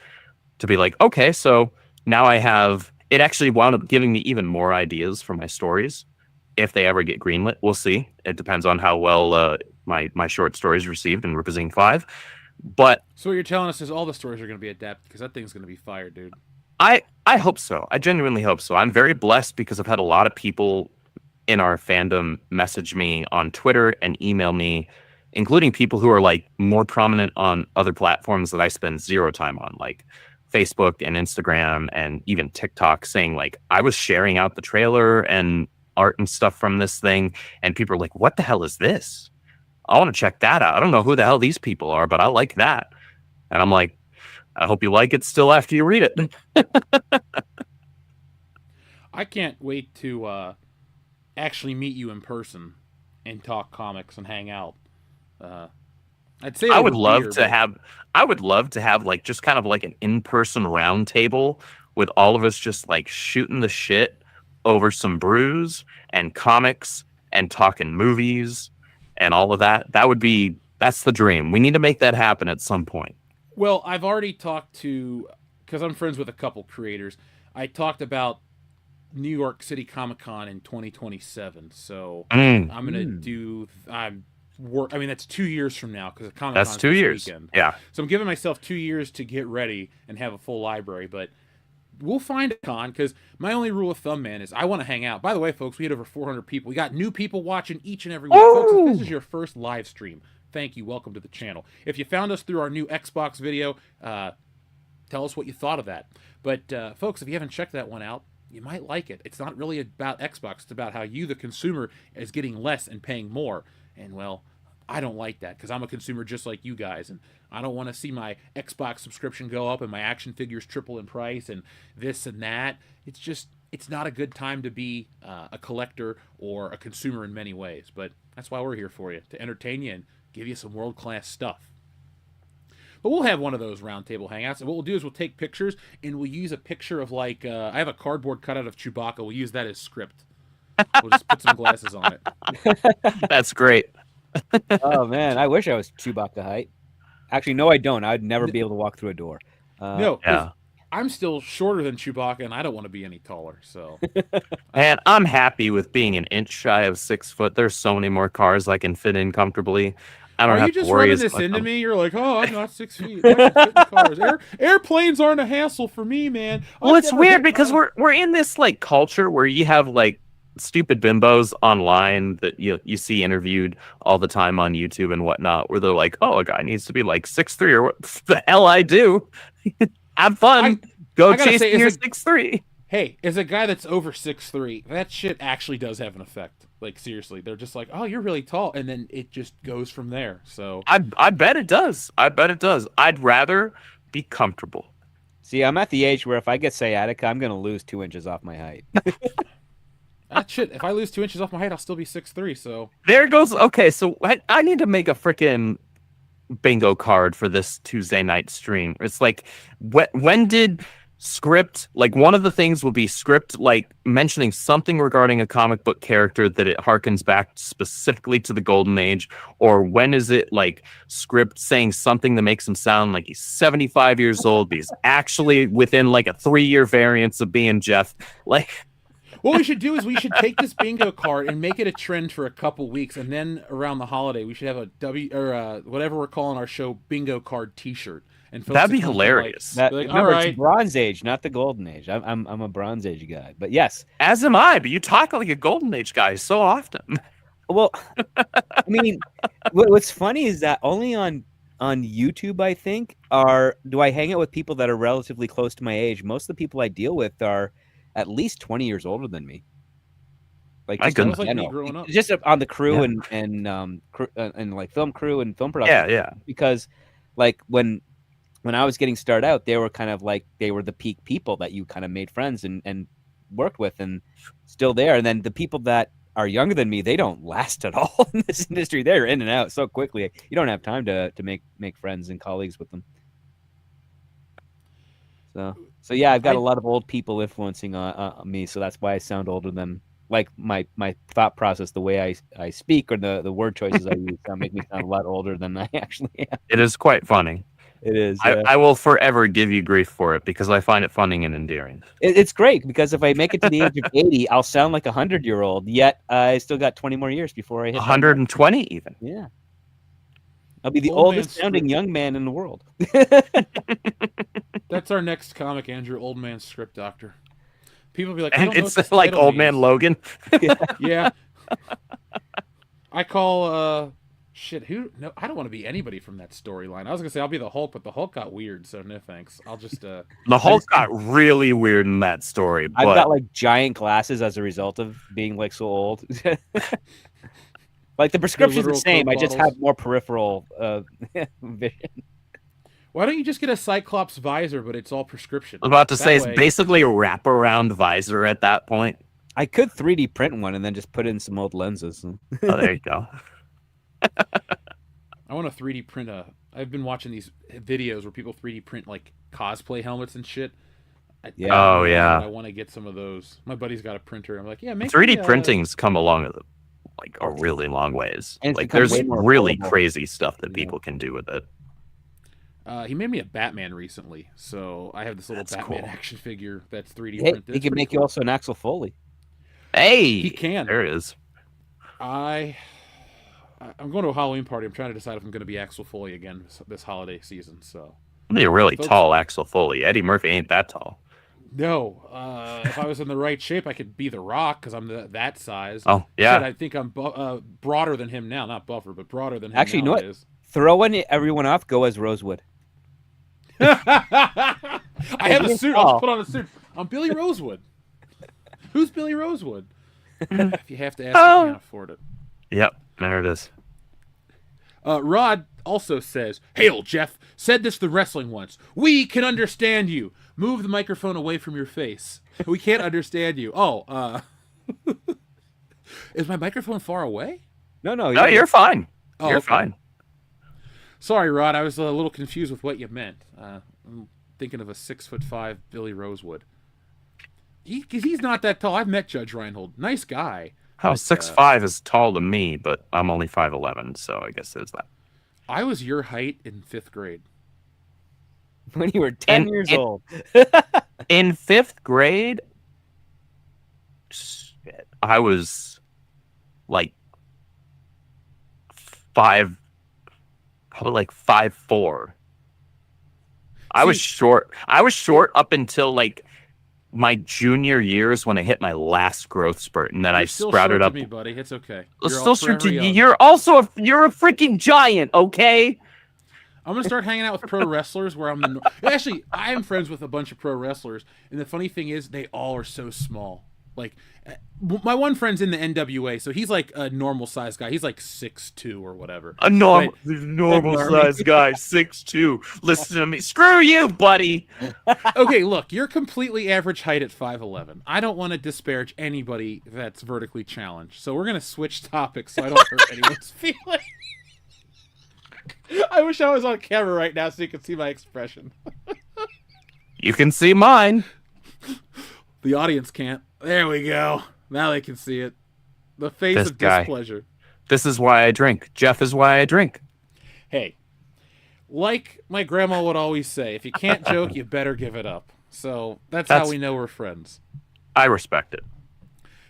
[SPEAKER 3] to be like, okay, so now I have, it actually wound up giving me even more ideas for my stories. If they ever get greenlit, we'll see. It depends on how well my short stories received in Ripazine 5. But
[SPEAKER 2] so what you're telling us is all the stories are going to be adapted, because that thing's going to be fire, dude.
[SPEAKER 3] I hope so. I genuinely hope so. I'm very blessed because I've had a lot of people in our fandom message me on Twitter and email me, including people who are like more prominent on other platforms that I spend zero time on, like Facebook and Instagram and even TikTok, saying like, I was sharing out the trailer and art and stuff from this thing, and people are like, what the hell is this? I want to check that out. I don't know who the hell these people are, but I like that. And I'm like, I hope you like it still after you read it.
[SPEAKER 2] I can't wait to actually meet you in person and talk comics and hang out. I'd say
[SPEAKER 3] I would love to have like just kind of like an in-person round table with all of us just like shooting the shit over some brews and comics and talking movies and all of that. That's the dream. We need to make that happen at some point.
[SPEAKER 2] Well, I've already talked to, because I'm friends with a couple creators, I talked about New York City Comic Con in 2027. So I'm going to do, that's 2 years from now, because Comic Con
[SPEAKER 3] that's 2 years.
[SPEAKER 2] Weekend.
[SPEAKER 3] Yeah.
[SPEAKER 2] So I'm giving myself 2 years to get ready and have a full library, but we'll find a con, because my only rule of thumb, man, is I want to hang out. By the way, folks, we had over 400 people. We got new people watching each and every week. Folks, if this is your first live stream, thank you. Welcome to the channel. If you found us through our new Xbox video, tell us what you thought of that. But folks, if you haven't checked that one out, you might like it. It's not really about Xbox. It's about how you, the consumer, is getting less and paying more. And, well, I don't like that because I'm a consumer just like you guys. And I don't want to see my Xbox subscription go up and my action figures triple in price and this and that. It's not a good time to be a collector or a consumer in many ways. But that's why we're here for you, to entertain you and give you some world-class stuff. But we'll have one of those roundtable hangouts, and what we'll do is we'll take pictures, and we'll use a picture of, like, I have a cardboard cutout of Chewbacca. We'll use that as script. We'll just put some glasses on it.
[SPEAKER 3] That's great.
[SPEAKER 4] Oh man, I wish I was Chewbacca height. Actually, no, I don't. I'd never be able to walk through a door.
[SPEAKER 2] No, 'cause
[SPEAKER 3] Yeah.
[SPEAKER 2] I'm still shorter than Chewbacca, and I don't want to be any taller. So,
[SPEAKER 3] And I'm happy with being an inch shy of 6 foot. There's so many more cars I can fit in comfortably. I don't
[SPEAKER 2] are
[SPEAKER 3] have
[SPEAKER 2] you just
[SPEAKER 3] to worry
[SPEAKER 2] rubbing
[SPEAKER 3] as
[SPEAKER 2] this
[SPEAKER 3] much
[SPEAKER 2] into
[SPEAKER 3] on-
[SPEAKER 2] me? You're like, oh, I'm not 6 feet. I can fit in cars. Airplanes aren't a hassle for me, man.
[SPEAKER 3] Well,
[SPEAKER 2] I've
[SPEAKER 3] it's
[SPEAKER 2] never
[SPEAKER 3] weird
[SPEAKER 2] hit
[SPEAKER 3] because
[SPEAKER 2] my-
[SPEAKER 3] we're in this like culture where you have like stupid bimbos online that you see interviewed all the time on YouTube and whatnot, where they're like, "Oh, a guy needs to be like 6'3" or what the hell I do." Have fun. Go
[SPEAKER 2] I gotta
[SPEAKER 3] chase
[SPEAKER 2] say,
[SPEAKER 3] your
[SPEAKER 2] is it-
[SPEAKER 3] 6'3".
[SPEAKER 2] Hey, as a guy that's over 6'3", that shit actually does have an effect. Like, seriously, they're just like, oh, you're really tall, and then it just goes from there. So
[SPEAKER 3] I bet it does. I bet it does. I'd rather be comfortable.
[SPEAKER 4] See, I'm at the age where if I get sciatica, I'm going to lose 2 inches off my height.
[SPEAKER 2] that shit. If I lose 2 inches off my height, I'll still be 6'3". So
[SPEAKER 3] There goes. Okay, so I need to make a freaking bingo card for this Tuesday night stream. It's like, when did script, like one of the things will be script, like mentioning something regarding a comic book character that it harkens back specifically to the golden age, or when is it like script saying something that makes him sound like he's 75 years old, but he's actually within like a 3-year variance of being Jeff. Like,
[SPEAKER 2] what we should do is we should take this bingo card and make it a trend for a couple weeks, and then around the holiday we should have a whatever we're calling our show, bingo card T-shirt. And folks
[SPEAKER 3] that'd be
[SPEAKER 2] that come to,
[SPEAKER 3] hilarious.
[SPEAKER 4] That,
[SPEAKER 2] like, all
[SPEAKER 4] remember,
[SPEAKER 2] right.
[SPEAKER 4] it's Bronze Age, not the Golden Age. I'm a Bronze Age guy. But yes,
[SPEAKER 3] As am I, but you talk like a golden age guy so often.
[SPEAKER 4] well, I mean, what's funny is that only on YouTube, I think, do I hang out with people that are relatively close to my age. Most of the people I deal with are at least 20 years older than me. Like,
[SPEAKER 3] My
[SPEAKER 4] just in
[SPEAKER 3] goodness.
[SPEAKER 2] Like me
[SPEAKER 4] general.
[SPEAKER 2] growing up.
[SPEAKER 4] Just on the crew
[SPEAKER 3] Yeah.
[SPEAKER 4] and like film crew and film production.
[SPEAKER 3] Yeah.
[SPEAKER 4] Because like when I was getting started out, they were kind of like, they were the peak people that you kind of made friends and worked with, and still there. And then the people that are younger than me, they don't last at all in this industry. They're in and out so quickly. You don't have time to make friends and colleagues with them. So yeah, I've got a lot of old people influencing on me. So that's why I sound older than, like, my thought process, the way I speak, or the word choices I use make me sound a lot older than I actually am.
[SPEAKER 3] It is quite funny.
[SPEAKER 4] It is.
[SPEAKER 3] I will forever give you grief for it because I find it funny and endearing.
[SPEAKER 4] It's great because if I make it to the age of 80, I'll sound like a 100-year-old. Yet I still got 20 more years before I hit
[SPEAKER 3] 120 even.
[SPEAKER 4] Yeah. I'll be the
[SPEAKER 2] Old man
[SPEAKER 4] oldest sounding
[SPEAKER 2] script.
[SPEAKER 4] young man in the world.
[SPEAKER 2] That's our next comic, Andrew. Old man script doctor. People be like, I
[SPEAKER 3] And
[SPEAKER 2] don't know what
[SPEAKER 3] it's
[SPEAKER 2] this
[SPEAKER 3] like
[SPEAKER 2] title
[SPEAKER 3] Old Man
[SPEAKER 2] means.
[SPEAKER 3] Logan.
[SPEAKER 2] Yeah. I call shit. Who? No, I don't want to be anybody from that storyline. I was gonna say I'll be the Hulk, but the Hulk got weird, so no thanks. I'll just
[SPEAKER 3] The Hulk got really weird in that story,
[SPEAKER 4] I've
[SPEAKER 3] but
[SPEAKER 4] got like giant glasses as a result of being like so old. Like the prescription's the
[SPEAKER 2] literal
[SPEAKER 4] same.
[SPEAKER 2] Coke
[SPEAKER 4] I just
[SPEAKER 2] bottles.
[SPEAKER 4] have more peripheral vision.
[SPEAKER 2] Why don't you just get a Cyclops visor, but it's all prescription?
[SPEAKER 3] I was about to
[SPEAKER 2] That
[SPEAKER 3] say it's
[SPEAKER 2] way-
[SPEAKER 3] basically a wraparound visor at that point.
[SPEAKER 4] I could 3D print one and then just put in some old lenses.
[SPEAKER 3] Oh, there you go.
[SPEAKER 2] I want to 3D print I've been watching these videos where people 3D print like cosplay helmets and shit.
[SPEAKER 4] Yeah.
[SPEAKER 3] Oh, yeah.
[SPEAKER 2] I want to get some of those. My buddy's got a printer. I'm like, yeah, make
[SPEAKER 3] 3D
[SPEAKER 2] me,
[SPEAKER 3] printing's come along like a really long ways.
[SPEAKER 4] And it's
[SPEAKER 3] Like
[SPEAKER 4] become
[SPEAKER 3] there's
[SPEAKER 4] way more
[SPEAKER 3] really
[SPEAKER 4] affordable.
[SPEAKER 3] crazy stuff that
[SPEAKER 4] Yeah.
[SPEAKER 3] people can do with it.
[SPEAKER 2] He made me a Batman recently, so I have this little
[SPEAKER 3] That's
[SPEAKER 2] Batman
[SPEAKER 3] cool.
[SPEAKER 2] action figure that's 3D
[SPEAKER 4] Hey,
[SPEAKER 2] printed.
[SPEAKER 4] he
[SPEAKER 2] It's
[SPEAKER 4] can
[SPEAKER 2] pretty
[SPEAKER 4] make you
[SPEAKER 2] cool.
[SPEAKER 4] also an Axel Foley.
[SPEAKER 3] Hey,
[SPEAKER 2] He can.
[SPEAKER 3] There it is.
[SPEAKER 2] I'm going to a Halloween party. I'm trying to decide if I'm going to be Axel Foley again this holiday season. So
[SPEAKER 3] Be a really
[SPEAKER 2] Folks-
[SPEAKER 3] tall Axel Foley. Eddie Murphy ain't that tall.
[SPEAKER 2] no, if I was in the right shape, I could be The Rock because I'm that size.
[SPEAKER 3] Oh yeah.
[SPEAKER 2] Shit, I think I'm broader than him now. Not buffer, but broader than him.
[SPEAKER 4] Actually, you know what?
[SPEAKER 2] nowadays.
[SPEAKER 4] Throwing everyone off, go as Rosewood.
[SPEAKER 2] have a
[SPEAKER 4] didn't
[SPEAKER 2] suit. I'll
[SPEAKER 4] fall.
[SPEAKER 2] just put on a suit. I'm Billy Rosewood. Who's Billy Rosewood? If you have to ask, I can't afford it.
[SPEAKER 3] Yep, there it is.
[SPEAKER 2] Rod also says, "Hail, Jeff. Said this to wrestling once. We can understand you. Move the microphone away from your face. We can't understand you." Oh, is my microphone far away?
[SPEAKER 4] No,
[SPEAKER 3] No, you're fine.
[SPEAKER 2] Oh,
[SPEAKER 3] You're
[SPEAKER 2] okay.
[SPEAKER 3] fine.
[SPEAKER 2] Sorry, Rod. I was a little confused with what you meant. I'm thinking of a 6'5" Billy Rosewood. He's not that tall. I've met Judge Reinhold. Nice guy.
[SPEAKER 3] Oh,
[SPEAKER 2] But,
[SPEAKER 3] 6'5" is tall to me, but I'm only 5'11", so I guess there's that.
[SPEAKER 2] I was your height in 5th grade.
[SPEAKER 4] When you were 10
[SPEAKER 3] And
[SPEAKER 4] years
[SPEAKER 3] it-
[SPEAKER 4] old.
[SPEAKER 3] In 5th grade, shit, I was like 5, probably like 5'4". I was
[SPEAKER 2] See-
[SPEAKER 3] short. I was short up until like my junior years when I hit my last growth spurt, and then I
[SPEAKER 2] You're still
[SPEAKER 3] sprouted
[SPEAKER 2] short
[SPEAKER 3] up.
[SPEAKER 2] to me, buddy. It's okay.
[SPEAKER 3] It's
[SPEAKER 2] You're
[SPEAKER 3] still short to
[SPEAKER 2] forever
[SPEAKER 3] you.
[SPEAKER 2] young.
[SPEAKER 3] You're also you're a freaking giant, okay?
[SPEAKER 2] I'm gonna start hanging out with pro wrestlers where I'm the. Actually, I am friends with a bunch of pro wrestlers, and the funny thing is, they all are so small. Like, my one friend's in the NWA, so he's like a normal sized guy. He's like 6'2" or whatever.
[SPEAKER 3] A normal
[SPEAKER 2] But-
[SPEAKER 3] sized guy, 6'2". Listen to me. Screw you, buddy.
[SPEAKER 2] Okay, look, you're completely average height at 5'11". I don't want to disparage anybody that's vertically challenged, so we're gonna switch topics so I don't hurt anyone's feelings. I wish I was on camera right now so you could see my expression.
[SPEAKER 3] You can see mine.
[SPEAKER 2] The audience can't. There we go. Now they can see it. The face
[SPEAKER 3] This
[SPEAKER 2] of
[SPEAKER 3] guy.
[SPEAKER 2] displeasure.
[SPEAKER 3] This is why I drink. Jeff is why I drink.
[SPEAKER 2] Hey, like my grandma would always say, if you can't joke, you better give it up. So that's how
[SPEAKER 3] That's-
[SPEAKER 2] we know we're friends.
[SPEAKER 3] I respect it.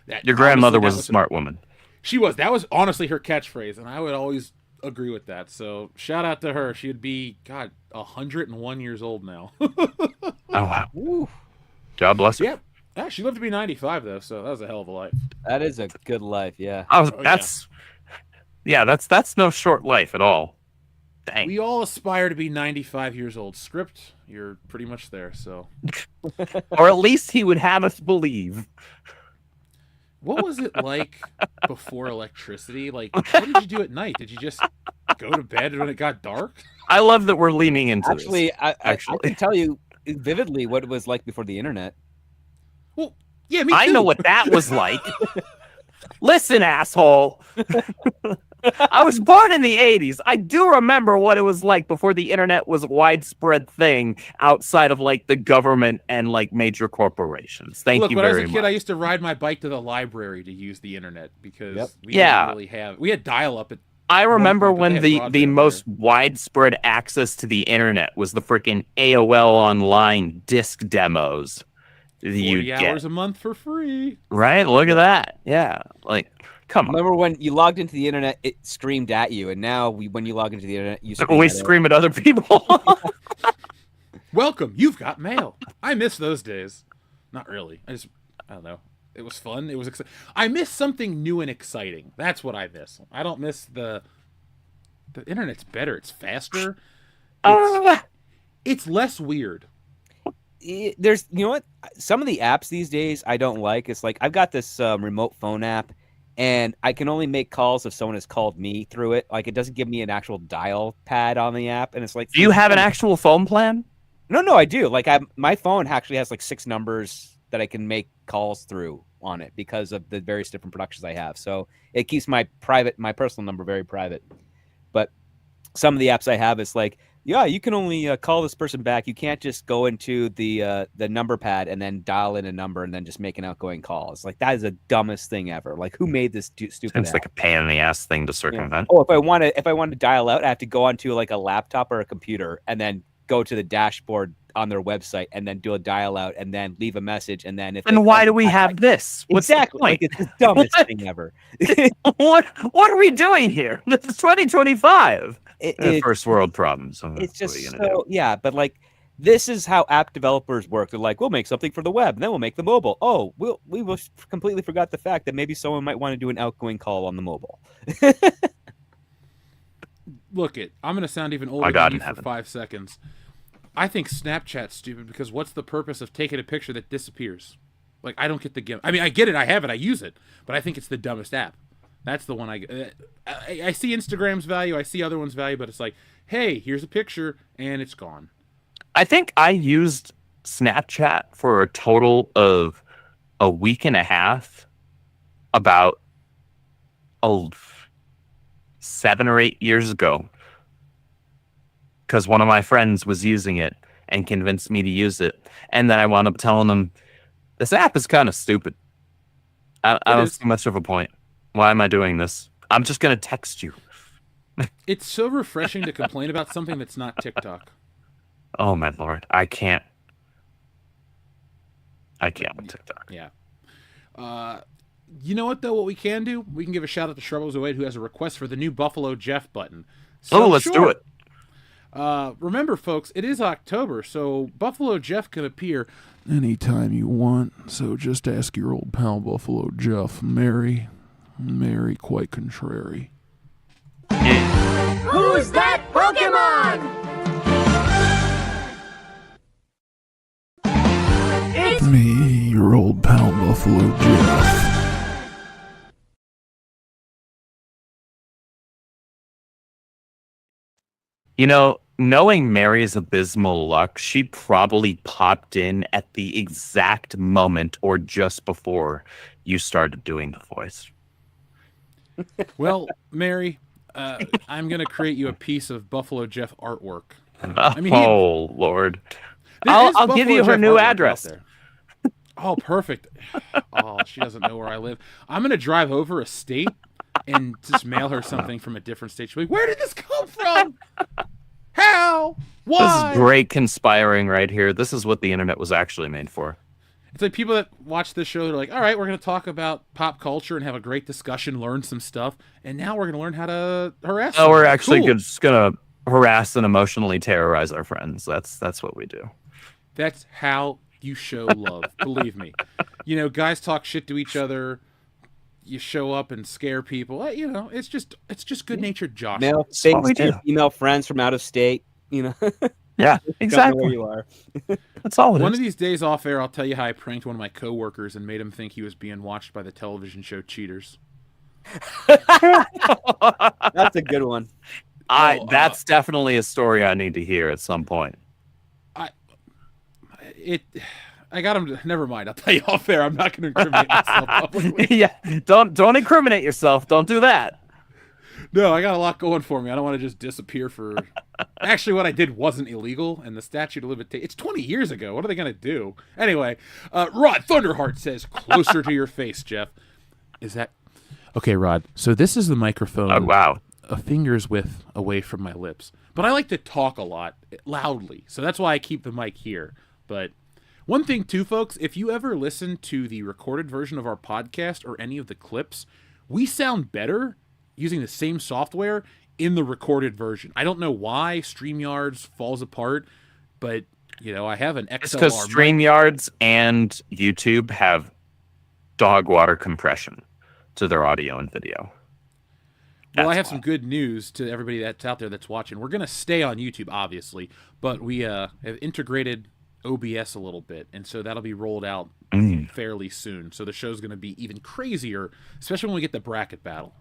[SPEAKER 2] That-
[SPEAKER 3] Your grandmother
[SPEAKER 2] honestly,
[SPEAKER 3] was a smart woman.
[SPEAKER 2] She was. That was honestly her catchphrase, and I would always agree with that. So shout out to her. She'd be, God, 101 years old now.
[SPEAKER 3] Oh, wow.
[SPEAKER 4] Woo,
[SPEAKER 3] God bless her.
[SPEAKER 2] Yeah. Yeah, she lived to be 95 though, so that was a hell of a life.
[SPEAKER 4] that is a good life, yeah.
[SPEAKER 3] That's no short life at all. Dang.
[SPEAKER 2] We all aspire to be 95 years old. Script, you're pretty much there. So,
[SPEAKER 3] Or at least he would have us believe.
[SPEAKER 2] what was it like before electricity? Like, what did you do at night? Did you just go to bed when it got dark?
[SPEAKER 3] I love that we're leaning into
[SPEAKER 4] Actually,
[SPEAKER 3] this.
[SPEAKER 4] I
[SPEAKER 3] Actually.
[SPEAKER 4] can tell you vividly what it was like before the internet.
[SPEAKER 2] Well, yeah, me too.
[SPEAKER 3] I know what that was like. Listen, asshole. I was born in the 80s. I do remember what it was like before the internet was a widespread thing outside of like the government and like major corporations. Thank
[SPEAKER 2] Look,
[SPEAKER 3] you
[SPEAKER 2] when I was
[SPEAKER 3] very
[SPEAKER 2] a kid, I
[SPEAKER 3] much.
[SPEAKER 2] used to ride my bike to the library to use the internet because
[SPEAKER 4] Yep.
[SPEAKER 2] we
[SPEAKER 3] Yeah.
[SPEAKER 2] didn't really have. We had dial-up at.
[SPEAKER 3] I remember
[SPEAKER 2] point, but
[SPEAKER 3] when
[SPEAKER 2] they had
[SPEAKER 3] the
[SPEAKER 2] broadband
[SPEAKER 3] most widespread access to the internet was the freaking AOL online disc demos that
[SPEAKER 2] 40
[SPEAKER 3] you
[SPEAKER 2] hours
[SPEAKER 3] get.
[SPEAKER 2] a month for free.
[SPEAKER 3] Right? Look at that. Yeah. Like, come on.
[SPEAKER 4] Remember when you logged into the internet, it screamed at you, and now when you log into the internet, you
[SPEAKER 3] Like when we
[SPEAKER 4] at it.
[SPEAKER 3] scream at other people.
[SPEAKER 2] Welcome, you've got mail. I miss those days. Not really. I don't know. It was fun. It was I miss something new and exciting. That's what I miss. I don't miss the internet's better. It's faster. It's less weird.
[SPEAKER 4] There's, you know what? Some of the apps these days I don't like. It's like I've got this remote phone app, and I can only make calls if someone has called me through it. Like it doesn't give me an actual dial pad on the app, and it's like,
[SPEAKER 3] Do you have an actual phone plan?
[SPEAKER 4] No, I do. Like my phone actually has like 6 numbers that I can make calls through on it because of the various different productions I have. So it keeps my personal number very private. But some of the apps I have, it's like, yeah, you can only call this person back. You can't just go into the number pad and then dial in a number and then just make an outgoing call. It's like that is the dumbest thing ever. Like who made this stupid
[SPEAKER 3] It's
[SPEAKER 4] app?
[SPEAKER 3] like a pain in the ass thing to circumvent.
[SPEAKER 4] Oh, if I want to dial out, I have to go onto like a laptop or a computer and then go to the dashboard on their website and then do a dial out and then leave a message and then if
[SPEAKER 3] And
[SPEAKER 4] they
[SPEAKER 3] why
[SPEAKER 4] call
[SPEAKER 3] do
[SPEAKER 4] me
[SPEAKER 3] we
[SPEAKER 4] back,
[SPEAKER 3] have this? What's the
[SPEAKER 4] exactly like
[SPEAKER 3] point?
[SPEAKER 4] it's the dumbest thing ever.
[SPEAKER 3] What are we doing here? This is 2025.
[SPEAKER 4] It-
[SPEAKER 3] First world problems.
[SPEAKER 4] it's
[SPEAKER 3] What are
[SPEAKER 4] just
[SPEAKER 3] you gonna do?
[SPEAKER 4] so yeah, but like this is how app developers work. They're like, we'll make something for the web, and then we'll make the mobile. Oh, we will completely forgot the fact that maybe someone might want to do an outgoing call on the mobile.
[SPEAKER 2] Look, I'm going to sound even older
[SPEAKER 3] My God
[SPEAKER 2] than
[SPEAKER 3] in
[SPEAKER 2] you for
[SPEAKER 3] heaven.
[SPEAKER 2] 5 seconds. I think Snapchat's stupid because what's the purpose of taking a picture that disappears? Like, I don't get the gimmick. I mean, I get it. I have it. I use it. But I think it's the dumbest app. That's the one I see Instagram's value. I see other ones' value. But it's like, hey, here's a picture, and it's gone.
[SPEAKER 3] I think I used Snapchat for a total of a week and a half about 7 or 8 years ago, because one of my friends was using it and convinced me to use it, and then I wound up telling them this app is kind of stupid. I don't see much of a point. Why am I doing this? I'm just gonna text you.
[SPEAKER 2] It's so refreshing to complain about something that's not TikTok.
[SPEAKER 3] Oh my lord, I can't with TikTok.
[SPEAKER 2] Yeah. You know what, though? What we can do? We can give a shout out to Shrubbles Away, who has a request for the new Buffalo Jeff button. So,
[SPEAKER 3] Let's do it.
[SPEAKER 2] Remember, folks, it is October, so Buffalo Jeff can appear anytime you want. So just ask your old pal Buffalo Jeff. Mary, quite contrary.
[SPEAKER 6] Who's that Pokemon? It's
[SPEAKER 2] Me, your old pal Buffalo Jeff.
[SPEAKER 3] You know, knowing Mary's abysmal luck, she probably popped in at the exact moment or just before you started doing the voice.
[SPEAKER 2] Well, Mary, I'm going to create you a piece of Buffalo Jeff artwork. I mean,
[SPEAKER 3] oh, Lord.
[SPEAKER 2] There is
[SPEAKER 3] I'll give
[SPEAKER 2] Buffalo
[SPEAKER 3] you her
[SPEAKER 2] Jeff
[SPEAKER 3] new
[SPEAKER 2] artwork out
[SPEAKER 3] address.
[SPEAKER 2] there. Oh, perfect. Oh, she doesn't know where I live. I'm going to drive over a state and just mail her something from a different state. She'll be like, where did this come from? How? Why?
[SPEAKER 3] This is great conspiring right here. This is what the internet was actually made for.
[SPEAKER 2] It's like people that watch this show, they're like, all right, we're going to talk about pop culture and have a great discussion, learn some stuff, and now we're going to learn how to harass
[SPEAKER 3] No, we're
[SPEAKER 2] someone.
[SPEAKER 3] actually
[SPEAKER 2] Cool.
[SPEAKER 3] just going to harass and emotionally terrorize our friends. That's what we do.
[SPEAKER 2] That's how you show love. Believe me. You know, guys talk shit to each other. You show up and scare people. You know, it's just good-natured josh.
[SPEAKER 4] Male
[SPEAKER 3] what we
[SPEAKER 4] things to your
[SPEAKER 3] do.
[SPEAKER 4] female friends from out of state. You know,
[SPEAKER 3] Yeah,
[SPEAKER 4] don't know where
[SPEAKER 3] exactly.
[SPEAKER 4] you are.
[SPEAKER 3] That's all it
[SPEAKER 2] One
[SPEAKER 3] is.
[SPEAKER 2] of these days off air, I'll tell you how I pranked one of my coworkers and made him think he was being watched by the television show Cheaters.
[SPEAKER 4] That's a good one.
[SPEAKER 3] That's definitely a story I need to hear at some point.
[SPEAKER 2] I got him to, never mind. I'll tell you off air. I'm not going to incriminate myself publicly.
[SPEAKER 3] Yeah, don't incriminate yourself. Don't do that.
[SPEAKER 2] No, I got a lot going for me. I don't want to just disappear for. Actually, what I did wasn't illegal, and the statute of limitations. It's 20 years ago. What are they going to do? Anyway, Rod Thunderheart says, "Closer to your face, Jeff." Is that okay, Rod? So this is the microphone.
[SPEAKER 3] Oh, wow.
[SPEAKER 2] A finger's width away from my lips, but I like to talk a lot loudly, so that's why I keep the mic here. But one thing too, folks, if you ever listen to the recorded version of our podcast or any of the clips, we sound better using the same software in the recorded version. I don't know why StreamYards falls apart, but you know, I have an XLR.
[SPEAKER 3] It's because
[SPEAKER 2] mic.
[SPEAKER 3] StreamYards and YouTube have dog water compression to their audio and video.
[SPEAKER 2] Well, I have
[SPEAKER 3] That's
[SPEAKER 2] some
[SPEAKER 3] why.
[SPEAKER 2] good news to everybody that's out there that's watching. We're going to stay on YouTube, obviously, but we have integrated OBS a little bit, and so that'll be rolled out fairly soon. So the show's going to be even crazier, especially when we get the bracket battle.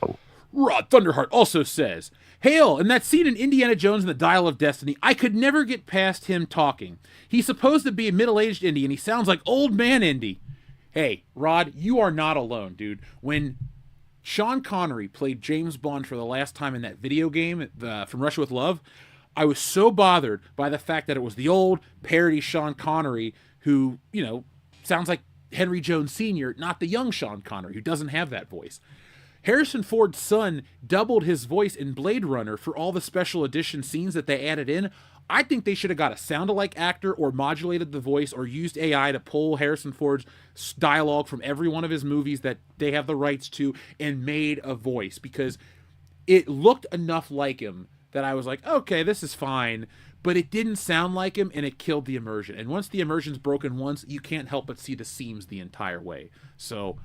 [SPEAKER 3] Oh.
[SPEAKER 2] Rod Thunderheart also says, "Hail, in that scene in Indiana Jones and the Dial of Destiny, I could never get past him talking. He's supposed to be a middle-aged Indy, and he sounds like old man Indy." Hey, Rod, you are not alone, dude. When Sean Connery played James Bond for the last time in that video game, From Russia with Love, I was so bothered by the fact that it was the old parody Sean Connery who, you know, sounds like Henry Jones Sr., not the young Sean Connery who doesn't have that voice. Harrison Ford's son doubled his voice in Blade Runner for all the special edition scenes that they added in. I think they should have got a sound-alike actor or modulated the voice or used AI to pull Harrison Ford's dialogue from every one of his movies that they have the rights to and made a voice, because it looked enough like him that I was like, okay, this is fine, but it didn't sound like him, and it killed the immersion. And once the immersion's broken once, you can't help but see the seams the entire way. So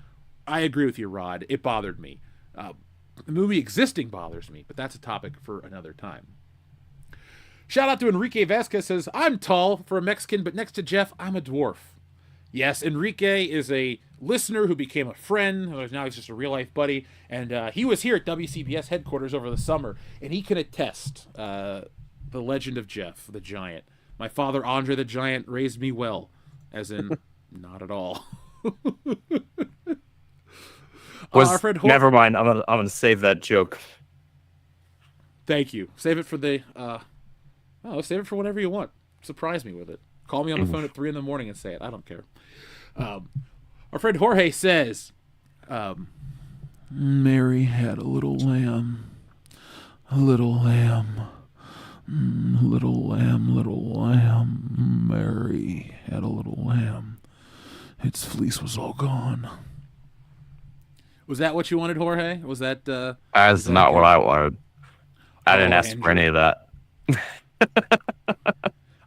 [SPEAKER 2] I agree with you, Rod. It bothered me. The movie existing bothers me, but that's a topic for another time. Shout out to Enrique Vasquez says, I'm tall for a Mexican, but next to Jeff, I'm a dwarf. Yes, Enrique is a listener who became a friend. Now he's just a real-life buddy. And he was here at WCBS headquarters over the summer, and he can attest the legend of Jeff, the Giant. My father, Andre the Giant, raised me well, as in not at all. Our friend
[SPEAKER 3] Never mind. I'm gonna save that joke.
[SPEAKER 2] Thank you. Save it for the... save it for whenever you want. Surprise me with it. Call me on the phone at 3 a.m. and say it. I don't care. Our friend Jorge says, Mary had a little lamb. A little lamb. Little lamb. Mary had a little lamb. Its fleece was all gone. Was that what you wanted, Jorge? Was that...
[SPEAKER 3] That's not what I wanted. I didn't ask for any of that.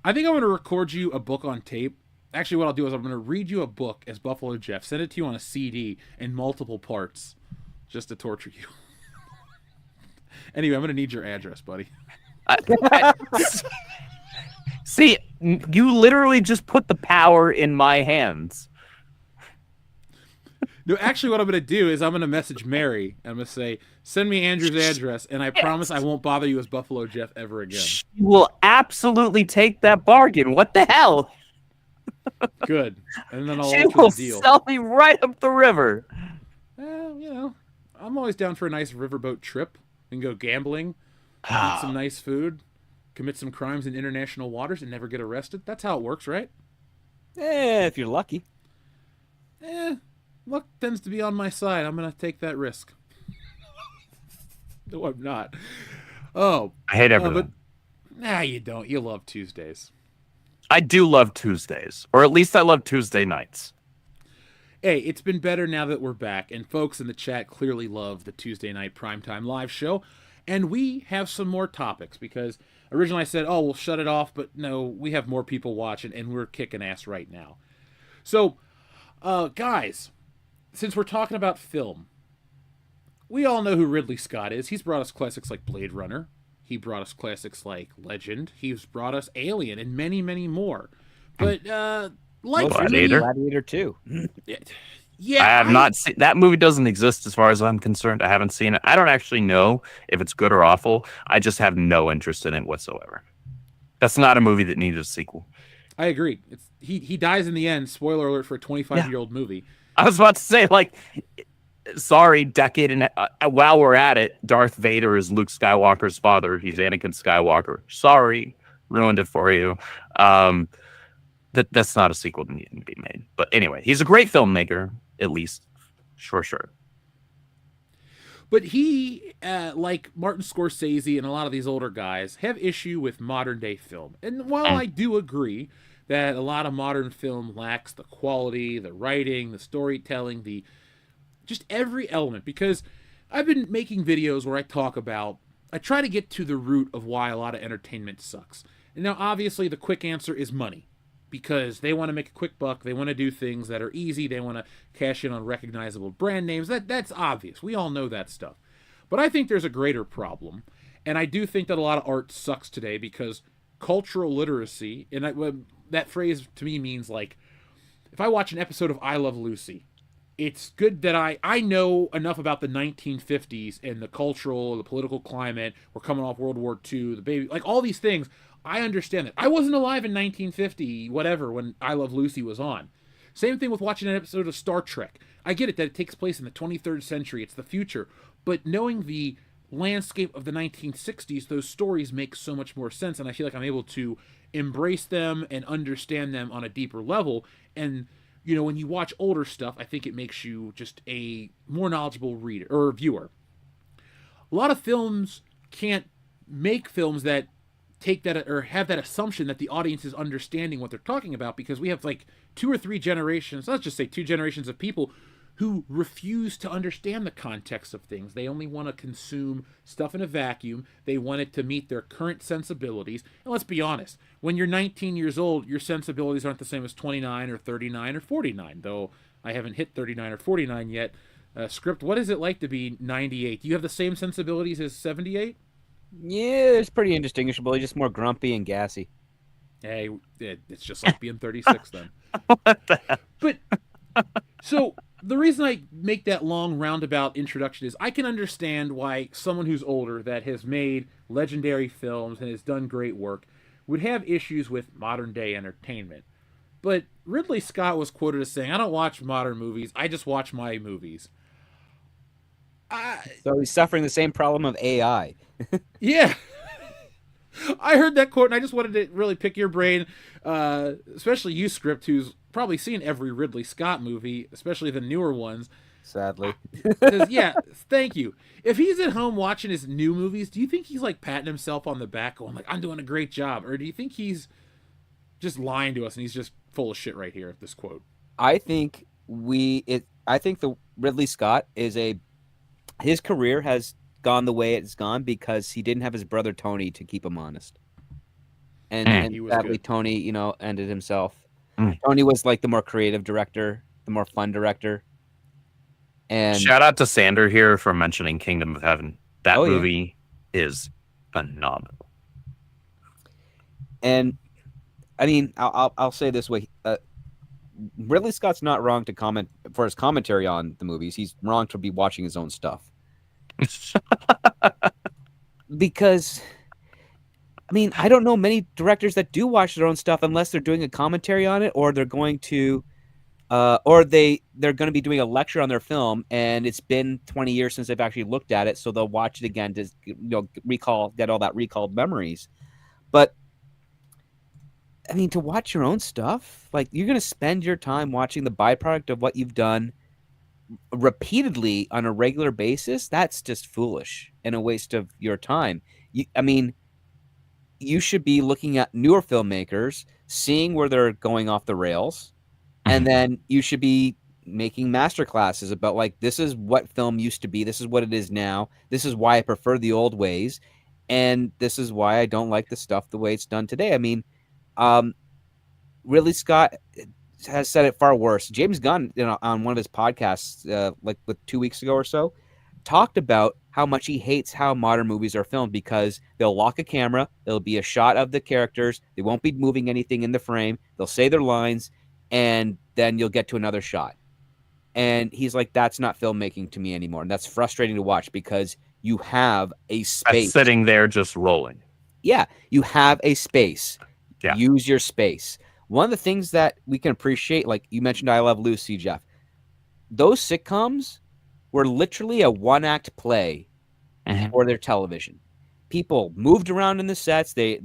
[SPEAKER 2] I think I'm going to record you a book on tape. Actually, what I'll do is I'm going to read you a book as Buffalo Jeff, send it to you on a CD in multiple parts, just to torture you. Anyway, I'm going to need your address, buddy.
[SPEAKER 3] See, you literally just put the power in my hands.
[SPEAKER 2] No, actually, what I'm going to do is I'm going to message Mary. I'm going to say, send me Andrew's address, and I promise I won't bother you as Buffalo Jeff ever again.
[SPEAKER 3] She will absolutely take that bargain. What the hell?
[SPEAKER 2] Good. And then I'll
[SPEAKER 3] She
[SPEAKER 2] alter
[SPEAKER 3] will
[SPEAKER 2] the deal.
[SPEAKER 3] sell me right up the river.
[SPEAKER 2] Well, I'm always down for a nice riverboat trip. We can go gambling, eat some nice food, commit some crimes in international waters, and never get arrested. That's how it works, right?
[SPEAKER 4] If you're lucky.
[SPEAKER 2] Luck tends to be on my side. I'm going to take that risk. No, I'm not. Oh.
[SPEAKER 3] I hate everything.
[SPEAKER 2] You don't. You love Tuesdays.
[SPEAKER 3] I do love Tuesdays. Or at least I love Tuesday nights.
[SPEAKER 2] Hey, it's been better now that we're back. And folks in the chat clearly love the Tuesday night primetime live show. And we have some more topics because originally I said, we'll shut it off. But no, we have more people watching and we're kicking ass right now. So, guys, since we're talking about film, we all know who Ridley Scott is. He's brought us classics like Blade Runner. He brought us classics like Legend. He's brought us Alien and many, many more. But like
[SPEAKER 4] Gladiator 2.
[SPEAKER 2] Yeah,
[SPEAKER 3] I have not seen that movie. Doesn't exist as far as I'm concerned. I haven't seen it. I don't actually know if it's good or awful. I just have no interest in it whatsoever. That's not a movie that needs a sequel.
[SPEAKER 2] I agree. He dies in the end. Spoiler alert for a 25-year-old movie.
[SPEAKER 3] I was about to say, sorry, decade and while we're at it, Darth Vader is Luke Skywalker's father. He's Anakin Skywalker. Sorry, ruined it for you. That's not a sequel that needed to be made. But anyway, he's a great filmmaker, at least. Sure.
[SPEAKER 2] But he, like Martin Scorsese and a lot of these older guys, have issue with modern day film. And while I do agree that a lot of modern film lacks the quality, the writing, the storytelling, just every element, because I've been making videos where I try to get to the root of why a lot of entertainment sucks. And now, obviously, the quick answer is money, because they want to make a quick buck. They want to do things that are easy. They want to cash in on recognizable brand names. That's obvious. We all know that stuff. But I think there's a greater problem, and I do think that a lot of art sucks today because cultural literacy, and that phrase to me means if I watch an episode of I Love Lucy, it's good that I know enough about the 1950s and the political climate. We're coming off World War II, the baby, all these things. I understand that. I wasn't alive in 1950, whatever, when I Love Lucy was on. Same thing with watching an episode of Star Trek. I get it that it takes place in the 23rd century. It's the future. But knowing the landscape of the 1960s, those stories make so much more sense. And I feel like I'm able to embrace them and understand them on a deeper level. And when you watch older stuff, I think it makes you just a more knowledgeable reader or viewer. A lot of films can't make films that take that or have that assumption that the audience is understanding what they're talking about, because we have 2 or 3 generations, let's just say 2 generations of people who refuse to understand the context of things. They only want to consume stuff in a vacuum. They want it to meet their current sensibilities. And let's be honest, when you're 19 years old, your sensibilities aren't the same as 29 or 39 or 49, though I haven't hit 39 or 49 yet. Script, what is it like to be 98? Do you have the same sensibilities as 78?
[SPEAKER 4] Yeah, it's pretty indistinguishable. He's just more grumpy and gassy.
[SPEAKER 2] Hey, it's just like being 36 then.
[SPEAKER 3] What the hell?
[SPEAKER 2] But so the reason I make that long roundabout introduction is I can understand why someone who's older that has made legendary films and has done great work would have issues with modern day entertainment. But Ridley Scott was quoted as saying, "I don't watch modern movies. I just watch my movies."
[SPEAKER 4] So he's suffering the same problem of AI.
[SPEAKER 2] Yeah. I heard that quote and I just wanted to really pick your brain, especially you, Script, who's probably seen every Ridley Scott movie, especially the newer ones.
[SPEAKER 4] Sadly.
[SPEAKER 2] Yeah, thank you. If he's at home watching his new movies, do you think he's like patting himself on the back going like, I'm doing a great job? Or do you think he's just lying to us and he's just full of shit right here, this quote?
[SPEAKER 4] I think the Ridley Scott his career has gone the way it's gone because he didn't have his brother Tony to keep him honest. And
[SPEAKER 2] He was
[SPEAKER 4] sadly
[SPEAKER 2] good.
[SPEAKER 4] Tony, ended himself.
[SPEAKER 3] Mm.
[SPEAKER 4] Tony was like the more creative director, the more fun director. And
[SPEAKER 3] Shout out to Sander here for mentioning Kingdom of Heaven. That
[SPEAKER 4] Oh, yeah.
[SPEAKER 3] movie is phenomenal.
[SPEAKER 4] And I mean, I'll say this way: Ridley Scott's not wrong to comment for his commentary on the movies. He's wrong to be watching his own stuff because, I mean, I don't know many directors that do watch their own stuff unless they're doing a commentary on it, or they're going to, or they're going to be doing a lecture on their film, and it's been 20 years since they've actually looked at it, so they'll watch it again to get all that recalled memories. But I mean, to watch your own stuff, like you're going to spend your time watching the byproduct of what you've done repeatedly on a regular basis. That's just foolish and a waste of your time. You should be looking at newer filmmakers, seeing where they're going off the rails, and then you should be making master classes about like, this is what film used to be. This is what it is now. This is why I prefer the old ways. And this is why I don't like the stuff the way it's done today. I mean, Ridley Scott has said it far worse. James Gunn, on one of his podcasts, like 2 weeks ago or so, talked about how much he hates how modern movies are filmed because they'll lock a camera, there'll be a shot of the characters, they won't be moving anything in the frame, they'll say their lines, and then you'll get to another shot. And he's like, that's not filmmaking to me anymore. And that's frustrating to watch because you have a space.
[SPEAKER 3] That's sitting there just rolling.
[SPEAKER 4] Yeah, you have a space.
[SPEAKER 3] Yeah.
[SPEAKER 4] Use your space. One of the things that we can appreciate, like you mentioned I Love Lucy, Jeff, those sitcoms were literally a one-act play for their television. People moved around in the sets. They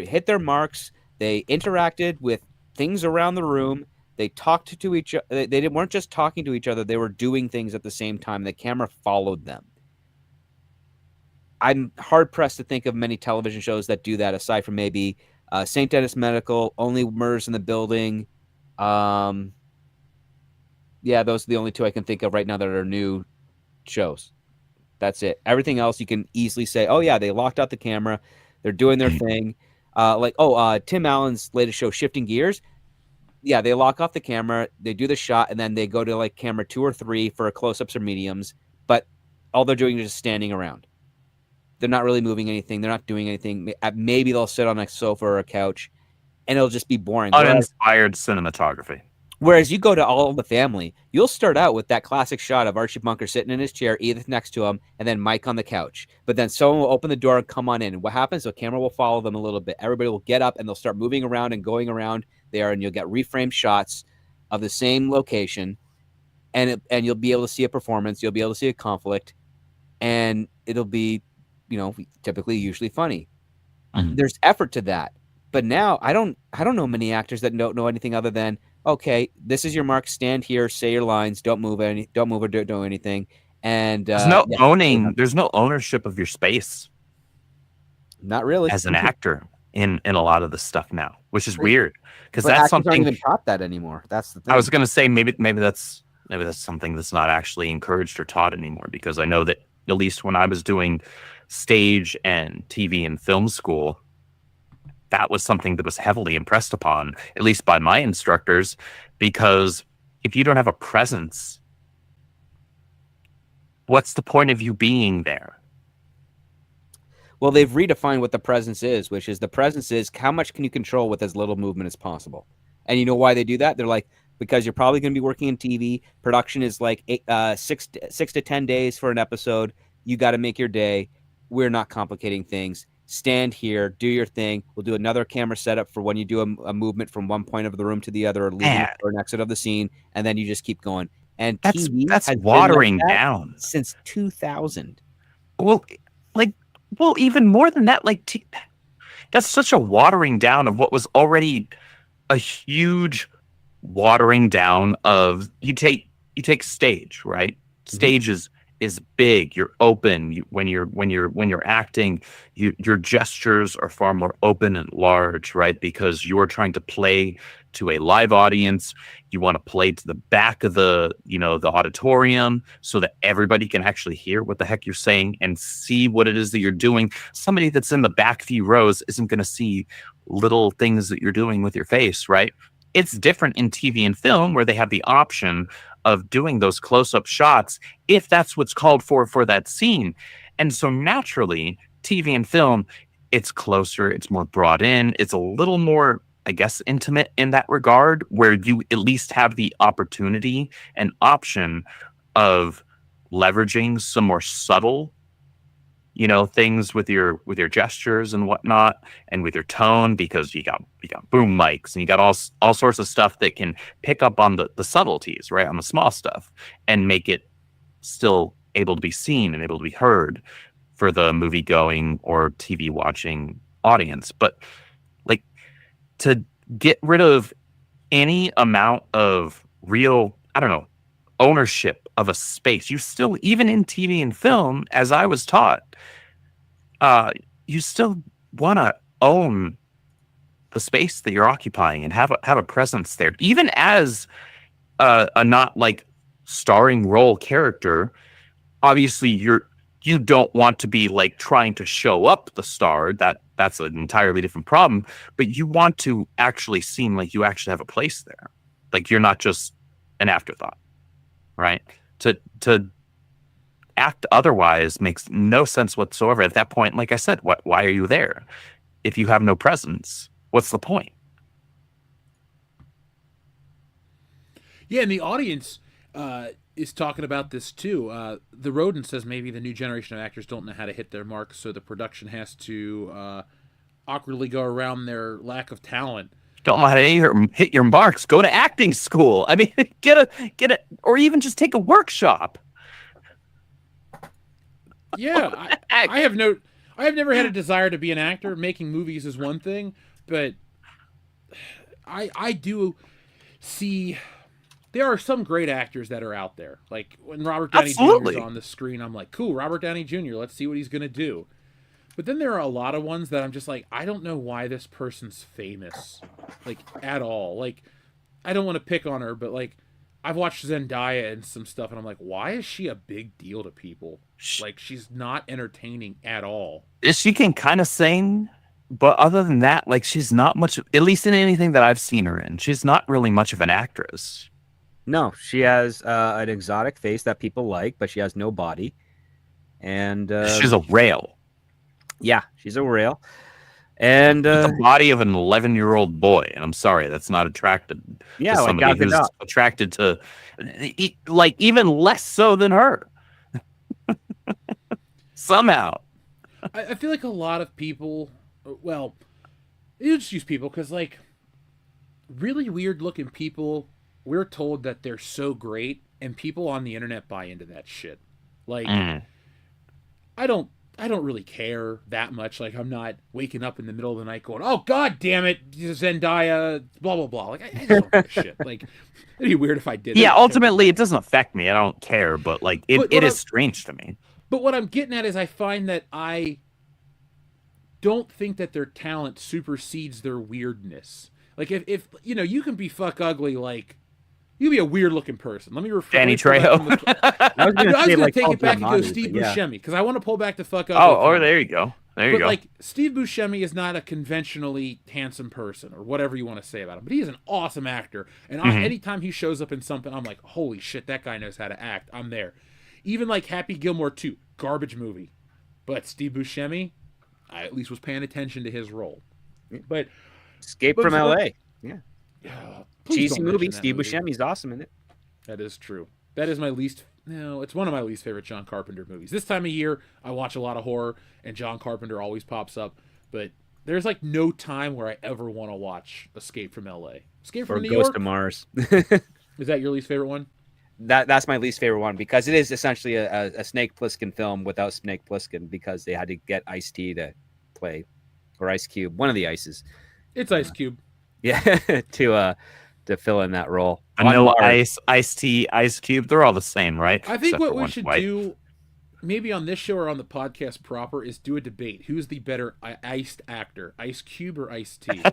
[SPEAKER 4] hit their marks. They interacted with things around the room. They talked to each other. They weren't just talking to each other. They were doing things at the same time. The camera followed them. I'm hard-pressed to think of many television shows that do that aside from maybe St. Dennis Medical, Only Murders in the Building. Yeah, those are the only two I can think of right now that are new shows. That's it. Everything else you can easily say, oh, yeah, they locked out the camera. They're doing their thing. Tim Allen's latest show, Shifting Gears. Yeah, they lock off the camera. They do the shot, and then they go to like camera 2 or 3 for close-ups or mediums. But all they're doing is just standing around. They're not really moving anything. They're not doing anything. Maybe they'll sit on a sofa or a couch, and it'll just be boring.
[SPEAKER 3] Uninspired cinematography.
[SPEAKER 4] Whereas you go to All in the Family, you'll start out with that classic shot of Archie Bunker sitting in his chair, Edith next to him, and then Mike on the couch. But then someone will open the door and come on in. And what happens? The camera will follow them a little bit. Everybody will get up, and they'll start moving around and going around there, and you'll get reframed shots of the same location, and you'll be able to see a performance. You'll be able to see a conflict, and it'll be, typically usually funny. There's effort to that. But now I don't know many actors that don't know anything other than, okay, this is your mark. Stand here, say your lines, don't move or do anything. And
[SPEAKER 3] There's no ownership of your space.
[SPEAKER 4] Not really
[SPEAKER 3] As an actor in a lot of the stuff now, which is weird because
[SPEAKER 4] but
[SPEAKER 3] that's
[SPEAKER 4] actors
[SPEAKER 3] something
[SPEAKER 4] aren't even taught that anymore. That's the thing.
[SPEAKER 3] I was going to say maybe that's something that's not actually encouraged or taught anymore, because I know that at least when I was doing stage and TV and film school, that was something that was heavily impressed upon, at least by my instructors, because if you don't have a presence, what's the point of you being there?
[SPEAKER 4] Well, they've redefined what the presence is, which is the presence is how much can you control with as little movement as possible. And you know why they do that? They're like, because you're probably going to be working in TV. Production is like 6 to 10 days for an episode. You got to make your day. We're not complicating things. Stand here, do your thing. We'll do another camera setup for when you do a movement from one point of the room to the other, or leaving for an exit of the scene, and then you just keep going. And TV
[SPEAKER 3] That's
[SPEAKER 4] has been
[SPEAKER 3] watering
[SPEAKER 4] like that
[SPEAKER 3] down.
[SPEAKER 4] since 2000.
[SPEAKER 3] Well, even more than that, that's such a watering down of what was already a huge watering down of you take stage, right? Stage is big. You're open. When you're acting, your gestures are far more open and large, right? Because you're trying to play to a live audience. You want to play to the back of the auditorium so that everybody can actually hear what the heck you're saying and see what it is that you're doing. Somebody that's in the back few rows isn't going to see little things that you're doing with your face, right? It's different in TV and film where they have the option of doing those close-up shots if that's what's called for that scene. And so naturally, TV and film, it's closer, it's more brought in, it's a little more, I guess, intimate in that regard, where you at least have the opportunity and option of leveraging some more subtle things with your gestures and whatnot, and with your tone, because you got boom mics and you got all sorts of stuff that can pick up on the subtleties, right, on the small stuff, and make it still able to be seen and able to be heard for the movie going or TV watching audience. But to get rid of any amount of real, I don't know, ownership of a space, you still, even in TV and film, as I was taught, you still want to own the space that you're occupying and have a presence there, even as a not starring role character. Obviously, you don't want to be trying to show up the star. That's an entirely different problem. But you want to actually seem like you actually have a place there, you're not just an afterthought, right? To act otherwise makes no sense whatsoever. At that point, like I said, why are you there? If you have no presence, what's the point?
[SPEAKER 2] Yeah, and the audience is talking about this too. The Rodent says maybe the new generation of actors don't know how to hit their mark, so the production has to awkwardly go around their lack of talent.
[SPEAKER 3] Don't know how to hit your marks. Go to acting school. I mean, get a, or even just take a workshop.
[SPEAKER 2] Yeah, I have never had a desire to be an actor. Making movies is one thing, but I do see there are some great actors that are out there. Like when Robert Downey Jr. is on the screen, I'm like, cool, Robert Downey Jr., let's see what he's going to do. But then there are a lot of ones that I'm just like, I don't know why this person's famous, at all. I don't want to pick on her, but I've watched Zendaya and some stuff, and I'm like, why is she a big deal to people? She's not entertaining at all.
[SPEAKER 3] She can kind of sing, but other than that, she's not much, at least in anything that I've seen her in, she's not really much of an actress.
[SPEAKER 4] No, she has an exotic face that people like, but she has no body. And
[SPEAKER 3] she's a rail.
[SPEAKER 4] Yeah, she's a rail. And
[SPEAKER 3] the body of an 11-year-old boy, and I'm sorry, that's not attracted to somebody who's attracted to, even less so than her. Somehow.
[SPEAKER 2] I feel like a lot of people, well, you just use people because, really weird-looking people, we're told that they're so great, and people on the internet buy into that shit. I don't really care that much. I'm not waking up in the middle of the night going, "Oh God damn it, Zendaya, blah blah blah." I just don't give a shit. It'd be weird if I did.
[SPEAKER 3] Yeah, ultimately, it doesn't affect me. I don't care, but it is strange to me.
[SPEAKER 2] But what I'm getting at is, I find that I don't think that their talent supersedes their weirdness. If you can be fuck ugly, you can be a weird looking person. Let me refer.
[SPEAKER 3] Danny Trejo.
[SPEAKER 4] I was going
[SPEAKER 2] to take it back and go Steve Buscemi, because I want to pull back to fuck ugly.
[SPEAKER 3] Oh, there you go. There you go.
[SPEAKER 2] Steve Buscemi is not a conventionally handsome person, or whatever you want to say about him, but he is an awesome actor. And anytime he shows up in something, I'm like, holy shit, that guy knows how to act. I'm there. Even Happy Gilmore 2, garbage movie, but Steve Buscemi, I at least was paying attention to his role. But
[SPEAKER 4] Escape
[SPEAKER 2] but
[SPEAKER 4] from
[SPEAKER 2] for-
[SPEAKER 4] L.A. Yeah,
[SPEAKER 2] please
[SPEAKER 4] cheesy
[SPEAKER 2] don't
[SPEAKER 4] movie.
[SPEAKER 2] mention that
[SPEAKER 4] Steve
[SPEAKER 2] movie.
[SPEAKER 4] Buscemi's awesome in it.
[SPEAKER 2] That is true. That is my least. No, it's one of my least favorite John Carpenter movies. This time of year, I watch a lot of horror, and John Carpenter always pops up. But there's like no time where I ever want to watch Escape from L.A. Escape from
[SPEAKER 4] Or
[SPEAKER 2] New
[SPEAKER 4] Ghost
[SPEAKER 2] York.
[SPEAKER 4] of Mars.
[SPEAKER 2] Is that your least favorite one?
[SPEAKER 4] That's my least favorite one because it is essentially a Snake Plissken film without Snake Plissken because they had to get Ice-T to play, or Ice Cube, one of the Ices.
[SPEAKER 2] It's Ice Cube.
[SPEAKER 4] Yeah, to fill in that role.
[SPEAKER 3] Vanilla
[SPEAKER 4] On Mars.
[SPEAKER 3] Ice, Ice Tea, Ice Cube. They're all the same, right?
[SPEAKER 2] I think
[SPEAKER 3] Except
[SPEAKER 2] what
[SPEAKER 3] for
[SPEAKER 2] we
[SPEAKER 3] one's
[SPEAKER 2] should
[SPEAKER 3] white.
[SPEAKER 2] do, maybe on this show or on the podcast proper, is do a debate. Who's the better iced actor, Ice Cube or Ice T?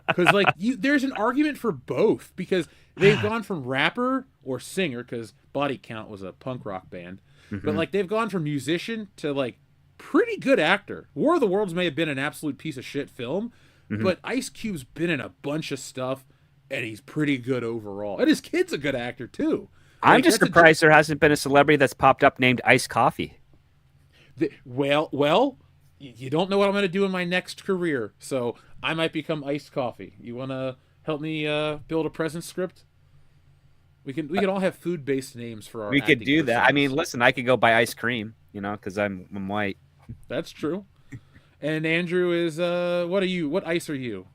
[SPEAKER 2] Because like there's an argument for both because they've gone from rapper or singer because Body Count was a punk rock band, but like they've gone from musician to like pretty good actor. War of the Worlds may have been an absolute piece of shit film, but Ice Cube's been in a bunch of stuff. And he's pretty good overall. And his kid's a good actor, too.
[SPEAKER 4] I'm
[SPEAKER 2] Like,
[SPEAKER 4] just
[SPEAKER 2] that's a-
[SPEAKER 4] surprised there hasn't been a celebrity that's popped up named Ice Coffee.
[SPEAKER 2] Well, you don't know what I'm going to do in my next career, so I might become Iced Coffee. You want to help me build a present script? We can all have food-based names for our
[SPEAKER 4] We could
[SPEAKER 2] acting
[SPEAKER 4] do that. I mean,
[SPEAKER 2] personas.
[SPEAKER 4] listen, I could go buy ice cream, because I'm white.
[SPEAKER 2] That's true. And Andrew is, what are you? What ice are you?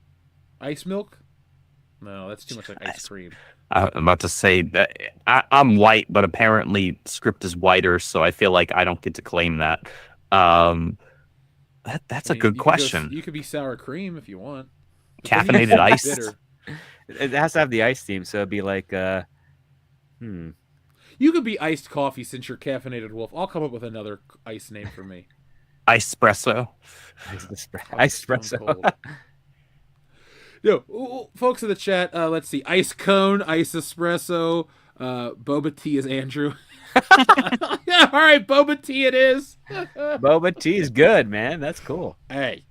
[SPEAKER 2] Ice milk? No, that's too much like ice cream.
[SPEAKER 3] I'm about to say that I'm white, but apparently script is whiter, so I feel like I don't get to claim that. That's
[SPEAKER 2] I
[SPEAKER 3] a
[SPEAKER 2] mean,
[SPEAKER 3] good
[SPEAKER 2] you could go-
[SPEAKER 3] question.
[SPEAKER 2] you could be sour cream if you want. But then you
[SPEAKER 3] Caffeinated
[SPEAKER 2] have to be
[SPEAKER 3] ice?
[SPEAKER 2] bitter.
[SPEAKER 4] It has to have the ice theme, so it'd be like,
[SPEAKER 2] You could be iced coffee since you're caffeinated wolf. I'll come up with another ice name for me.
[SPEAKER 3] Ice espresso.
[SPEAKER 4] ice
[SPEAKER 2] Stone
[SPEAKER 4] espresso.
[SPEAKER 2] Cold. Yo, folks in the chat, let's see. Ice cone, ice espresso, boba tea is Andrew. Yeah, all right, boba tea it is.
[SPEAKER 4] Boba tea is good, man. That's cool.
[SPEAKER 2] Hey,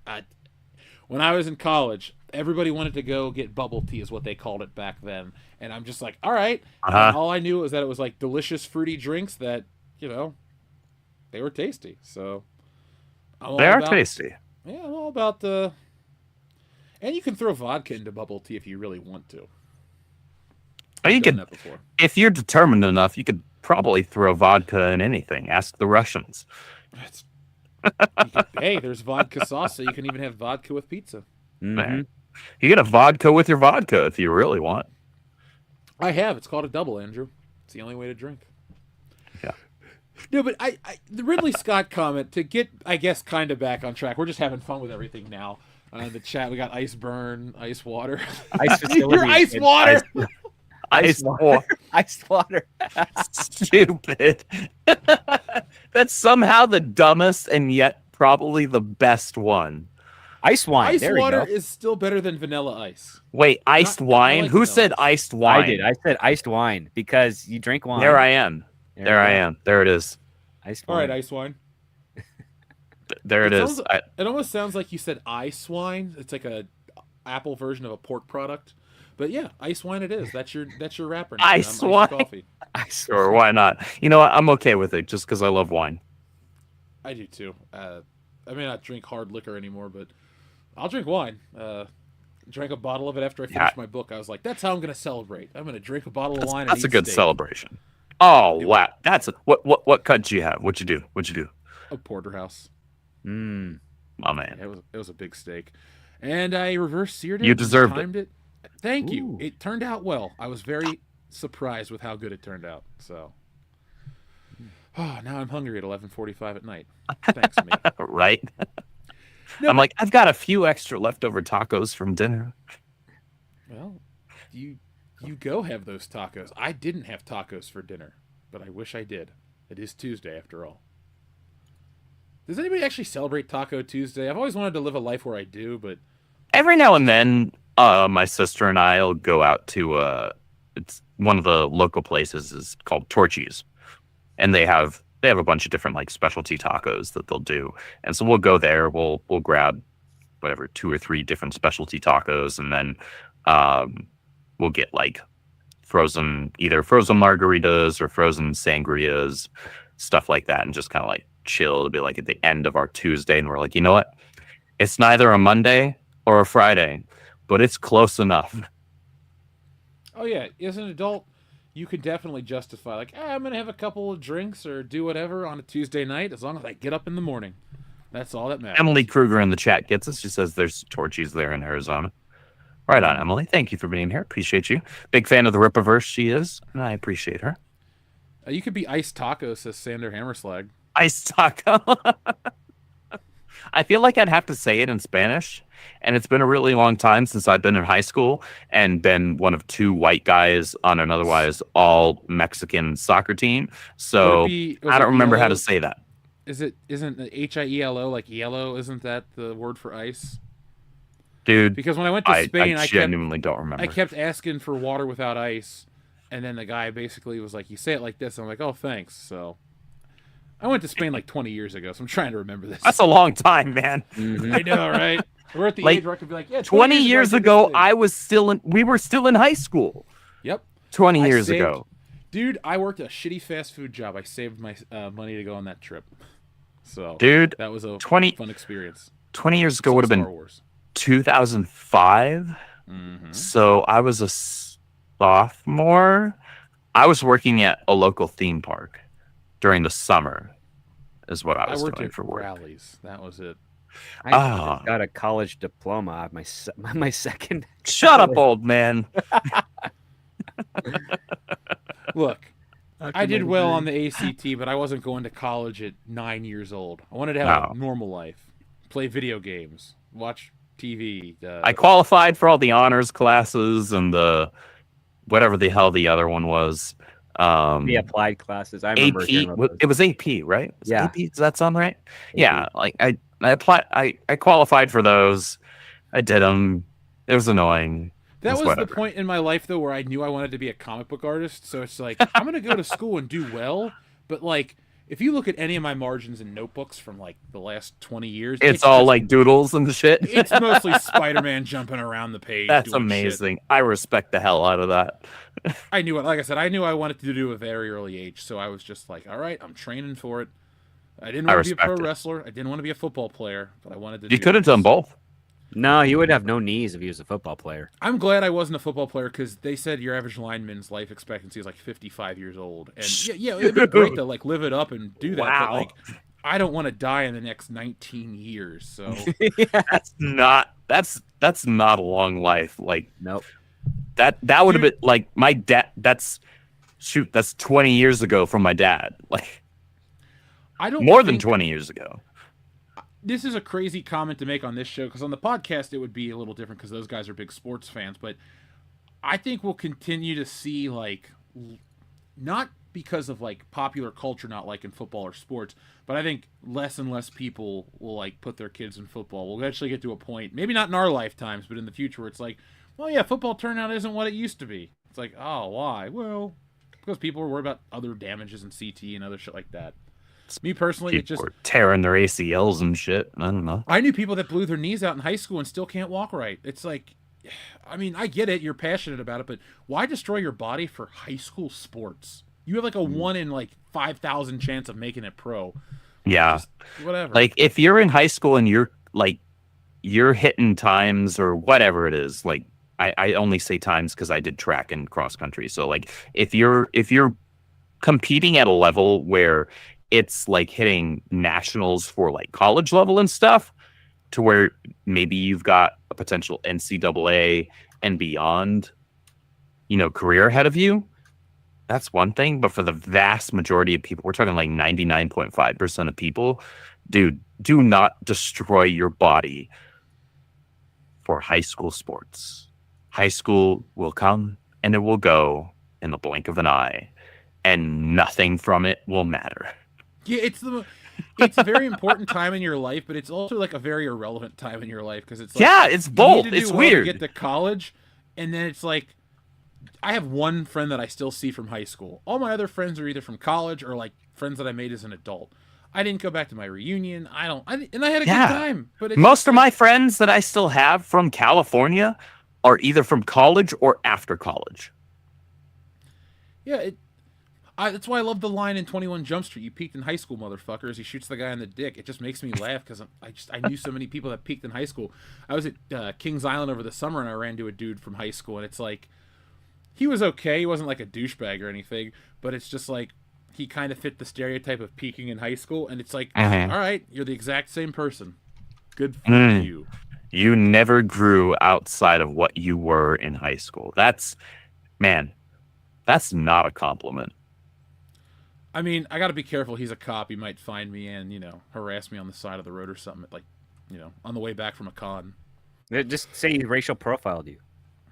[SPEAKER 2] when I was in college, everybody wanted to go get bubble tea is what they called it back then. And I'm just like, all right. And all I knew was that it was like delicious fruity drinks that, they were tasty. So I'm all
[SPEAKER 3] They are
[SPEAKER 2] about-
[SPEAKER 3] tasty.
[SPEAKER 2] Yeah, I'm all about the... And you can throw vodka into bubble tea if you really want to.
[SPEAKER 3] Or you
[SPEAKER 2] I've done
[SPEAKER 3] could,
[SPEAKER 2] that before.
[SPEAKER 3] if you're determined enough, you could probably throw vodka in anything. Ask the Russians.
[SPEAKER 2] Hey, there's vodka sauce, so you can even have vodka with pizza.
[SPEAKER 4] Mhm.
[SPEAKER 3] You get a vodka with your vodka if you really want.
[SPEAKER 2] I have. It's called a double, Andrew. It's the only way to drink.
[SPEAKER 3] Yeah.
[SPEAKER 2] No, but the Ridley Scott comment, to get, I guess, kind of back on track. We're just having fun with everything now. In the chat, we got ice burn, ice water.
[SPEAKER 4] Ice
[SPEAKER 2] Your
[SPEAKER 4] facilities.
[SPEAKER 2] ice water.
[SPEAKER 3] Ice water.
[SPEAKER 4] Ice water.
[SPEAKER 3] Stupid. That's somehow the dumbest and yet probably the best one.
[SPEAKER 4] Ice wine.
[SPEAKER 2] Ice
[SPEAKER 4] there we
[SPEAKER 2] water
[SPEAKER 4] go.
[SPEAKER 2] is still better than vanilla ice.
[SPEAKER 3] Wait, iced
[SPEAKER 2] I
[SPEAKER 3] wine?
[SPEAKER 2] like
[SPEAKER 3] Who
[SPEAKER 2] vanilla.
[SPEAKER 3] said iced wine?
[SPEAKER 4] I did. I said iced wine because you drink wine.
[SPEAKER 3] There I am. There I am. There it is.
[SPEAKER 4] Iced
[SPEAKER 2] All
[SPEAKER 4] wine.
[SPEAKER 2] right, ice wine.
[SPEAKER 3] There it is.
[SPEAKER 2] sounds- It almost sounds like you said ice wine. It's like a Apple version of a pork product. But yeah, ice wine it is. That's your rapper name.
[SPEAKER 3] Ice
[SPEAKER 2] I'm
[SPEAKER 3] wine?
[SPEAKER 2] Coffee.
[SPEAKER 4] Ice
[SPEAKER 3] Sure, why not? You know what? I'm okay with it just because I love wine.
[SPEAKER 2] I do too. I may not drink hard liquor anymore, but I'll drink wine. Drank a bottle of it after I finished my book. I was like, that's how I'm going to celebrate. I'm going to drink a bottle of wine.
[SPEAKER 3] That's
[SPEAKER 2] and
[SPEAKER 3] a
[SPEAKER 2] eat
[SPEAKER 3] good
[SPEAKER 2] steak.
[SPEAKER 3] celebration. Oh wow, that's what cut did you have? What'd you do?
[SPEAKER 2] A porterhouse.
[SPEAKER 3] My man.
[SPEAKER 2] Yeah, it was a big steak, and I reverse seared it.
[SPEAKER 3] You
[SPEAKER 2] and
[SPEAKER 3] deserved
[SPEAKER 2] timed it. Thank you.
[SPEAKER 4] Ooh.
[SPEAKER 2] It turned out well. I was very surprised with how good it turned out. So, now I'm hungry at 11:45 at night. Thanks, me.
[SPEAKER 3] Right?
[SPEAKER 2] No,
[SPEAKER 3] I'm like, I've got a few extra leftover tacos from dinner.
[SPEAKER 2] Well, you go have those tacos. I didn't have tacos for dinner, but I wish I did. It is Tuesday after all. Does anybody actually celebrate Taco Tuesday? I've always wanted to live a life where I do, but
[SPEAKER 3] Every now and then, my sister and I'll go out to it's one of the local places is called Torchy's, and they have a bunch of different like specialty tacos that they'll do, and so we'll go there. We'll grab whatever 2 or 3 different specialty tacos, and then we'll get like either frozen margaritas or frozen sangrias, stuff like that, and just kind of like chill to be like at the end of our Tuesday, and we're like, you know what? It's neither a Monday or a Friday, but it's close enough.
[SPEAKER 2] Oh yeah, as an adult, you can definitely justify like, I'm gonna have a couple of drinks or do whatever on a Tuesday night as long as I get up in the morning. That's all that matters.
[SPEAKER 3] Emily Kruger in the chat gets us. She says there's Torchies there in Arizona. Right on, Emily. Thank you for being here. Appreciate you. Big fan of the Rippaverse she is, and I appreciate her.
[SPEAKER 2] You could be Iced Taco, says Sander Hammerslag.
[SPEAKER 3] Ice taco. I feel like I'd have to say it in Spanish, and it's been a really long time since I've been in high school and been one of two white guys on an otherwise all Mexican soccer team. So I don't remember how to say that.
[SPEAKER 2] Isn't HIELO like yellow? Isn't that the word for ice?
[SPEAKER 3] Dude,
[SPEAKER 2] because when I went to Spain,
[SPEAKER 3] I genuinely don't remember.
[SPEAKER 2] I kept asking for water without ice, and then the guy basically was like, "You say it like this." I'm like, "Oh, thanks." So I went to Spain like 20 years ago, so I'm trying to remember this.
[SPEAKER 3] That's a long time, man.
[SPEAKER 2] Mm-hmm. I know, right? We're at the age where I could be like, "Yeah."
[SPEAKER 3] 20 years ago, we were still in high school.
[SPEAKER 2] Yep.
[SPEAKER 3] 20 years ago.
[SPEAKER 2] Dude, I worked a shitty fast food job. I saved my money to go on that trip. So,
[SPEAKER 3] dude,
[SPEAKER 2] that was a fun experience.
[SPEAKER 3] 20 years ago would have been 2005.
[SPEAKER 2] Mm-hmm.
[SPEAKER 3] So I was a sophomore. I was working at a local theme park during the summer is what I was doing for work.
[SPEAKER 2] Rallies. That was it.
[SPEAKER 4] I got a college diploma. My second.
[SPEAKER 3] Shut up, old man.
[SPEAKER 2] Look, I did well on the ACT, but I wasn't going to college at 9 years old. I wanted to have a normal life, play video games, watch TV.
[SPEAKER 3] I qualified for all the honors classes and the whatever the hell the other one was.
[SPEAKER 4] The applied classes. I remember
[SPEAKER 3] AP. It was AP, right?
[SPEAKER 4] Yeah.
[SPEAKER 3] AP? Does that sound right? AP. Yeah. Like I applied. I qualified for those. I did them. It was annoying.
[SPEAKER 2] That was the point in my life, though, where I knew I wanted to be a comic book artist. So it's like, I'm going to go to school and do well. But, like, if you look at any of my margins and notebooks from, like, the last 20 years...
[SPEAKER 3] It's all, like, doodles and shit.
[SPEAKER 2] It's mostly Spider-Man jumping around the page.
[SPEAKER 3] That's amazing. Shit. I respect the hell out of that.
[SPEAKER 2] I knew it. Like I said, I knew I wanted to do it at a very early age. So I was just like, all right, I'm training for it. I didn't want to be a pro wrestler. I didn't want to be a football player. But I wanted to
[SPEAKER 3] You could have done both.
[SPEAKER 4] No, he would have no knees if he was a football player.
[SPEAKER 2] I'm glad I wasn't a football player because they said your average lineman's life expectancy is like 55 years old. And yeah, it'd be great to like live it up and do that.
[SPEAKER 3] Wow.
[SPEAKER 2] But like, I don't want to die in the next 19 years. So
[SPEAKER 3] that's not a long life. Like,
[SPEAKER 4] nope.
[SPEAKER 3] That would have been like my dad. That's 20 years ago from my dad. Like,
[SPEAKER 2] I don't
[SPEAKER 3] more than 20 years ago.
[SPEAKER 2] This is a crazy comment to make on this show because on the podcast it would be a little different because those guys are big sports fans. But I think we'll continue to see like, not because of like popular culture not liking football or sports, but I think less and less people will like put their kids in football. We'll eventually get to a point, maybe not in our lifetimes, but in the future, where it's like, well, yeah, football turnout isn't what it used to be. It's like, oh, why? Well, because people are worried about other damages and CT and other shit like that. Me personally,
[SPEAKER 3] people were tearing their ACLs and shit. I don't know.
[SPEAKER 2] I knew people that blew their knees out in high school and still can't walk right. It's like, I mean, I get it. You're passionate about it, but why destroy your body for high school sports? You have like a 1 in like 5,000 chance of making it pro.
[SPEAKER 3] Yeah.
[SPEAKER 2] Just whatever.
[SPEAKER 3] Like if you're in high school and you're hitting times or whatever it is, like I only say times because I did track and cross country. So like if you're competing at a level where it's like hitting nationals for like college level and stuff, to where maybe you've got a potential NCAA and beyond, career ahead of you. That's one thing. But for the vast majority of people, we're talking like 99.5% of people, dude, do not destroy your body for high school sports. High school will come and it will go in the blink of an eye, and nothing from it will matter.
[SPEAKER 2] Yeah, it's a very important time in your life, but it's also like a very irrelevant time in your life because it's like,
[SPEAKER 3] it's both.
[SPEAKER 2] You need to
[SPEAKER 3] it's
[SPEAKER 2] do
[SPEAKER 3] weird.
[SPEAKER 2] To get to college, and then it's like, I have one friend that I still see from high school. All my other friends are either from college or like friends that I made as an adult. I didn't go back to my reunion. I had a good time. But
[SPEAKER 3] most of my friends that I still have from California are either from college or after college.
[SPEAKER 2] Yeah, That's why I love the line in 21 Jump Street. You peaked in high school, motherfuckers. He shoots the guy in the dick. It just makes me laugh because I knew so many people that peaked in high school. I was at Kings Island over the summer and I ran into a dude from high school, and it's like he was okay. He wasn't like a douchebag or anything, but it's just like he kind of fit the stereotype of peaking in high school, and it's like, all right, you're the exact same person. Good for you.
[SPEAKER 3] You never grew outside of what you were in high school. That's not a compliment.
[SPEAKER 2] I mean, I got to be careful. He's a cop. He might find me and, harass me on the side of the road or something, like, on the way back from a con.
[SPEAKER 4] Just say he racial profiled you.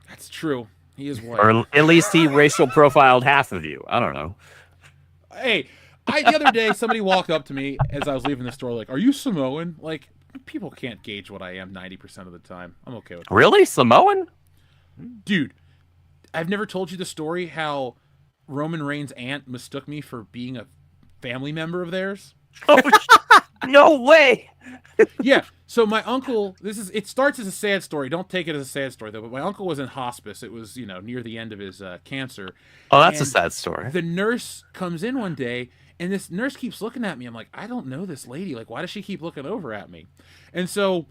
[SPEAKER 2] That's true. He is white.
[SPEAKER 3] Or at least he racial profiled half of you. I don't know.
[SPEAKER 2] Hey, the other day, somebody walked up to me as I was leaving the store, like, are you Samoan? Like, people can't gauge what I am 90% of the time. I'm okay with that.
[SPEAKER 3] Really? Samoan?
[SPEAKER 2] Dude, I've never told you the story how Roman Reigns' aunt mistook me for being a family member of theirs.
[SPEAKER 3] Oh, no way.
[SPEAKER 2] Yeah. So my uncle, it starts as a sad story. Don't take it as a sad story though. But my uncle was in hospice. It was, near the end of his cancer.
[SPEAKER 3] Oh, that's a sad story.
[SPEAKER 2] The nurse comes in one day, and this nurse keeps looking at me. I'm like, I don't know this lady. Like, why does she keep looking over at me? And so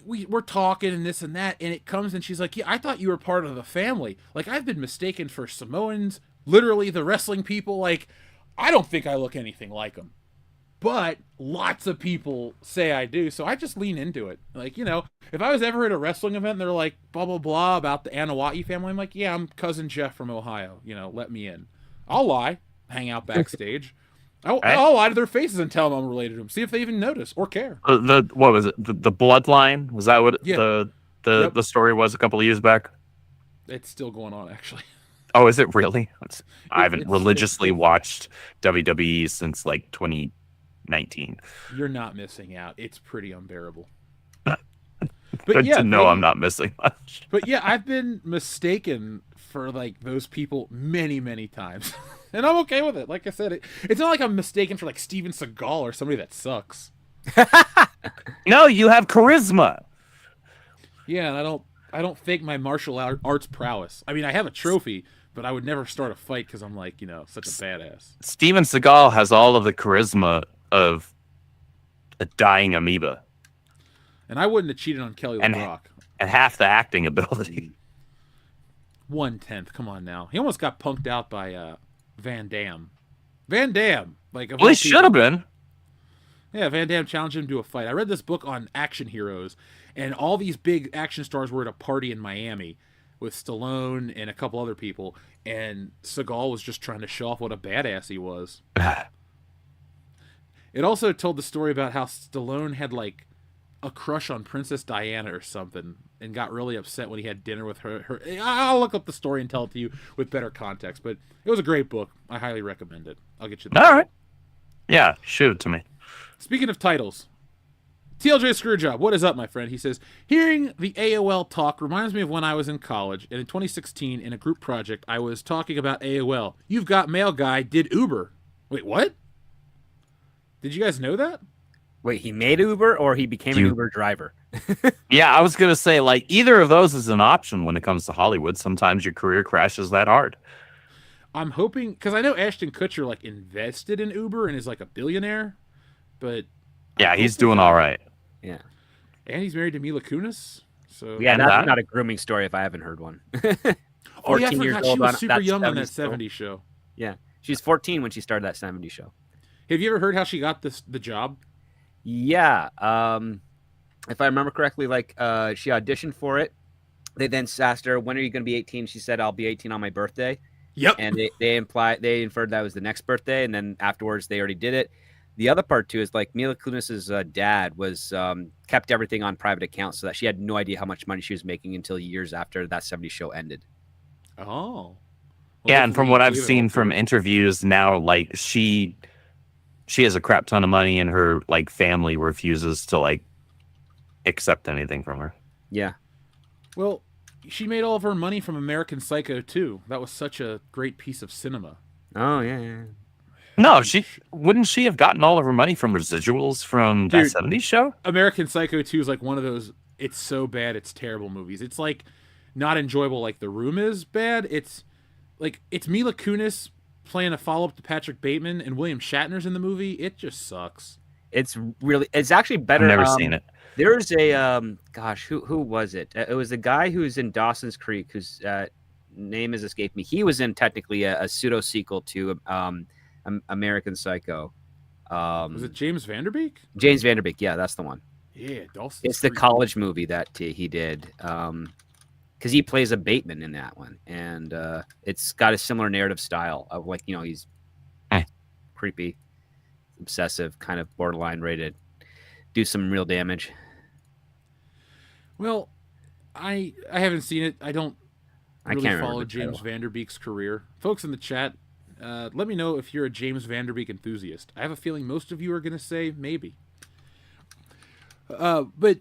[SPEAKER 2] we're talking and this and that, and it comes and she's like, yeah, I thought you were part of the family. Like, I've been mistaken for Samoans, literally the wrestling people. Like, I don't think I look anything like them. But lots of people say I do, so I just lean into it. Like, if I was ever at a wrestling event and they're like, blah, blah, blah, about the Anawati family, I'm like, yeah, I'm Cousin Jeff from Ohio. Let me in. I'll lie, hang out backstage. I'll lie to their faces and tell them I'm related to them. See if they even notice or care.
[SPEAKER 3] What was it? The bloodline? Was that what the story was a couple of years back?
[SPEAKER 2] It's still going on, actually.
[SPEAKER 3] Oh, is it really? I haven't religiously watched WWE since like 2019.
[SPEAKER 2] You're not missing out. It's pretty unbearable.
[SPEAKER 3] But yeah, no, I'm not missing much.
[SPEAKER 2] But yeah, I've been mistaken for like those people many, many times. And I'm okay with it. Like I said, it's not like I'm mistaken for like Steven Seagal or somebody that sucks.
[SPEAKER 3] No, you have charisma.
[SPEAKER 2] Yeah, and I don't fake my martial arts prowess. I mean, I have a trophy, but I would never start a fight because I'm like, such a badass.
[SPEAKER 3] Steven Seagal has all of the charisma of a dying amoeba.
[SPEAKER 2] And I wouldn't have cheated on Kelly LeBrock.
[SPEAKER 3] And half the acting ability.
[SPEAKER 2] 1/10. Come on now. He almost got punked out by Van Damme. Van Damme.
[SPEAKER 3] Well, he should have been.
[SPEAKER 2] Yeah, Van Damme challenged him to a fight. I read this book on action heroes, and all these big action stars were at a party in Miami with Stallone and a couple other people, and Seagal was just trying to show off what a badass he was. It also told the story about how Stallone had like a crush on Princess Diana or something and got really upset when he had dinner with her. I'll look up the story and tell it to you with better context, but it was a great book. I highly recommend it. I'll get you the
[SPEAKER 3] All right. Yeah, shoot it to me.
[SPEAKER 2] Speaking of titles, TLJ Screwjob, what is up, my friend? He says, hearing the AOL talk reminds me of when I was in college, and in 2016, in a group project, I was talking about AOL. You've Got Mail guy did Uber. Wait, what? Did you guys know that?
[SPEAKER 4] Wait, he made Uber or he became an Uber driver?
[SPEAKER 3] Yeah, I was going to say, like, either of those is an option when it comes to Hollywood. Sometimes your career crashes that hard.
[SPEAKER 2] I'm hoping, because I know Ashton Kutcher, like, invested in Uber and is, like, a billionaire, but...
[SPEAKER 3] Yeah, he's doing all right.
[SPEAKER 4] Yeah.
[SPEAKER 2] And he's married to Mila Kunis, so...
[SPEAKER 4] Yeah, that's not a grooming story if I haven't heard one.
[SPEAKER 2] Oh, yeah, I forgot. She was super young on that 70s show.
[SPEAKER 4] Yeah, she's 14 when she started that 70s show.
[SPEAKER 2] Have you ever heard how she got the job?
[SPEAKER 4] Yeah. If I remember correctly, like she auditioned for it. They then asked her, when are you going to be 18? She said, I'll be 18 on my birthday.
[SPEAKER 2] Yep.
[SPEAKER 4] And they inferred that was the next birthday. And then afterwards, they already did it. The other part, too, is like Mila Kunis's dad was kept everything on private accounts so that she had no idea how much money she was making until years after that 70s show ended.
[SPEAKER 2] Oh. Well,
[SPEAKER 3] yeah, and from what I've seen from interviews now, like she has a crap ton of money and her like family refuses to like accept anything from her.
[SPEAKER 4] Yeah.
[SPEAKER 2] Well, she made all of her money from American Psycho too. That was such a great piece of cinema.
[SPEAKER 4] Oh yeah.
[SPEAKER 3] No, wouldn't she have gotten all of her money from residuals from that 70s show?
[SPEAKER 2] American Psycho 2 is like one of those it's so bad it's terrible movies. It's like not enjoyable like The Room is bad. It's like it's Mila Kunis playing a follow-up to Patrick Bateman, and William Shatner's in the movie. It just sucks.
[SPEAKER 4] It's actually better.
[SPEAKER 3] I've never seen it.
[SPEAKER 4] There's a gosh, who was it? It was the guy who's in Dawson's Creek, whose name has escaped me. He was in technically a pseudo sequel to American Psycho.
[SPEAKER 2] Was it James Vanderbeek?
[SPEAKER 4] James Vanderbeek, yeah, that's the one.
[SPEAKER 2] Yeah, Dawson's
[SPEAKER 4] It's the
[SPEAKER 2] Creek.
[SPEAKER 4] college movie that he did, because he plays a Bateman in that one, and it's got a similar narrative style of like, you know, he's creepy, obsessive, kind of borderline ready to do some real damage.
[SPEAKER 2] Well, I haven't seen it. I don't
[SPEAKER 4] I
[SPEAKER 2] really
[SPEAKER 4] can't remember
[SPEAKER 2] follow
[SPEAKER 4] the
[SPEAKER 2] James
[SPEAKER 4] title.
[SPEAKER 2] Vanderbeek's career. Folks in the chat, let me know if you're a James Vanderbeek enthusiast. I have a feeling most of you are going to say maybe. But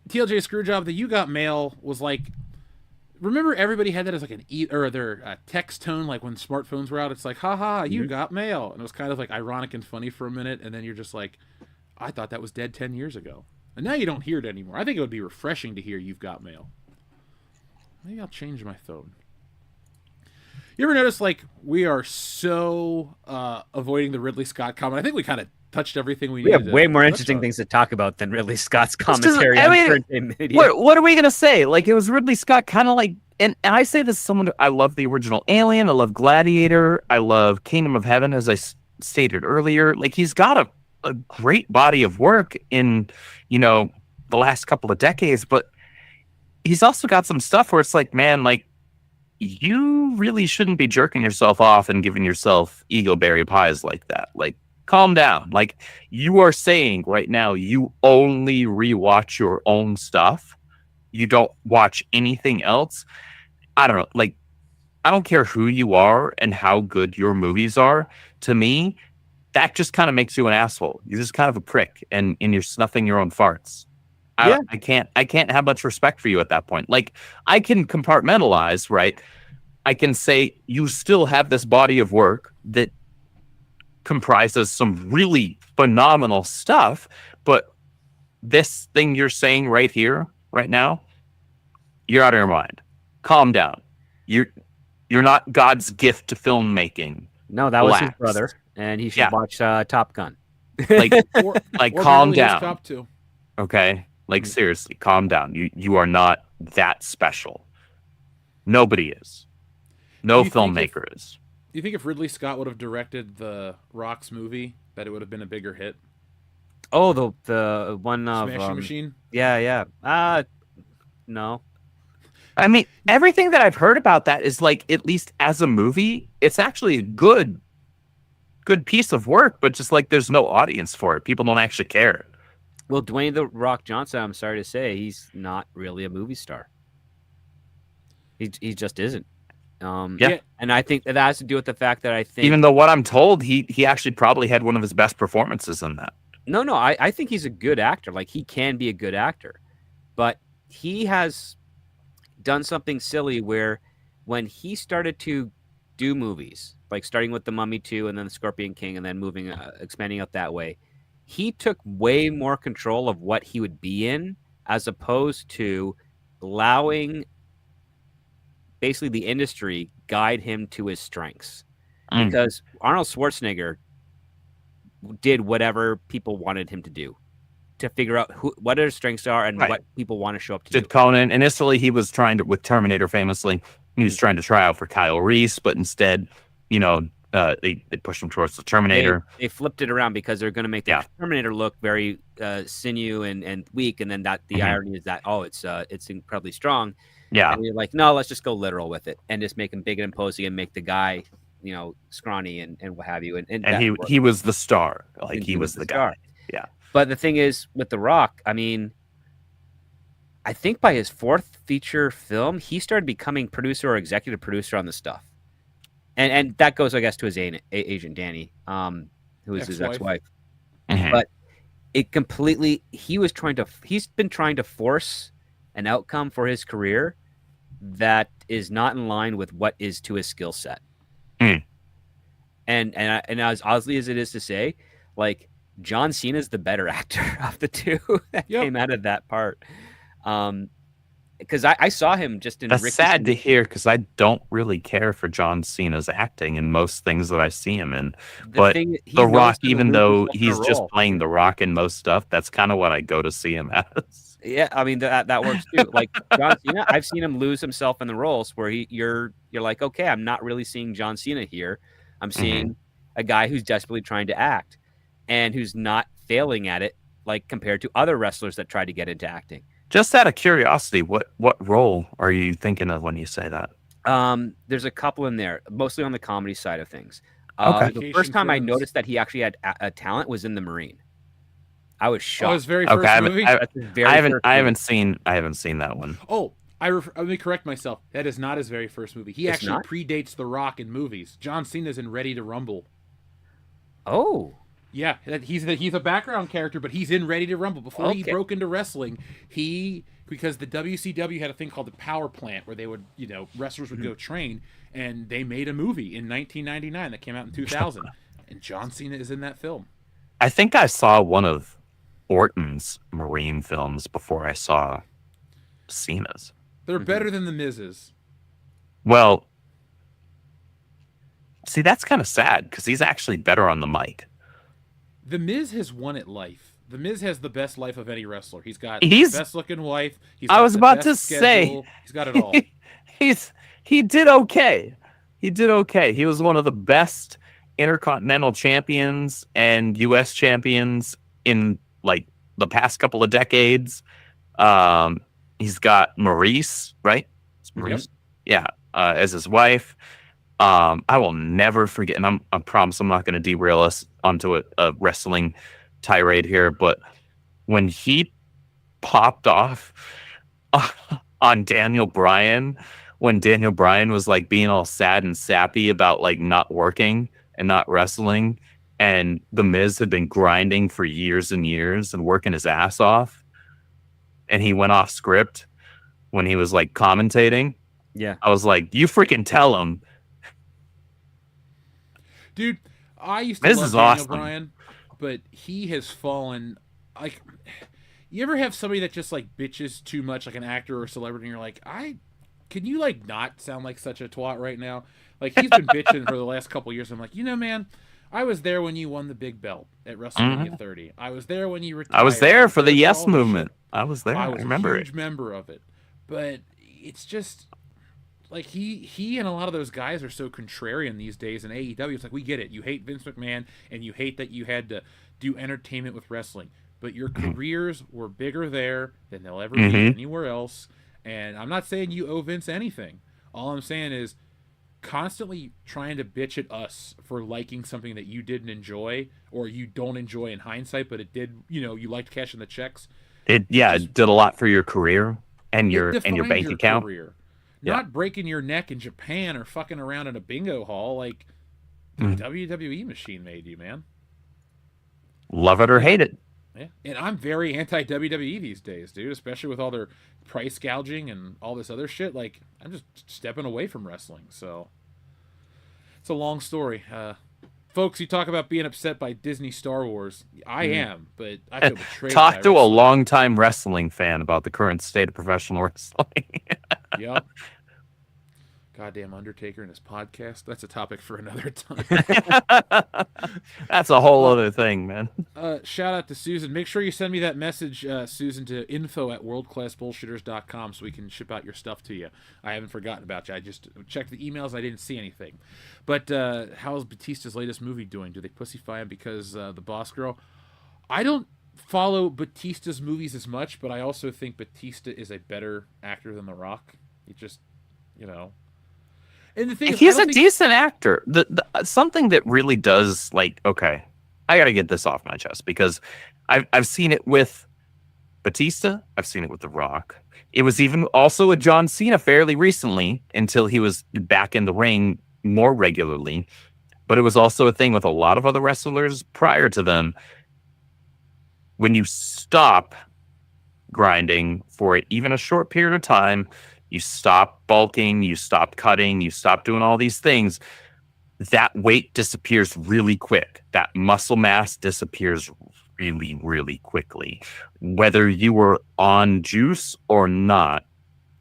[SPEAKER 2] TLJ Screwjob, the "You Got Mail" was like, remember everybody had that as like their text tone, like when smartphones were out. It's like, haha, you got mail, and it was kind of like ironic and funny for a minute, and then you're just like, I thought that was dead 10 years ago, and now you don't hear it anymore. I think it would be refreshing to hear "You've Got Mail." Maybe I'll change my phone. You ever notice, like, we are so avoiding the Ridley Scott comment? I think we kind of touched everything we
[SPEAKER 4] We have
[SPEAKER 2] needed
[SPEAKER 4] way
[SPEAKER 2] to
[SPEAKER 4] more
[SPEAKER 2] touch
[SPEAKER 4] interesting
[SPEAKER 2] on.
[SPEAKER 4] things to talk about than Ridley Scott's
[SPEAKER 3] just-
[SPEAKER 4] commentary
[SPEAKER 3] I
[SPEAKER 4] on
[SPEAKER 3] mean,
[SPEAKER 4] current day media.
[SPEAKER 3] What are we gonna say? Like, it was Ridley Scott, kind of like, and I say this as someone. I love the original Alien. I love Gladiator. I love Kingdom of Heaven, as I stated earlier. Like, he's got a great body of work in, you know, the last couple of decades, but he's also got some stuff where it's like, man, like, you really shouldn't be jerking yourself off and giving yourself ego berry pies like that. Like, calm down. Like, you are saying right now, you only rewatch your own stuff. You don't watch anything else. I don't know. Like, I don't care who you are and how good your movies are. To me, that just kind of makes you an asshole. You're just kind of a prick, and you're snuffing your own farts.
[SPEAKER 4] Yeah.
[SPEAKER 3] I can't have much respect for you at that point. Like, I can compartmentalize, right? I can say you still have this body of work that comprises some really phenomenal stuff, but this thing you're saying right here, right now, you're out of your mind. Calm down. You're not God's gift to filmmaking.
[SPEAKER 4] No, that was his
[SPEAKER 3] Relax.
[SPEAKER 4] brother, and he should
[SPEAKER 3] Yeah.
[SPEAKER 4] watch Top Gun.
[SPEAKER 3] Like,
[SPEAKER 2] Or,
[SPEAKER 3] like,
[SPEAKER 2] or
[SPEAKER 3] calm
[SPEAKER 2] Beverly Hills
[SPEAKER 3] down.
[SPEAKER 2] Cop 2.
[SPEAKER 3] Okay? Like, seriously, calm down. You are not that special. Nobody is. No
[SPEAKER 2] Do you think
[SPEAKER 3] filmmaker is.
[SPEAKER 2] Do you think if Ridley Scott would have directed the Rocks movie, that it would have been a bigger hit?
[SPEAKER 4] Oh, the one of
[SPEAKER 2] Smashing Machine?
[SPEAKER 4] yeah. No.
[SPEAKER 3] I mean, everything that I've heard about that is like, at least as a movie, it's actually a good piece of work, but just like there's no audience for it. People don't actually care.
[SPEAKER 4] Well, Dwayne the Rock Johnson, I'm sorry to say, he's not really a movie star. He just isn't.
[SPEAKER 3] Yeah.
[SPEAKER 4] And I think that has to do with the fact that I think
[SPEAKER 3] Even though what I'm told, he actually probably had one of his best performances in that.
[SPEAKER 4] No, I think he's a good actor. Like, he can be a good actor, but he has done something silly where when he started to do movies, like starting with The Mummy 2 and then The Scorpion King and then moving, expanding out that way, he took way more control of what he would be in as opposed to allowing basically the industry guide him to his strengths.
[SPEAKER 3] Mm.
[SPEAKER 4] Because Arnold Schwarzenegger did whatever people wanted him to do to figure out what his strengths are and
[SPEAKER 3] Right.
[SPEAKER 4] what people want to show up to do.
[SPEAKER 3] Did Conan initially? He was trying to, with Terminator, famously, he was trying to try out for Kyle Reese, but instead, you know, they pushed him towards the Terminator.
[SPEAKER 4] They flipped it around because they're going to make the
[SPEAKER 3] Yeah.
[SPEAKER 4] Terminator look very sinew and weak, and then that the
[SPEAKER 3] Mhm.
[SPEAKER 4] irony is that it's incredibly strong.
[SPEAKER 3] Yeah,
[SPEAKER 4] And you're like, no, let's just go literal with it and just make him big and imposing and make the guy, you know, scrawny and what have you. And that worked.
[SPEAKER 3] he was the star. Like,
[SPEAKER 4] And
[SPEAKER 3] he was the
[SPEAKER 4] star.
[SPEAKER 3] guy. Yeah.
[SPEAKER 4] But the thing is, with The Rock, I mean, I think by his fourth feature film, he started becoming producer or executive producer on the stuff. And that goes, I guess, to his agent, Danny, who is his
[SPEAKER 2] Ex-wife.
[SPEAKER 4] ex-wife.
[SPEAKER 3] Mhm.
[SPEAKER 4] But it completely, he's been trying to force an outcome for his career that is not in line with what is to his skill set.
[SPEAKER 3] Mm.
[SPEAKER 4] And as oddly as it is to say, like, John Cena's the better actor of the two that
[SPEAKER 2] Yep.
[SPEAKER 4] came out of that part. because I saw him just in
[SPEAKER 3] That's
[SPEAKER 4] Ricky's
[SPEAKER 3] sad to hear because I don't really care for John Cena's acting in most things that I see him in. But
[SPEAKER 4] thing. He
[SPEAKER 3] The
[SPEAKER 4] knows
[SPEAKER 3] Rock,
[SPEAKER 4] how to
[SPEAKER 3] even
[SPEAKER 4] lose
[SPEAKER 3] though
[SPEAKER 4] himself in a
[SPEAKER 3] he's just
[SPEAKER 4] role.
[SPEAKER 3] playing The Rock in most stuff, that's kind of what I go to see him as.
[SPEAKER 4] Yeah, I mean that works too. Like John Cena, I've seen him lose himself in the roles where you're like, okay, I'm not really seeing John Cena here. I'm seeing a guy who's desperately trying to act and who's not failing at it, like compared to other wrestlers that try to get into acting.
[SPEAKER 3] Just out of curiosity, what role are you thinking of when you say that?
[SPEAKER 4] There's a couple in there, mostly on the comedy side of things.
[SPEAKER 3] Okay.
[SPEAKER 4] The first time I
[SPEAKER 2] Friends.
[SPEAKER 4] noticed that he actually had a talent was in The Marine. I was
[SPEAKER 2] Oh,
[SPEAKER 4] shocked.
[SPEAKER 2] his very
[SPEAKER 3] Okay,
[SPEAKER 2] first movie.
[SPEAKER 4] That's his very
[SPEAKER 3] I
[SPEAKER 4] first
[SPEAKER 3] haven't
[SPEAKER 4] movie.
[SPEAKER 3] seen that one.
[SPEAKER 2] Oh, let me correct myself. That is not his very first movie. He
[SPEAKER 4] It's
[SPEAKER 2] actually
[SPEAKER 4] not?
[SPEAKER 2] predates The Rock in movies. John Cena's in Ready to Rumble.
[SPEAKER 4] Oh,
[SPEAKER 2] Yeah, he's a background character, but he's in Ready to Rumble. Before he
[SPEAKER 4] Okay.
[SPEAKER 2] broke into wrestling, because the WCW had a thing called the Power Plant where they would, wrestlers would go train, and they made a movie in 1999 that came out in 2000, and John Cena is in that film.
[SPEAKER 3] I think I saw one of Orton's Marine films before I saw Cena's.
[SPEAKER 2] They're better than the Miz's.
[SPEAKER 3] Well, see, that's kind of sad because he's actually better on the mic.
[SPEAKER 2] The Miz has won at life. The Miz has the best life of any wrestler. He's got
[SPEAKER 3] He's-
[SPEAKER 2] the best looking wife. He's
[SPEAKER 3] I
[SPEAKER 2] got
[SPEAKER 3] was
[SPEAKER 2] the
[SPEAKER 3] about
[SPEAKER 2] best
[SPEAKER 3] to
[SPEAKER 2] schedule.
[SPEAKER 3] say,
[SPEAKER 2] He's got it all.
[SPEAKER 3] he did okay. He did okay. He was one of the best Intercontinental champions and U.S. champions in like the past couple of decades. He's got Maurice, right? It's Maurice. Yeah, as his wife. I will never forget, and I promise I'm not going to derail us onto a wrestling tirade here, but when he popped off on Daniel Bryan, when Daniel Bryan was like being all sad and sappy about like not working and not wrestling, and The Miz had been grinding for years and years and working his ass off, and he went off script when he was like commentating.
[SPEAKER 4] yeah.
[SPEAKER 3] I was like, you freaking tell him.
[SPEAKER 2] Dude, I used to
[SPEAKER 3] This
[SPEAKER 2] love
[SPEAKER 3] is
[SPEAKER 2] Daniel
[SPEAKER 3] awesome.
[SPEAKER 2] Bryan, but he has fallen. Like, you ever have somebody that just like bitches too much, like an actor or a celebrity, and you're like, can you like not sound like such a twat right now? Like, he's been bitching for the last couple years. I'm like, man, I was there when you won the big belt at WrestleMania 30. I was there when you retired.
[SPEAKER 3] I was there for the
[SPEAKER 2] all
[SPEAKER 3] Yes
[SPEAKER 2] this
[SPEAKER 3] movement.
[SPEAKER 2] shit.
[SPEAKER 3] I was there.
[SPEAKER 2] I
[SPEAKER 3] I
[SPEAKER 2] was
[SPEAKER 3] remember
[SPEAKER 2] a
[SPEAKER 3] it.
[SPEAKER 2] huge member of it, but it's just like he and a lot of those guys are so contrarian these days in AEW. It's like, we get it. You hate Vince McMahon and you hate that you had to do entertainment with wrestling, but your careers were bigger there than they'll ever be anywhere else. And I'm not saying you owe Vince anything. All I'm saying is constantly trying to bitch at us for liking something that you didn't enjoy or you don't enjoy in hindsight, but it did, you liked cashing the checks.
[SPEAKER 3] It did a lot for your career and your
[SPEAKER 2] defined
[SPEAKER 3] bank
[SPEAKER 2] your
[SPEAKER 3] account.
[SPEAKER 2] career.
[SPEAKER 3] Yeah.
[SPEAKER 2] Not breaking your neck in Japan or fucking around in a bingo hall like the WWE machine made you, man.
[SPEAKER 3] Love it or hate it.
[SPEAKER 2] Yeah. And I'm very anti WWE these days, dude, especially with all their price gouging and all this other shit. Like, I'm just stepping away from wrestling. So it's a long story. Folks, you talk about being upset by Disney Star Wars. I am, but I feel betrayed.
[SPEAKER 3] Talk
[SPEAKER 2] by
[SPEAKER 3] to a
[SPEAKER 2] wrestling.
[SPEAKER 3] longtime wrestling fan about the current state of professional wrestling.
[SPEAKER 2] Yep. Goddamn Undertaker and his podcast. That's a topic for another time.
[SPEAKER 3] That's a whole other thing, man.
[SPEAKER 2] Shout out to Susan. Make sure you send me that message, Susan, to info@worldclassbullshitters.com so we can ship out your stuff to you. I haven't forgotten about you. I just checked the emails. I didn't see anything. But how's Batista's latest movie doing? Do they pussyfy him because the boss girl? I don't follow Batista's movies as much, but I also think Batista is a better actor than The Rock. He just, And the thing is,
[SPEAKER 3] He's
[SPEAKER 2] I
[SPEAKER 3] a
[SPEAKER 2] don't think-
[SPEAKER 3] decent actor. The something that really does, like, okay, I got to get this off my chest because I've seen it with Batista. I've seen it with The Rock. It was even also with John Cena fairly recently until he was back in the ring more regularly. But it was also a thing with a lot of other wrestlers prior to them. When you stop grinding for even a short period of time, you stop bulking, you stop cutting, you stop doing all these things, that weight disappears really quick. That muscle mass disappears really, really quickly. Whether you were on juice or not,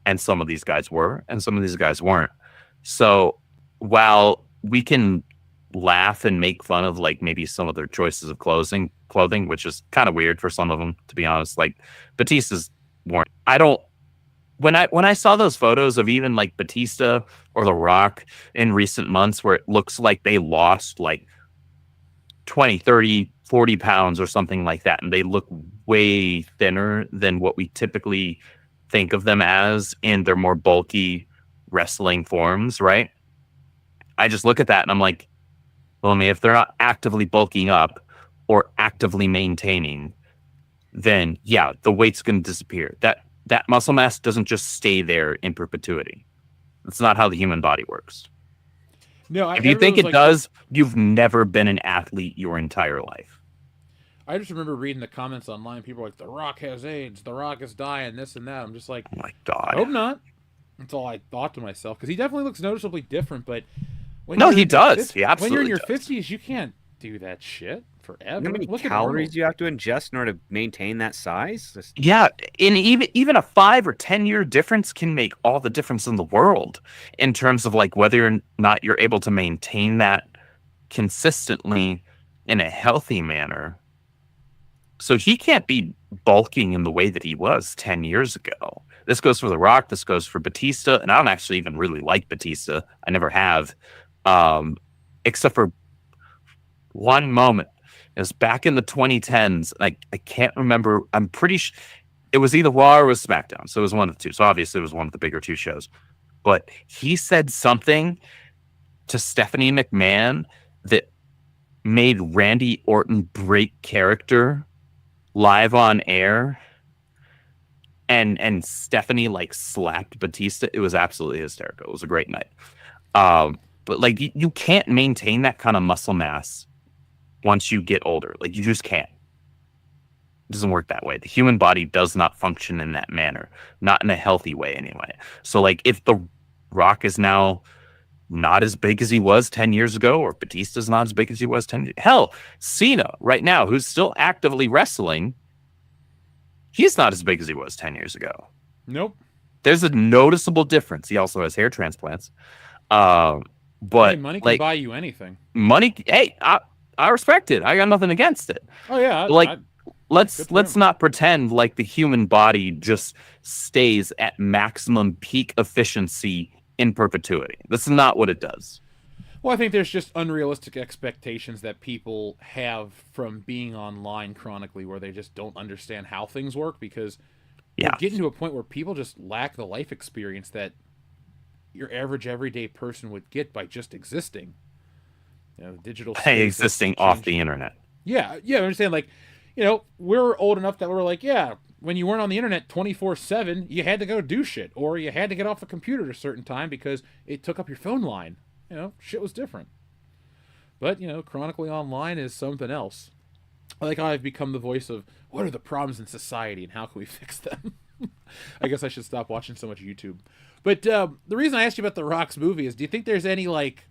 [SPEAKER 3] and some of these guys were, and some of these guys weren't. So while we can laugh and make fun of like maybe some of their choices of clothing, which is kind of weird for some of them, to be honest. Like Batista's weren't. I don't. When I saw those photos of even like Batista or The Rock in recent months where it looks like they lost like 20, 30, 40 pounds or something like that, and they look way thinner than what we typically think of them as in their more bulky wrestling forms, right? I just look at that and I'm like, well, I mean, if they're not actively bulking up or actively maintaining, then yeah, the weight's going to disappear. That muscle mass doesn't just stay there in perpetuity. That's not how the human body works.
[SPEAKER 2] No,
[SPEAKER 3] if you think it does, you've never been an athlete your entire life.
[SPEAKER 2] I just remember reading the comments online. People were like, The Rock has AIDS. The Rock is dying, this and that. I'm just like,
[SPEAKER 3] oh my God.
[SPEAKER 2] I hope not. That's all I thought to myself. Because he definitely looks noticeably different. But
[SPEAKER 3] he does. He absolutely
[SPEAKER 2] when you're in your
[SPEAKER 3] does.
[SPEAKER 2] 50s, you can't do that shit forever.
[SPEAKER 4] You know how many calories do you have to ingest in order to maintain that size?
[SPEAKER 3] Yeah, and even a 5 or 10 year difference can make all the difference in the world in terms of like whether or not you're able to maintain that consistently in a healthy manner. So he can't be bulking in the way that he was 10 years ago. This goes for The Rock. This goes for Batista. And I don't actually even really like Batista. I never have. Except for one moment. It was back in the 2010s. I can't remember. I'm pretty sure it was either Raw or it was SmackDown. So it was one of the two. So obviously it was one of the bigger two shows. But he said something to Stephanie McMahon that made Randy Orton break character live on air. And Stephanie like slapped Batista. It was absolutely hysterical. It was a great night. But like you can't maintain that kind of muscle mass once you get older. Like you just can't. It doesn't work that way. The human body does not function in that manner, not in a healthy way anyway. So like if The Rock is now not as big as he was 10 years ago, or Batista's not as big as he was 10 years. Hell, Cena right now, who's still actively wrestling, he's not as big as he was 10 years ago.
[SPEAKER 2] Nope.
[SPEAKER 3] There's a noticeable difference. He also has hair transplants. But
[SPEAKER 2] hey, money can buy you anything.
[SPEAKER 3] Money, hey, I respect it. I got nothing against it.
[SPEAKER 2] Oh yeah.
[SPEAKER 3] Let's not pretend like the human body just stays at maximum peak efficiency in perpetuity. That's not what it does.
[SPEAKER 2] Well, I think there's just unrealistic expectations that people have from being online chronically, where they just don't understand how things work, because we're getting to a point where people just lack the life experience that your average everyday person would get by just existing. You know, digital
[SPEAKER 3] existing off the internet.
[SPEAKER 2] Yeah, I understand. Like, you know, we're old enough that we're like, yeah, when you weren't on the internet 24/7, you had to go do shit, or you had to get off a computer at a certain time because it took up your phone line. You know, shit was different. But, you know, chronically online is something else. I like how I've become the voice of what are the problems in society and how can we fix them? I guess I should stop watching so much YouTube. But the reason I asked you about The Rock's movie is, do you think there's any, like...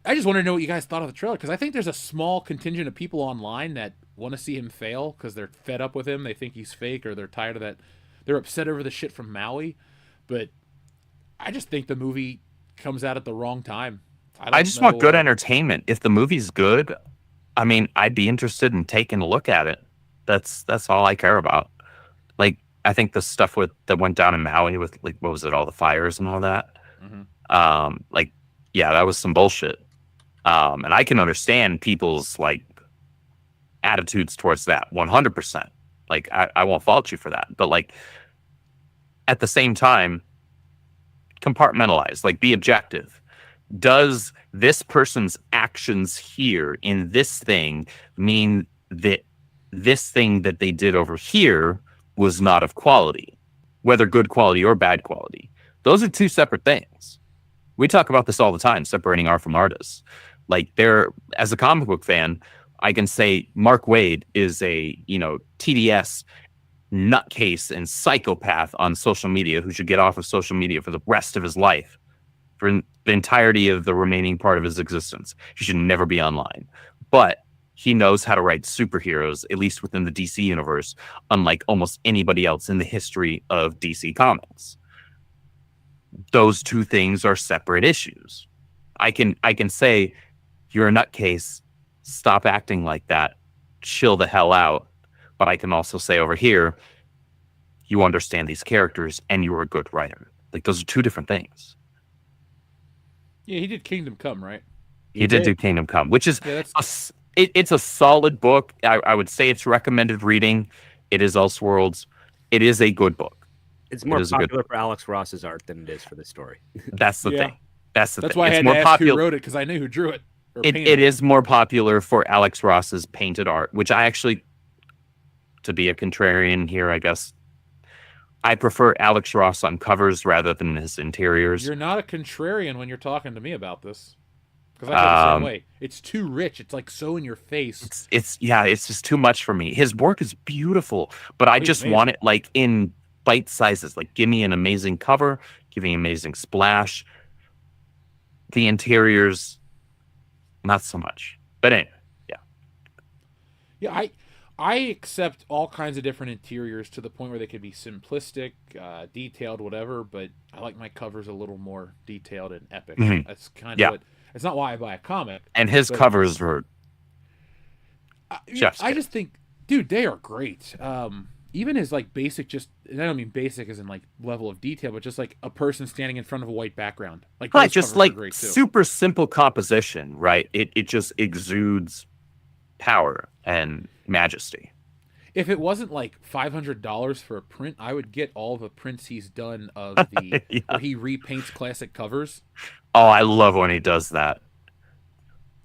[SPEAKER 2] I just want to know what you guys thought of the trailer, because I think there's a small contingent of people online that want to see him fail because they're fed up with him. They think he's fake, or they're tired of that. They're upset over the shit from Maui. But I just think the movie comes out at the wrong time.
[SPEAKER 3] I just want good entertainment. If the movie's good, I mean, I'd be interested in taking a look at it. That's all I care about. Like, I think the stuff that went down in Maui with, like, what was it, all the fires and all that. Mm-hmm. Like, yeah, that was some bullshit. And I can understand people's like attitudes towards that 100%. Like, I won't fault you for that. But like, at the same time, compartmentalize, like, be objective. Does this person's actions here in this thing mean that this thing that they did over here was not of quality, whether good quality or bad quality? Those are two separate things. We talk about this all the time, separating art from artists. Like, as a comic book fan, I can say Mark Waid is a, TDS nutcase and psychopath on social media who should get off of social media for the rest of his life, for the entirety of the remaining part of his existence. He should never be online. But he knows how to write superheroes, at least within the DC universe, unlike almost anybody else in the history of DC Comics. Those two things are separate issues. I can say, you're a nutcase, stop acting like that, chill the hell out. But I can also say over here, you understand these characters and you're a good writer. Like, those are two different things.
[SPEAKER 2] Yeah, he did Kingdom Come, right?
[SPEAKER 3] He did do Kingdom Come, which is
[SPEAKER 2] Yeah,
[SPEAKER 3] it's a solid book. I would say it's recommended reading. It is Elseworlds. It is a good book.
[SPEAKER 4] It's more popular for Alex Ross's art than it is for the story.
[SPEAKER 3] That's the thing. That's
[SPEAKER 2] why I
[SPEAKER 3] it's
[SPEAKER 2] had
[SPEAKER 3] more
[SPEAKER 2] to ask
[SPEAKER 3] popular.
[SPEAKER 2] who wrote it, because I knew who drew it.
[SPEAKER 3] It is more popular for Alex Ross's painted art, which I actually, to be a contrarian here, I guess, I prefer Alex Ross on covers rather than his interiors.
[SPEAKER 2] You're not a contrarian when you're talking to me about this. Because I feel the same way. It's too rich. It's like so in your face.
[SPEAKER 3] It's just too much for me. His work is beautiful, but I just want it like in bite sizes. Like, give me an amazing cover, give me an amazing splash. The interiors, not so much. But anyway, yeah.
[SPEAKER 2] Yeah, I accept all kinds of different interiors to the point where they could be simplistic, detailed, whatever, but I like my covers a little more detailed and epic.
[SPEAKER 3] Mhm.
[SPEAKER 2] That's kind of what... It's not why I buy a comic.
[SPEAKER 3] And his covers were...
[SPEAKER 2] I just think, dude, they are great. Even his, like, basic, just... And I don't mean basic as in, like, level of detail, but just, like, a person standing in front of a white background. Like,
[SPEAKER 3] right, just, like, super simple composition, right? It just exudes power and majesty.
[SPEAKER 2] If it wasn't like $500 for a print, I would get all the prints he's done of the where he repaints classic covers.
[SPEAKER 3] Oh, I love when he does that.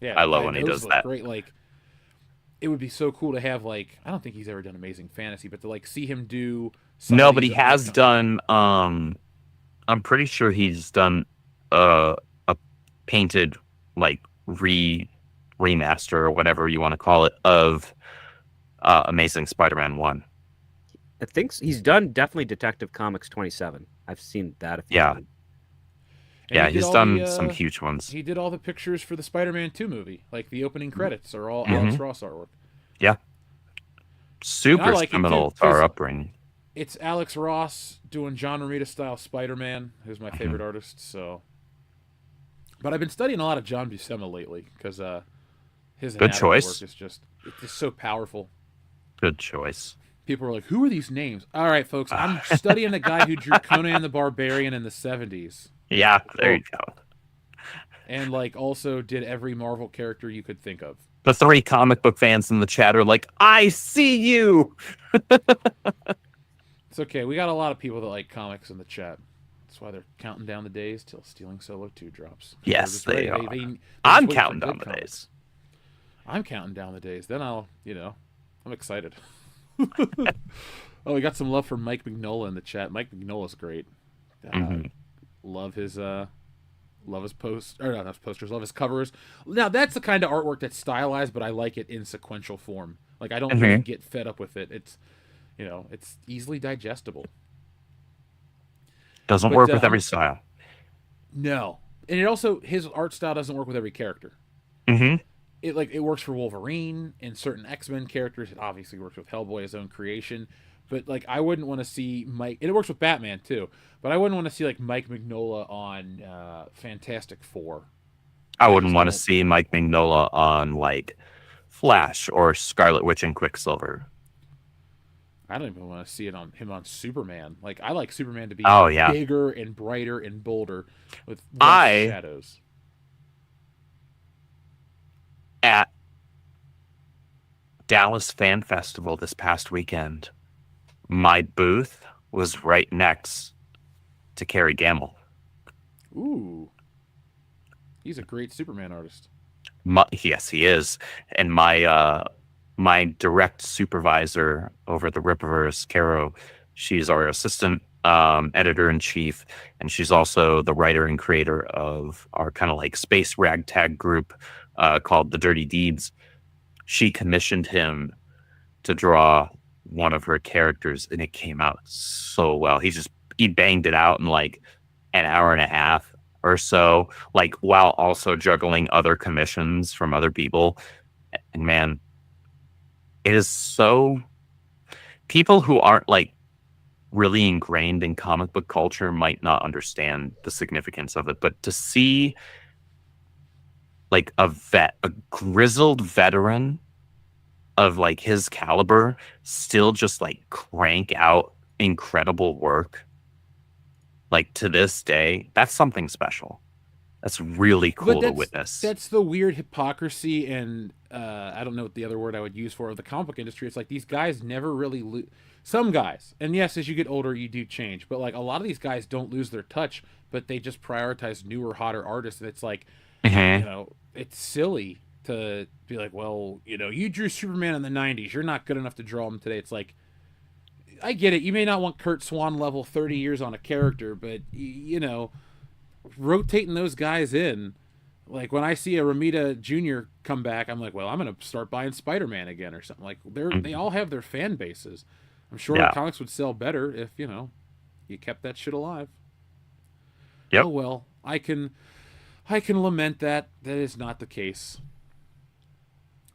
[SPEAKER 2] Yeah,
[SPEAKER 3] I love when he does that.
[SPEAKER 2] Great, like it would be so cool to have, like, I don't think he's ever done Amazing Fantasy, but to like see him do.
[SPEAKER 3] No, but he has done. I'm pretty sure he's done a painted, like, remaster or whatever you want to call it of Amazing Spider-Man 1.
[SPEAKER 4] I think he's done definitely Detective Comics 27. I've seen that a few times.
[SPEAKER 3] Yeah, he's done some huge ones.
[SPEAKER 2] He did all the pictures for the Spider-Man 2 movie. Like, the opening credits are all Alex Ross artwork.
[SPEAKER 3] Yeah. Super seminal to our upbringing.
[SPEAKER 2] It's Alex Ross doing John Romita-style Spider-Man, who's my favorite artist, so... But I've been studying a lot of John Buscema lately, because his
[SPEAKER 3] good choice
[SPEAKER 2] work is just so powerful.
[SPEAKER 3] Good choice.
[SPEAKER 2] People are like, who are these names? All right, folks, I'm studying the guy who drew Conan the Barbarian in the 70s.
[SPEAKER 3] Yeah, there you go.
[SPEAKER 2] And, like, also did every Marvel character you could think of.
[SPEAKER 3] The 3 comic book fans in the chat are like, I see you!
[SPEAKER 2] It's okay. We got a lot of people that like comics in the chat. That's why they're counting down the days till Stealing Solo 2 drops.
[SPEAKER 3] Yes, they are.
[SPEAKER 2] They're
[SPEAKER 3] I'm counting down the days.
[SPEAKER 2] I'm counting down the days. Then I'm excited. Oh, we got some love for Mike Mignola in the chat. Mike Mignola's great. Love his posters. Love his covers. Now, that's the kind of artwork that's stylized, but I like it in sequential form. Like, I don't really get fed up with it. It's, it's easily digestible.
[SPEAKER 3] Doesn't work with every style.
[SPEAKER 2] No. And his art style doesn't work with every character. It works for Wolverine and certain X-Men characters. It obviously works with Hellboy, his own creation. But, like, I wouldn't want to see Mike... And it works with Batman, too. But I wouldn't want to see, like, Mike Mignola on Fantastic Four.
[SPEAKER 3] I wouldn't want to see Mike Mignola on, like, Flash or Scarlet Witch and Quicksilver.
[SPEAKER 2] I don't even want to see him on Superman. Like, I like Superman to be bigger and brighter and bolder with less shadows.
[SPEAKER 3] At Dallas Fan Festival this past weekend, my booth was right next to Kerry Gamble.
[SPEAKER 2] Ooh. He's a great Superman artist.
[SPEAKER 3] Yes, he is. And my direct supervisor over the Rippaverse, Caro, she's our assistant editor-in-chief, and she's also the writer and creator of our kind of like space ragtag group called The Dirty Deeds. She commissioned him to draw one of her characters, and it came out so well. He banged it out in like an hour and a half or so, like, while also juggling other commissions from other people. And man, it is so people who aren't like really ingrained in comic book culture might not understand the significance of it, but to see like a grizzled veteran of like his caliber still just like crank out incredible work like to this day, that's something special. That's really cool to witness.
[SPEAKER 2] That's the weird hypocrisy, and I don't know what the other word I would use for the comic book industry. It's like these guys never really some guys, and yes, as you get older, you do change. But like a lot of these guys don't lose their touch, but they just prioritize newer, hotter artists. And it's like, it's silly to be like, well, you drew Superman in the '90s. You're not good enough to draw him today. It's like, I get it. You may not want Kurt Swan level 30 years on a character, but rotating those guys in, like when I see a Romita Jr. come back, I'm like, well, I'm gonna start buying Spider-Man again or something. Like they all have their fan bases. I'm sure comics would sell better if you kept that shit alive.
[SPEAKER 3] Yep.
[SPEAKER 2] Oh well, I can lament that is not the case.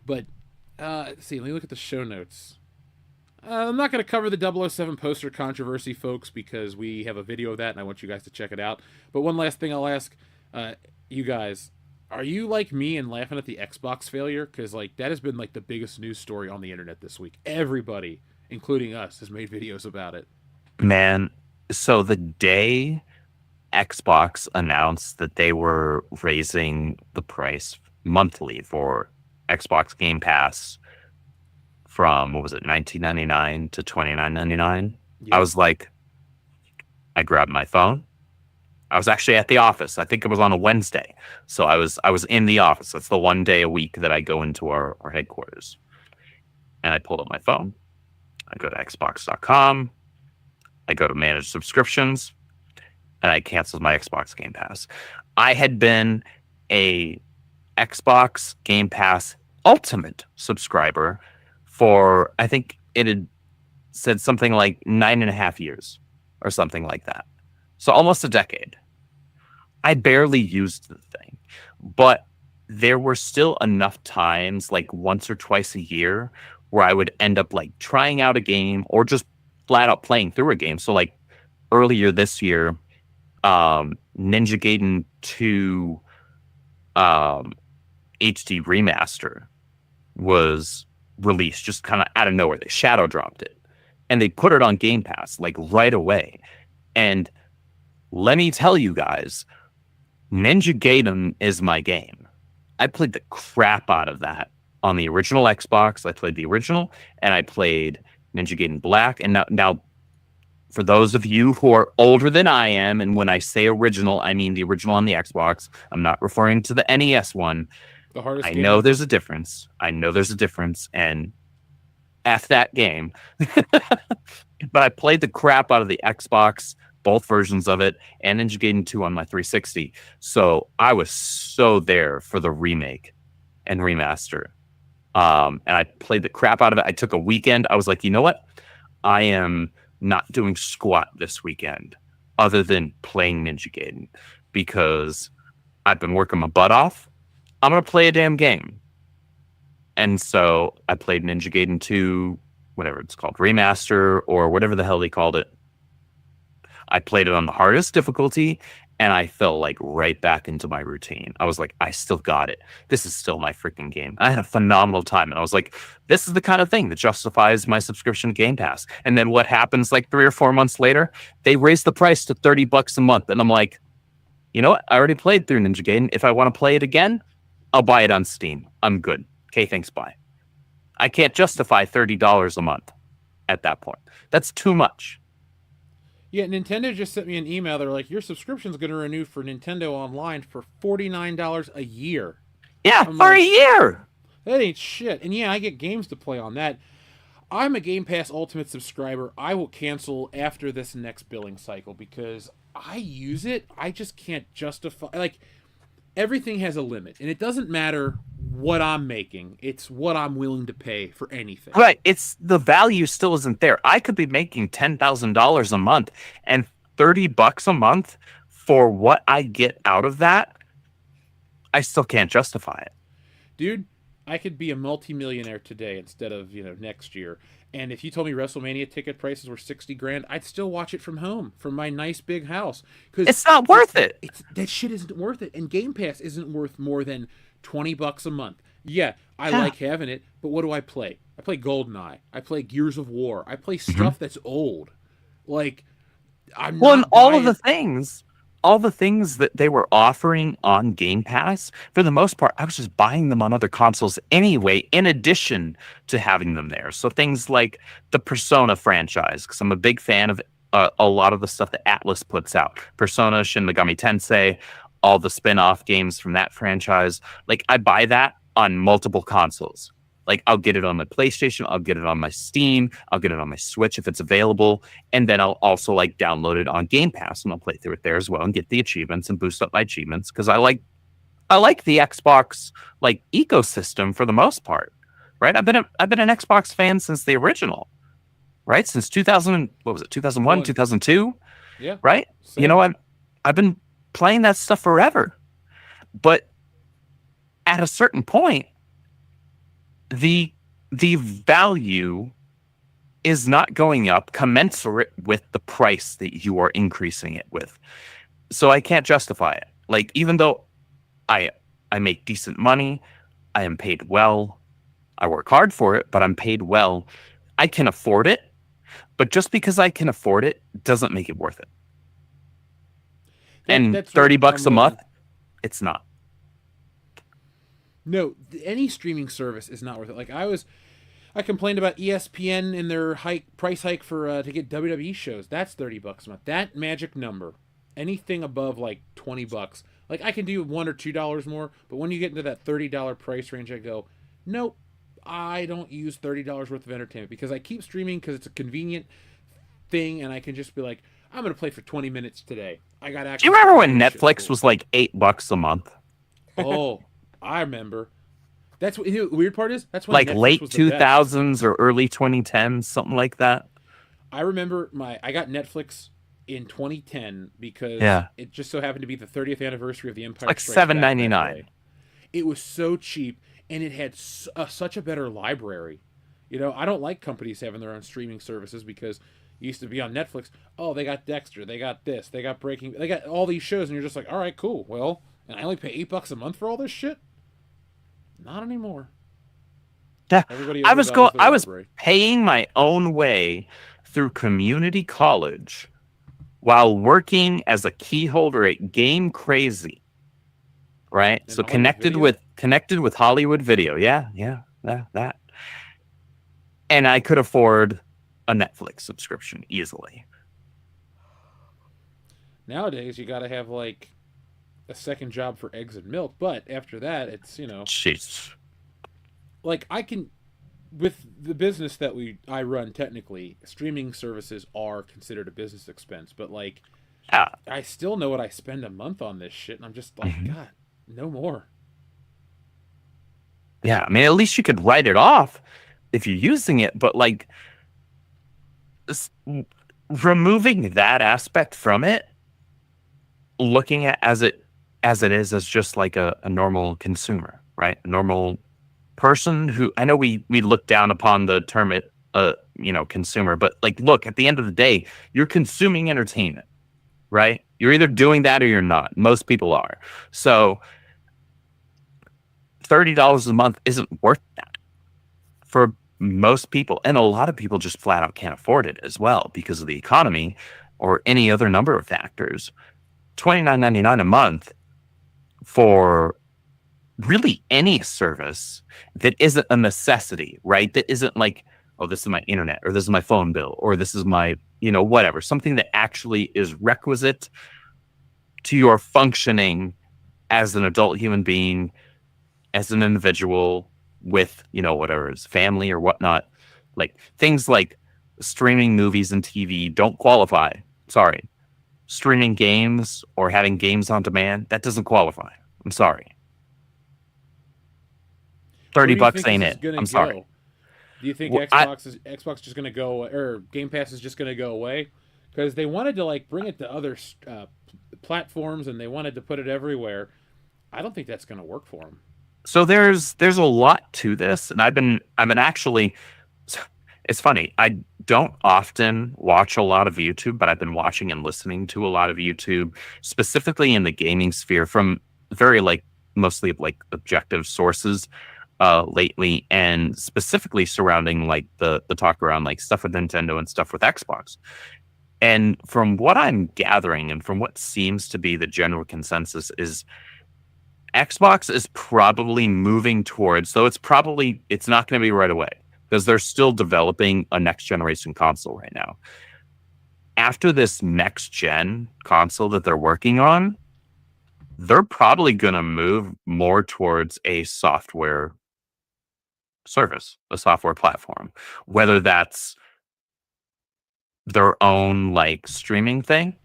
[SPEAKER 2] But let's see, let me look at the show notes. I'm not going to cover the 007 poster controversy, folks, because we have a video of that, and I want you guys to check it out. But one last thing I'll ask you guys. Are you like me and laughing at the Xbox failure? Because like that has been like the biggest news story on the internet this week. Everybody, including us, has made videos about it.
[SPEAKER 3] Man, so the day Xbox announced that they were raising the price monthly for Xbox Game Pass from, what was it, $19.99 to $29.99. Yep. I was like, I grabbed my phone. I was actually at the office. I think it was on a Wednesday. So I was in the office. That's the one day a week that I go into our headquarters. And I pulled up my phone. I go to Xbox.com. I go to manage subscriptions. And I canceled my Xbox Game Pass. I had been a Xbox Game Pass Ultimate subscriber for, I think it had said something like 9.5 years or something like that. So almost a decade. I barely used the thing, but there were still enough times, like once or twice a year, where I would end up like trying out a game or just flat out playing through a game. So like earlier this year, Ninja Gaiden 2 HD remaster was released just kind of out of nowhere. They shadow dropped it and they put it on Game Pass like right away. And let me tell you guys, Ninja Gaiden is my game. I played the crap out of that on the original Xbox. I played the original and I played Ninja Gaiden Black. And now for those of you who are older than I am, and when I say original, I mean the original on the Xbox. I'm not referring to the NES one.
[SPEAKER 2] The hardest
[SPEAKER 3] I know there's a difference. And F that game. But I played the crap out of the Xbox, both versions of it, and Ninja Gaiden 2 on my 360. So I was so there for the remake and remaster. And I played the crap out of it. I took a weekend. I was like, you know what? I am not doing squat this weekend other than playing Ninja Gaiden because I've been working my butt off. I'm going to play a damn game. And so I played Ninja Gaiden 2, whatever it's called, remaster or whatever the hell they called it. I played it on the hardest difficulty and I fell like right back into my routine. I was like, I still got it. This is still my freaking game. I had a phenomenal time. And I was like, this is the kind of thing that justifies my subscription to Game Pass. And then what happens like 3 or 4 months later? They raise the price to $30 a month. And I'm like, you know what? I already played through Ninja Gaiden. If I want to play it again, I'll buy it on Steam. I'm good. Okay, thanks, bye. I can't justify $30 a month at that point. That's too much.
[SPEAKER 2] Yeah, Nintendo just sent me an email. They're like, your subscription's going to renew for Nintendo Online for $49 a year.
[SPEAKER 3] Yeah, for a year.
[SPEAKER 2] That ain't shit. And yeah, I get games to play on that. I'm a Game Pass Ultimate subscriber. I will cancel after this next billing cycle because I use it. I just can't justify. Like, everything has a limit. And it doesn't matter what I'm making. It's what I'm willing to pay for anything.
[SPEAKER 3] Right. It's the value still isn't there. I could be making $10,000 a month and $30 a month for what I get out of that. I still can't justify it.
[SPEAKER 2] Dude, I could be a multimillionaire today instead of, next year. And if you told me WrestleMania ticket prices were 60 grand, I'd still watch it from home, from my nice big house. Because
[SPEAKER 3] It's not worth it.
[SPEAKER 2] that shit isn't worth it. And Game Pass isn't worth more than $20 a month. Yeah, I
[SPEAKER 3] Yeah.
[SPEAKER 2] like having it, but what do I play? I play GoldenEye. I play Gears of War. I play
[SPEAKER 3] Mm-hmm.
[SPEAKER 2] stuff that's old. Like, I'm
[SPEAKER 3] Well, and
[SPEAKER 2] not
[SPEAKER 3] all of
[SPEAKER 2] buying-
[SPEAKER 3] all the things that they were offering on Game Pass, for the most part, I was just buying them on other consoles anyway, in addition to having them there. So things like the Persona franchise, because I'm a big fan of a lot of the stuff that Atlas puts out. Persona, Shin Megami Tensei, all the spin-off games from that franchise. Like, I buy that on multiple consoles. Like, I'll get it on my PlayStation, I'll get it on my Steam, I'll get it on my Switch if it's available, and then I'll also like download it on Game Pass and I'll play through it there as well and get the achievements and boost up my achievements because I like the Xbox like ecosystem for the most part, right? I've been an Xbox fan since the original, right? Since 2000, what was it? 2001, 2002,
[SPEAKER 2] Yeah.
[SPEAKER 3] right?
[SPEAKER 2] Same.
[SPEAKER 3] You know, I've been playing that stuff forever, but at a certain point, the value is not going up commensurate with the price that you are increasing it with. So I can't justify it. Like, even though I make decent money, I am paid well, I work hard for it, but I'm paid well. I can afford it, but just because I can afford it doesn't make it worth it. And
[SPEAKER 2] that's
[SPEAKER 3] $30
[SPEAKER 2] what
[SPEAKER 3] a
[SPEAKER 2] I'm
[SPEAKER 3] month,
[SPEAKER 2] with
[SPEAKER 3] it's not.
[SPEAKER 2] No, any streaming service is not worth it. Like I complained about ESPN and their price hike for to get WWE shows. That's $30 a month. That magic number, anything above like $20, like I can do $1 or $2 more. But when you get into that $30 price range, I go, nope, I don't use $30 worth of entertainment because I keep streaming because it's a convenient thing, and I can just be like, I'm gonna play for 20 minutes today. I got access.
[SPEAKER 3] Do you remember
[SPEAKER 2] to
[SPEAKER 3] when
[SPEAKER 2] this shit.
[SPEAKER 3] Netflix was like $8 a month?
[SPEAKER 2] Oh, I remember. That's what the weird part is. That's when
[SPEAKER 3] Like
[SPEAKER 2] Netflix
[SPEAKER 3] late
[SPEAKER 2] was the best.
[SPEAKER 3] 2000s or early 2010s, something like that.
[SPEAKER 2] I remember I got Netflix in 2010 because
[SPEAKER 3] Yeah.
[SPEAKER 2] it just so happened to be the 30th anniversary of the Empire
[SPEAKER 3] Like
[SPEAKER 2] Strikes Back that
[SPEAKER 3] $7.99.
[SPEAKER 2] day. It was so cheap, and it had such a better library. You know, I don't like companies having their own streaming services because you used to be on Netflix. Oh, they got Dexter, they got this, they got Breaking, they got all these shows, and you're just like, all right, cool. Well, and I only pay $8 a month for all this shit. Not anymore.
[SPEAKER 3] Yeah,
[SPEAKER 2] Everybody
[SPEAKER 3] I was
[SPEAKER 2] overvalues their
[SPEAKER 3] I was
[SPEAKER 2] library.
[SPEAKER 3] paying my own way through community college while working as a key holder at Game Crazy. Right?
[SPEAKER 2] And
[SPEAKER 3] So
[SPEAKER 2] Hollywood Video?
[SPEAKER 3] connected with Hollywood Video. Yeah, that. And I could afford a Netflix subscription easily.
[SPEAKER 2] Nowadays, you got to have like a second job for eggs and milk, but after that, it's
[SPEAKER 3] Jeez.
[SPEAKER 2] like I can, with the business that I run. Technically, streaming services are considered a business expense, but like
[SPEAKER 3] Yeah.
[SPEAKER 2] I still know what I spend a month on this shit, and I'm just like,
[SPEAKER 3] Mhm.
[SPEAKER 2] God, no more.
[SPEAKER 3] Yeah, I mean, at least you could write it off if you're using it, but like removing that aspect from it, looking at as it is as just like a normal consumer, right? A normal person who I know we look down upon the term consumer, but like look, at the end of the day, you're consuming entertainment, right? You're either doing that or you're not. Most people are. So $30 a month isn't worth that for most people, and a lot of people just flat out can't afford it as well because of the economy or any other number of factors. $29.99 a month for really any service that isn't a necessity, right? That isn't like, oh, this is my internet, or this is my phone bill, or this is my, whatever, something that actually is requisite to your functioning as an adult human being, as an individual with, whatever is family or whatnot. Like things like streaming movies and TV don't qualify. Sorry. Streaming games or having games on demand, that doesn't qualify. I'm sorry.
[SPEAKER 2] Where do you
[SPEAKER 3] $30
[SPEAKER 2] think
[SPEAKER 3] ain't
[SPEAKER 2] this is
[SPEAKER 3] it.
[SPEAKER 2] gonna
[SPEAKER 3] I'm sorry.
[SPEAKER 2] go? Do you think
[SPEAKER 3] Well,
[SPEAKER 2] Xbox just going to go, or Game Pass is just going to go away? Because they wanted to like bring it to other platforms, and they wanted to put it everywhere. I don't think that's going to work for them.
[SPEAKER 3] So there's a lot to this, and I've been actually. It's funny. I don't often watch a lot of YouTube, but I've been watching and listening to a lot of YouTube, specifically in the gaming sphere, from very like mostly like objective sources lately, and specifically surrounding like the talk around like stuff with Nintendo and stuff with Xbox. And from what I'm gathering, and from what seems to be the general consensus, is Xbox is probably moving towards, so it's not going to be right away because they're still developing a next generation console right now. After this next gen console that they're working on, they're probably going to move more towards a software service, a software platform, whether that's their own like streaming thing,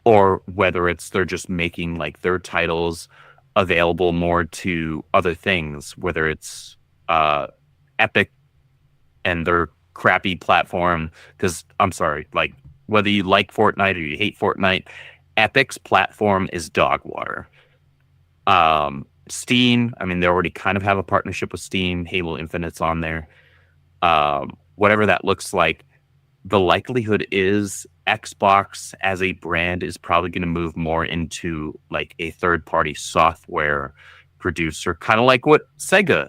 [SPEAKER 3] or whether it's they're just making like their titles available more to other things, whether it's Epic and their crappy platform. Because I'm sorry, like whether you like Fortnite or you hate Fortnite, Epic's platform is dog water. Steam, I mean, they already kind of have a partnership with Steam. Halo Infinite's on there. Whatever that looks like, the likelihood is Xbox as a brand is probably going to move more into like a third-party software producer, kind of like what Sega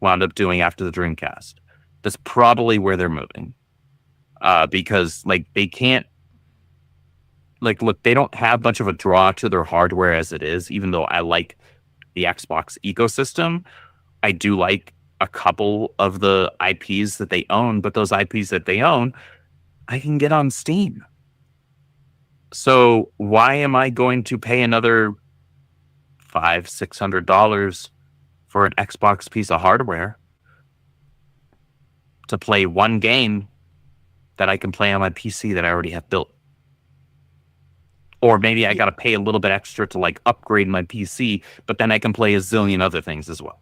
[SPEAKER 3] wound up doing after the Dreamcast. That's probably where they're moving, because like they can't, like, look, they don't have much of a draw to their hardware as it is. Even though I like the Xbox ecosystem, I do like a couple of the IPs that they own, but those IPs that they own, I can get on Steam. So why am I going to pay another $500-$600 for an Xbox piece of hardware to play one game that I can play on my PC that I already have built? Or maybe I got to pay a little bit extra to like upgrade my PC, but then I can play a zillion other things as well.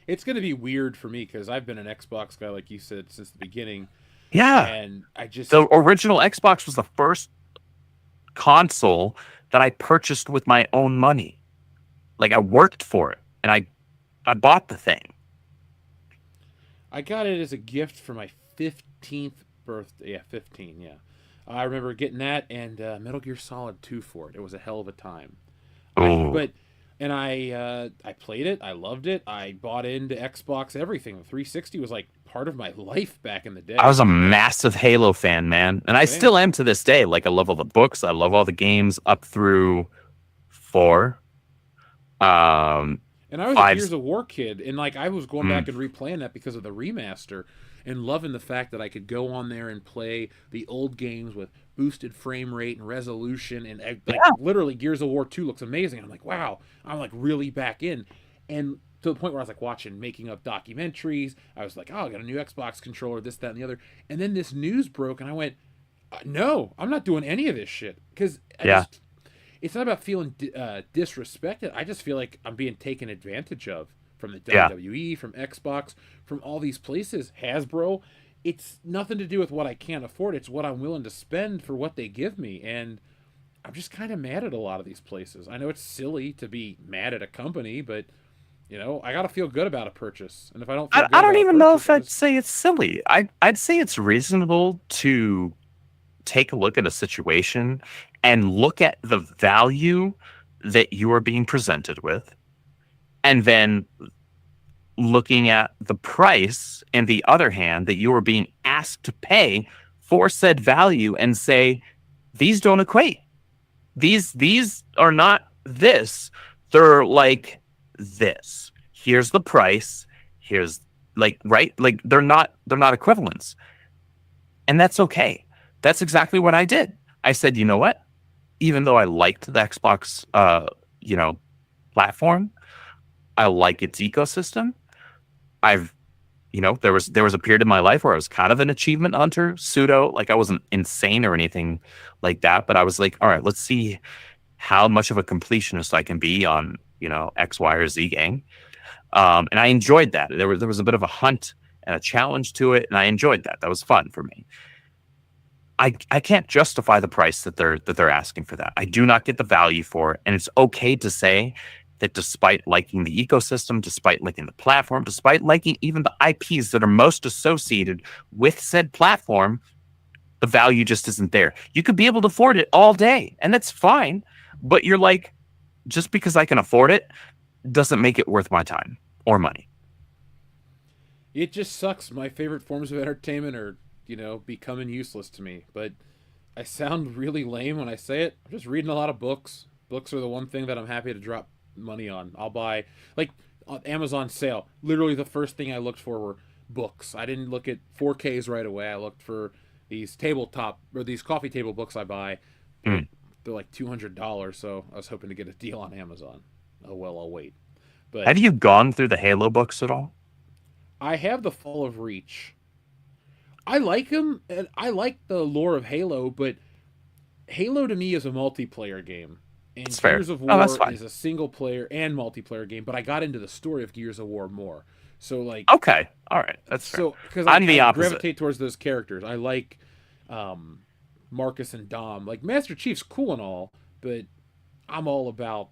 [SPEAKER 2] It's going to be weird for me because I've been an Xbox guy, like you said, since the beginning.
[SPEAKER 3] Yeah.
[SPEAKER 2] And I just...
[SPEAKER 3] The original Xbox was the first console that I purchased with my own money. Like, I worked for it, and I bought the thing.
[SPEAKER 2] I got it as a gift for my 15th birthday. Yeah, 15, yeah. I remember getting that and Metal Gear Solid 2 for it. It was a hell of a time. I played it. I loved it. I bought into Xbox everything. The 360 was like part of my life back in the day.
[SPEAKER 3] I was a massive Halo fan, man. And I still am to this day. Like, I love all the books. I love all the games up through 4.
[SPEAKER 2] And I was a Gears of War kid, and like I was going back and replaying that because of the remaster, and loving the fact that I could go on there and play the old games with boosted frame rate and resolution, and like literally Gears of War 2 looks amazing. I'm like, wow, I'm like really back in, and to the point where I was like watching, making up documentaries. I was like, oh, I got a new Xbox controller, this, that, and the other. And then this news broke, and I went, no, I'm not doing any of this shit because it's not about feeling disrespected. I just feel like I'm being taken advantage of from the WWE, from Xbox, from all these places. Hasbro. It's nothing to do with what I can't afford. It's what I'm willing to spend for what they give me. And I'm just kind of mad at a lot of these places. I know it's silly to be mad at a company, but, you know, I got to feel good about a purchase. And if I don't feel good
[SPEAKER 3] I don't even know if
[SPEAKER 2] I'd
[SPEAKER 3] say it's silly. I'd say it's reasonable to take a look at a situation and look at the value that you are being presented with, and then looking at the price and the other hand that you are being asked to pay for said value, and say, these don't equate. These are not this. They're like this. Here's the price. Here's like, right? Like they're not equivalents. And that's okay. That's exactly what I did. I said, you know what? Even though I liked the Xbox, platform, I like its ecosystem. There was a period in my life where I was kind of an achievement hunter, pseudo. Like I wasn't insane or anything like that, but I was like, all right, let's see how much of a completionist I can be on, X, Y, or Z gang. And I enjoyed that. There was a bit of a hunt and a challenge to it, and I enjoyed that. That was fun for me. I can't justify the price that they're asking for that. I do not get the value for it, and it's okay to say that despite liking the ecosystem, despite liking the platform, despite liking even the IPs that are most associated with said platform, the value just isn't there. You could be able to afford it all day, and that's fine. But you're like, just because I can afford it doesn't make it worth my time or money.
[SPEAKER 2] It just sucks. My favorite forms of entertainment are, becoming useless to me. But I sound really lame when I say it. I'm just reading a lot of books. Books are the one thing that I'm happy to drop money on. I'll buy, like, on Amazon sale. Literally the first thing I looked for were books. I didn't look at 4Ks right away. I looked for these these coffee table books I buy.
[SPEAKER 3] Mm.
[SPEAKER 2] They're like $200, so I was hoping to get a deal on Amazon. Oh well, I'll wait. But
[SPEAKER 3] Have you gone through the Halo books at all?
[SPEAKER 2] I have the Fall of Reach. I like them, and I like the lore of Halo, but Halo to me is a multiplayer game. And
[SPEAKER 3] That's fair.
[SPEAKER 2] Gears of
[SPEAKER 3] Oh, that's
[SPEAKER 2] War
[SPEAKER 3] fine.
[SPEAKER 2] is a single player and multiplayer game, but I got into the story of Gears of War more. So
[SPEAKER 3] Okay, all right, that's fair.
[SPEAKER 2] because
[SPEAKER 3] I'm the
[SPEAKER 2] I
[SPEAKER 3] opposite.
[SPEAKER 2] gravitate towards those characters. I like Marcus and Dom. Like Master Chief's cool and all, but I'm all about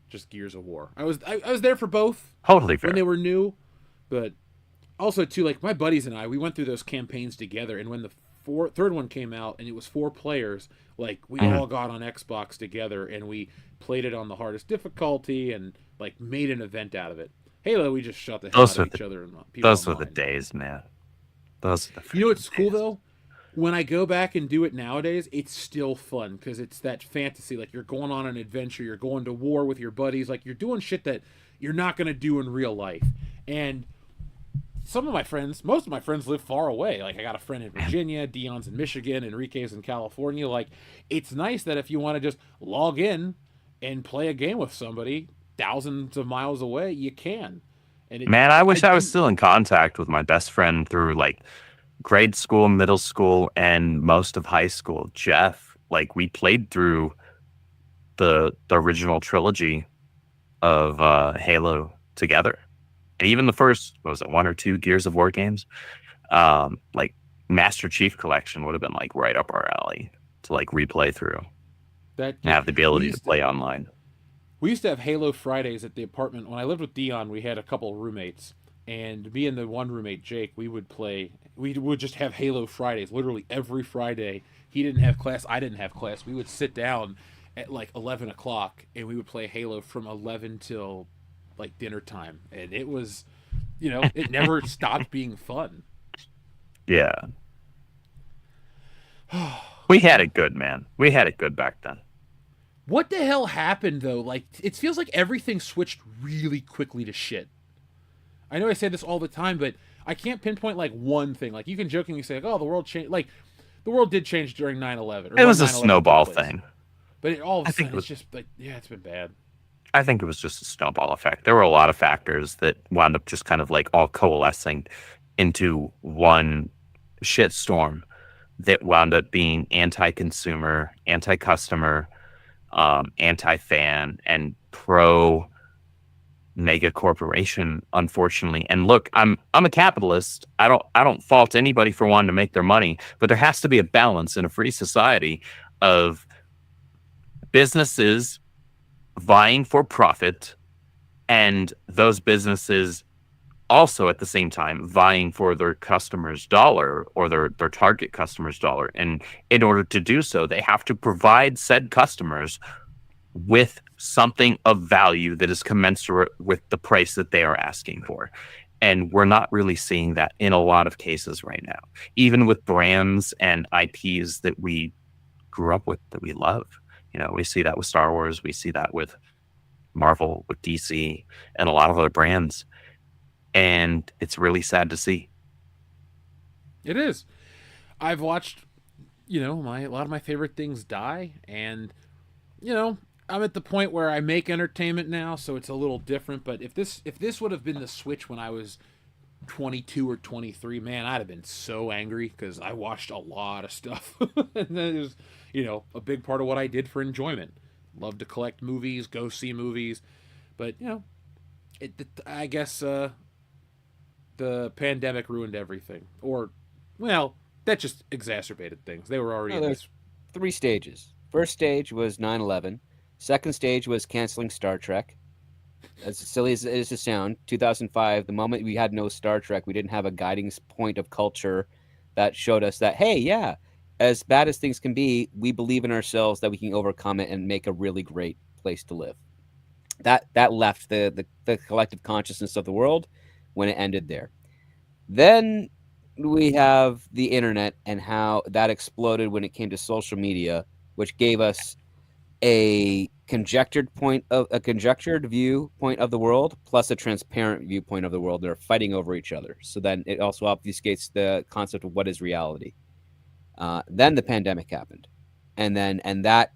[SPEAKER 2] just Gears of War. I was there for both
[SPEAKER 3] Totally fair.
[SPEAKER 2] when they were new, but also too, like my buddies and I, we went through those campaigns together, and when the third one came out and it was 4 players, like we all got on Xbox together and we played it on the hardest difficulty and like made an event out of it. Halo, we just shut the hell
[SPEAKER 3] Those
[SPEAKER 2] out of
[SPEAKER 3] are
[SPEAKER 2] each
[SPEAKER 3] the-
[SPEAKER 2] other and people
[SPEAKER 3] Those were the
[SPEAKER 2] online.
[SPEAKER 3] days, man. Those are the
[SPEAKER 2] You know what's
[SPEAKER 3] freaking
[SPEAKER 2] cool
[SPEAKER 3] days.
[SPEAKER 2] though? When I go back and do it nowadays, it's still fun because it's that fantasy. Like you're going on an adventure, you're going to war with your buddies, like you're doing shit that you're not gonna do in real life. And some of my friends, most of my friends live far away. Like I got a friend in Virginia, Dion's in Michigan, Enrique's in California. Like it's nice that if you want to just log in and play a game with somebody thousands of miles away, you can. And
[SPEAKER 3] Man, I wish I was
[SPEAKER 2] do-
[SPEAKER 3] still in contact with my best friend through like grade school, middle school, and most of high school. Jeff, like we played through the original trilogy of Halo together, and even the first, what was it, 1 or 2 Gears of War games. Like Master Chief Collection would have been like right up our alley to like replay through
[SPEAKER 2] that
[SPEAKER 3] and have the ability
[SPEAKER 2] we
[SPEAKER 3] to
[SPEAKER 2] used
[SPEAKER 3] play online.
[SPEAKER 2] We used to have Halo Fridays at the apartment. When I lived with Dion, we had a couple of roommates. And me and the one roommate, Jake, we would just have Halo Fridays. Literally every Friday. He didn't have class. I didn't have class. We would sit down at like 11 o'clock and we would play Halo from 11 till like dinner time. And it was, it never stopped being fun.
[SPEAKER 3] Yeah. We had it good, man. We had it good back then.
[SPEAKER 2] What the hell happened though? Like it feels like everything switched really quickly to shit. I know I say this all the time, but I can't pinpoint like one thing. Like you can jokingly say, like, "Oh, the world changed." Like the world did change during 9/11.
[SPEAKER 3] It was a snowball thing.
[SPEAKER 2] But all of a
[SPEAKER 3] I think
[SPEAKER 2] sudden, it's just like, yeah, it's been bad.
[SPEAKER 3] I think it was just a snowball effect. There were a lot of factors that wound up just kind of like all coalescing into one shitstorm that wound up being anti-consumer, anti-customer, anti-fan, and pro mega corporation, unfortunately. And look, I'm a capitalist. I don't fault anybody for wanting to make their money, but there has to be a balance in a free society of businesses vying for profit and those businesses also at the same time vying for their customers' dollar or their target customers' dollar. And in order to do so, they have to provide said customers with something of value that is commensurate with the price that they are asking for. And we're not really seeing that in a lot of cases right now, even with brands and IPs that we grew up with, that we love. We see that with Star Wars. We see that with Marvel, with DC, and a lot of other brands. And it's really sad to see.
[SPEAKER 2] It is. I've watched, a lot of my favorite things die, and I'm at the point where I make entertainment now, so it's a little different. But if this would have been the switch when I was 22 or 23, man, I'd have been so angry because I watched a lot of stuff, and then it was, a big part of what I did for enjoyment. Love to collect movies, go see movies, but I guess the pandemic ruined everything, or well, that just exacerbated things. They were already in
[SPEAKER 4] there's
[SPEAKER 2] this.
[SPEAKER 4] 3 stages. First stage was 9/11. Second stage was canceling Star Trek. as silly as it is to sound, 2005, the moment we had no Star Trek, we didn't have a guiding point of culture that showed us that, hey, yeah, as bad as things can be, we believe in ourselves that we can overcome it and make a really great place to live. That left the collective consciousness of the world when it ended there. Then we have the internet and how that exploded when it came to social media, which gave us a conjectured viewpoint of the world plus a transparent viewpoint of the world. They're fighting over each other. So then it also obfuscates the concept of what is reality. Then the pandemic happened, and that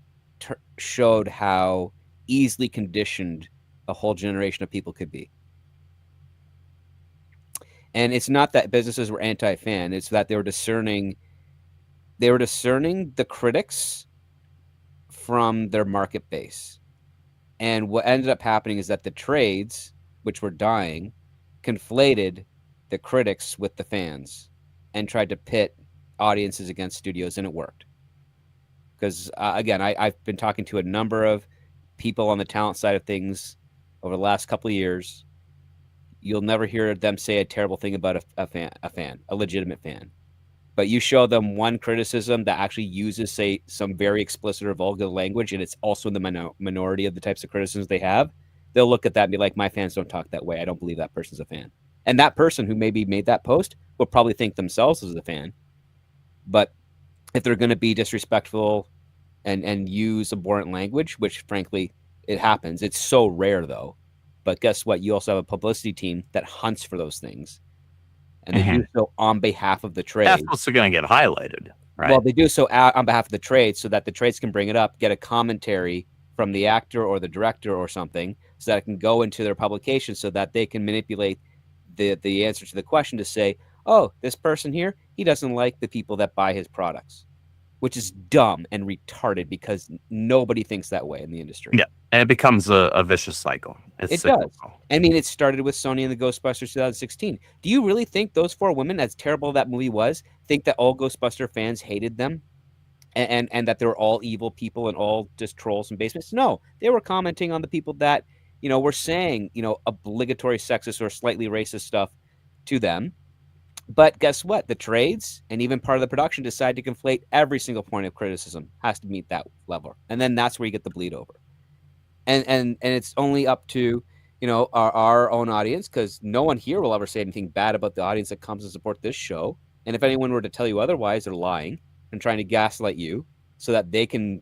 [SPEAKER 4] showed how easily conditioned a whole generation of people could be. And it's not that businesses were anti-fan; it's that they were discerning the critics from their market base. And what ended up happening is that the trades, which were dying, conflated the critics with the fans and tried to pit audiences against studios, and it worked. Because, again, I've been talking to a number of people on the talent side of things over the last couple of years. You'll never hear them say a terrible thing about a legitimate fan. But you show them one criticism that actually uses, say, some very explicit or vulgar language, and it's also in the minority of the types of criticisms they have, they'll look at that and be like, my fans don't talk that way. I don't believe that person's a fan. And that person who maybe made that post will probably think themselves as a fan. But if they're going to be disrespectful and use abhorrent language, which, frankly, it happens. It's so rare, though. But guess what? You also have a publicity team that hunts for those things. And they do so on behalf of the trade.
[SPEAKER 3] That's what's going to get highlighted, right?
[SPEAKER 4] Well, they do so on behalf of the trade so that the trades can bring it up, get a commentary from the actor or the director or something, so that it can go into their publication so that they can manipulate the answer to the question to say, oh, this person here, he doesn't like the people that buy his products, which is dumb and retarded because nobody thinks that way in the industry.
[SPEAKER 3] Yeah, and it becomes a vicious cycle.
[SPEAKER 4] It does. I mean, it started with Sony and the Ghostbusters 2016. Do you really think those four women, as terrible that movie was, think that all Ghostbuster fans hated them and that they were all evil people and all just trolls and basements? No, they were commenting on the people that, were saying, obligatory sexist or slightly racist stuff to them. But guess what? The trades and even part of the production decide to conflate every single point of criticism has to meet that level. And then that's where you get the bleed over. And it's only up to, our own audience, because no one here will ever say anything bad about the audience that comes to support this show. And if anyone were to tell you otherwise, they're lying and trying to gaslight you so that they can,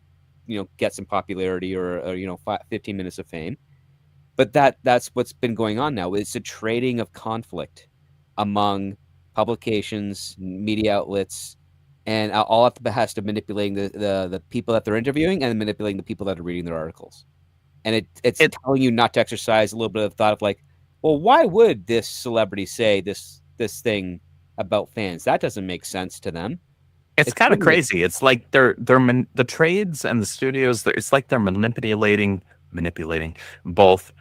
[SPEAKER 4] get some popularity or 15 minutes of fame. But that's what's been going on now. It's a trading of conflict among publications, media outlets, and all at the behest of manipulating the people that they're interviewing and manipulating the people that are reading their articles. And it's telling you not to exercise a little bit of thought of like, well, why would this celebrity say this thing about fans? That doesn't make sense to them.
[SPEAKER 3] It's kind of crazy. It's like the trades and the studios. It's like they're manipulating both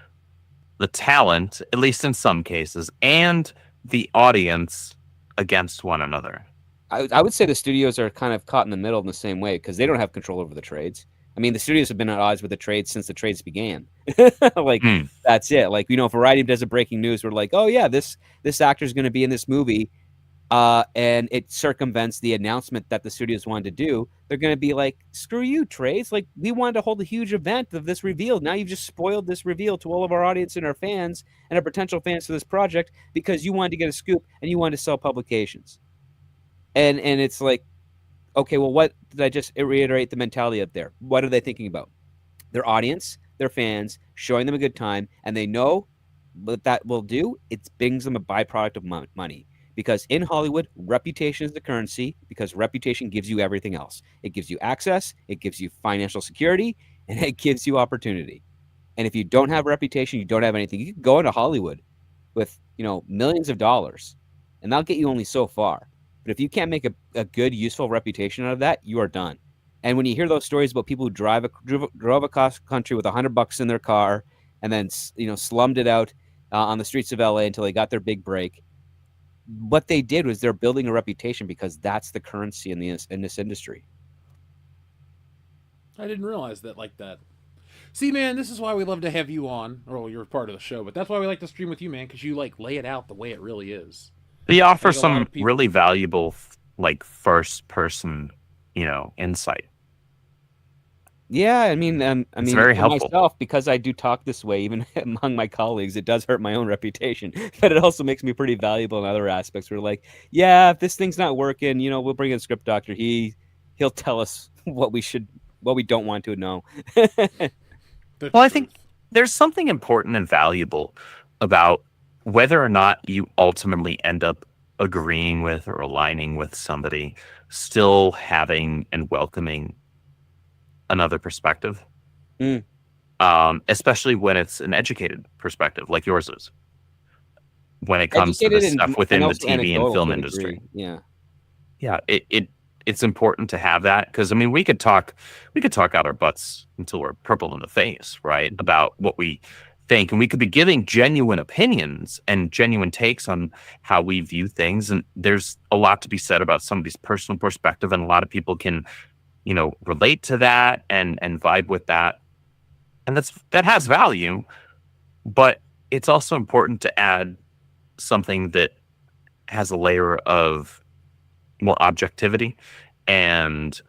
[SPEAKER 3] the talent, at least in some cases, and the audience against one another.
[SPEAKER 4] I would say the studios are kind of caught in the middle in the same way because they don't have control over the trades. I mean, the studios have been at odds with the trades since the trades began. That's it. Like, Variety does a breaking news. We're like, oh yeah, this actor is going to be in this movie, and it circumvents the announcement that the studios wanted to do. They're going to be like, screw you, trades. Like, we wanted to hold a huge event of this reveal. Now you've just spoiled this reveal to all of our audience and our fans and our potential fans for this project because you wanted to get a scoop and you wanted to sell publications. And it's like, okay, well, what did I just reiterate the mentality up there? What are they thinking about? Their audience, their fans, showing them a good time, and they know what that will do. It brings them a byproduct of money. Because in Hollywood, reputation is the currency because reputation gives you everything else. It gives you access, it gives you financial security, and it gives you opportunity. And if you don't have reputation, you don't have anything. You can go into Hollywood with, millions of dollars, and that'll get you only so far. But if you can't make a good, useful reputation out of that, you are done. And when you hear those stories about people who drove across country with $100 in their car and then, slummed it out on the streets of LA until they got their big break, what they did was they're building a reputation because that's the currency in this industry.
[SPEAKER 2] I didn't realize that like that. See, man, this is why we love to have you on. Or well, you're part of the show, but that's why we like to stream with you, man, because you like lay it out the way it really is.
[SPEAKER 3] They offer
[SPEAKER 2] think a lot
[SPEAKER 3] some
[SPEAKER 2] of people-
[SPEAKER 3] really valuable, like first person, insight.
[SPEAKER 4] Yeah, I mean,
[SPEAKER 3] very
[SPEAKER 4] for
[SPEAKER 3] helpful.
[SPEAKER 4] myself, because I do talk this way, even among my colleagues, it does hurt my own reputation. But it also makes me pretty valuable in other aspects. We're like, yeah, if this thing's not working, we'll bring in script doctor. He'll tell us what we don't want to know.
[SPEAKER 3] Well, I think there's something important and valuable about whether or not you ultimately end up agreeing with or aligning with somebody, still having and welcoming another perspective. Especially when it's an educated perspective like yours is. When it comes to the stuff within the TV and film industry.
[SPEAKER 4] Yeah.
[SPEAKER 3] Yeah, it's important to have that because we could talk out our butts until we're purple in the face, right? About what we think, and we could be giving genuine opinions and genuine takes on how we view things. And there's a lot to be said about somebody's personal perspective, and a lot of people can, relate to that and vibe with that, and that has value. But it's also important to add something that has a layer of more objectivity and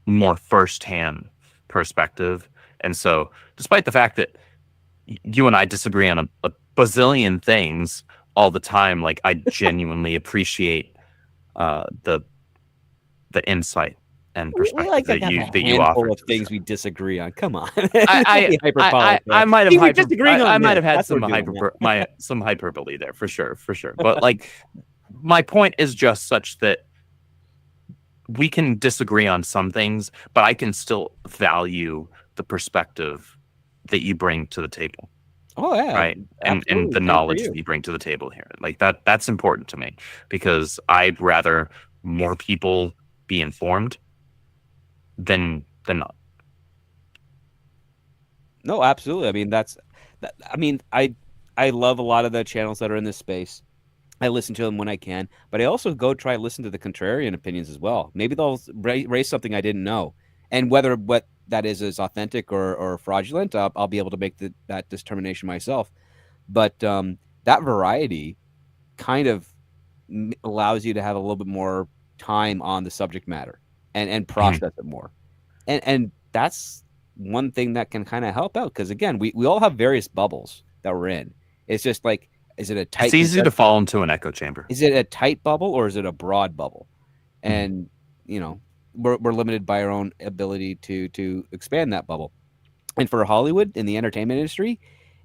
[SPEAKER 3] more firsthand perspective. And so, despite the fact that you and I disagree on a bazillion things all the time, like I genuinely appreciate the insight and perspective that you offer.
[SPEAKER 4] Of things we disagree on. Come on,
[SPEAKER 3] I might have had some
[SPEAKER 4] hyperbole.
[SPEAKER 3] some hyperbole there for sure. But like, my point is just such that we can disagree on some things, but I can still value the perspective that you bring to the table.
[SPEAKER 4] Oh yeah,
[SPEAKER 3] right, and the knowledge that you bring to the table here, like that's important to me because I'd rather more people be informed than not.
[SPEAKER 4] No, absolutely. I love a lot of the channels that are in this space. I listen to them when I can, but I also go try to listen to the contrarian opinions as well. Maybe they'll raise something I didn't know, and whether what that is authentic or fraudulent, I'll be able to make that determination myself. But that variety kind of allows you to have a little bit more time on the subject matter and process it more, and that's one thing that can kind of help out because again, we all have various bubbles that we're in. It's just like, is it a tight?
[SPEAKER 3] It's easy to fall into an echo chamber.
[SPEAKER 4] Is it a tight bubble or is it a broad bubble? And we're limited by our own ability to expand that bubble. And for Hollywood in the entertainment industry,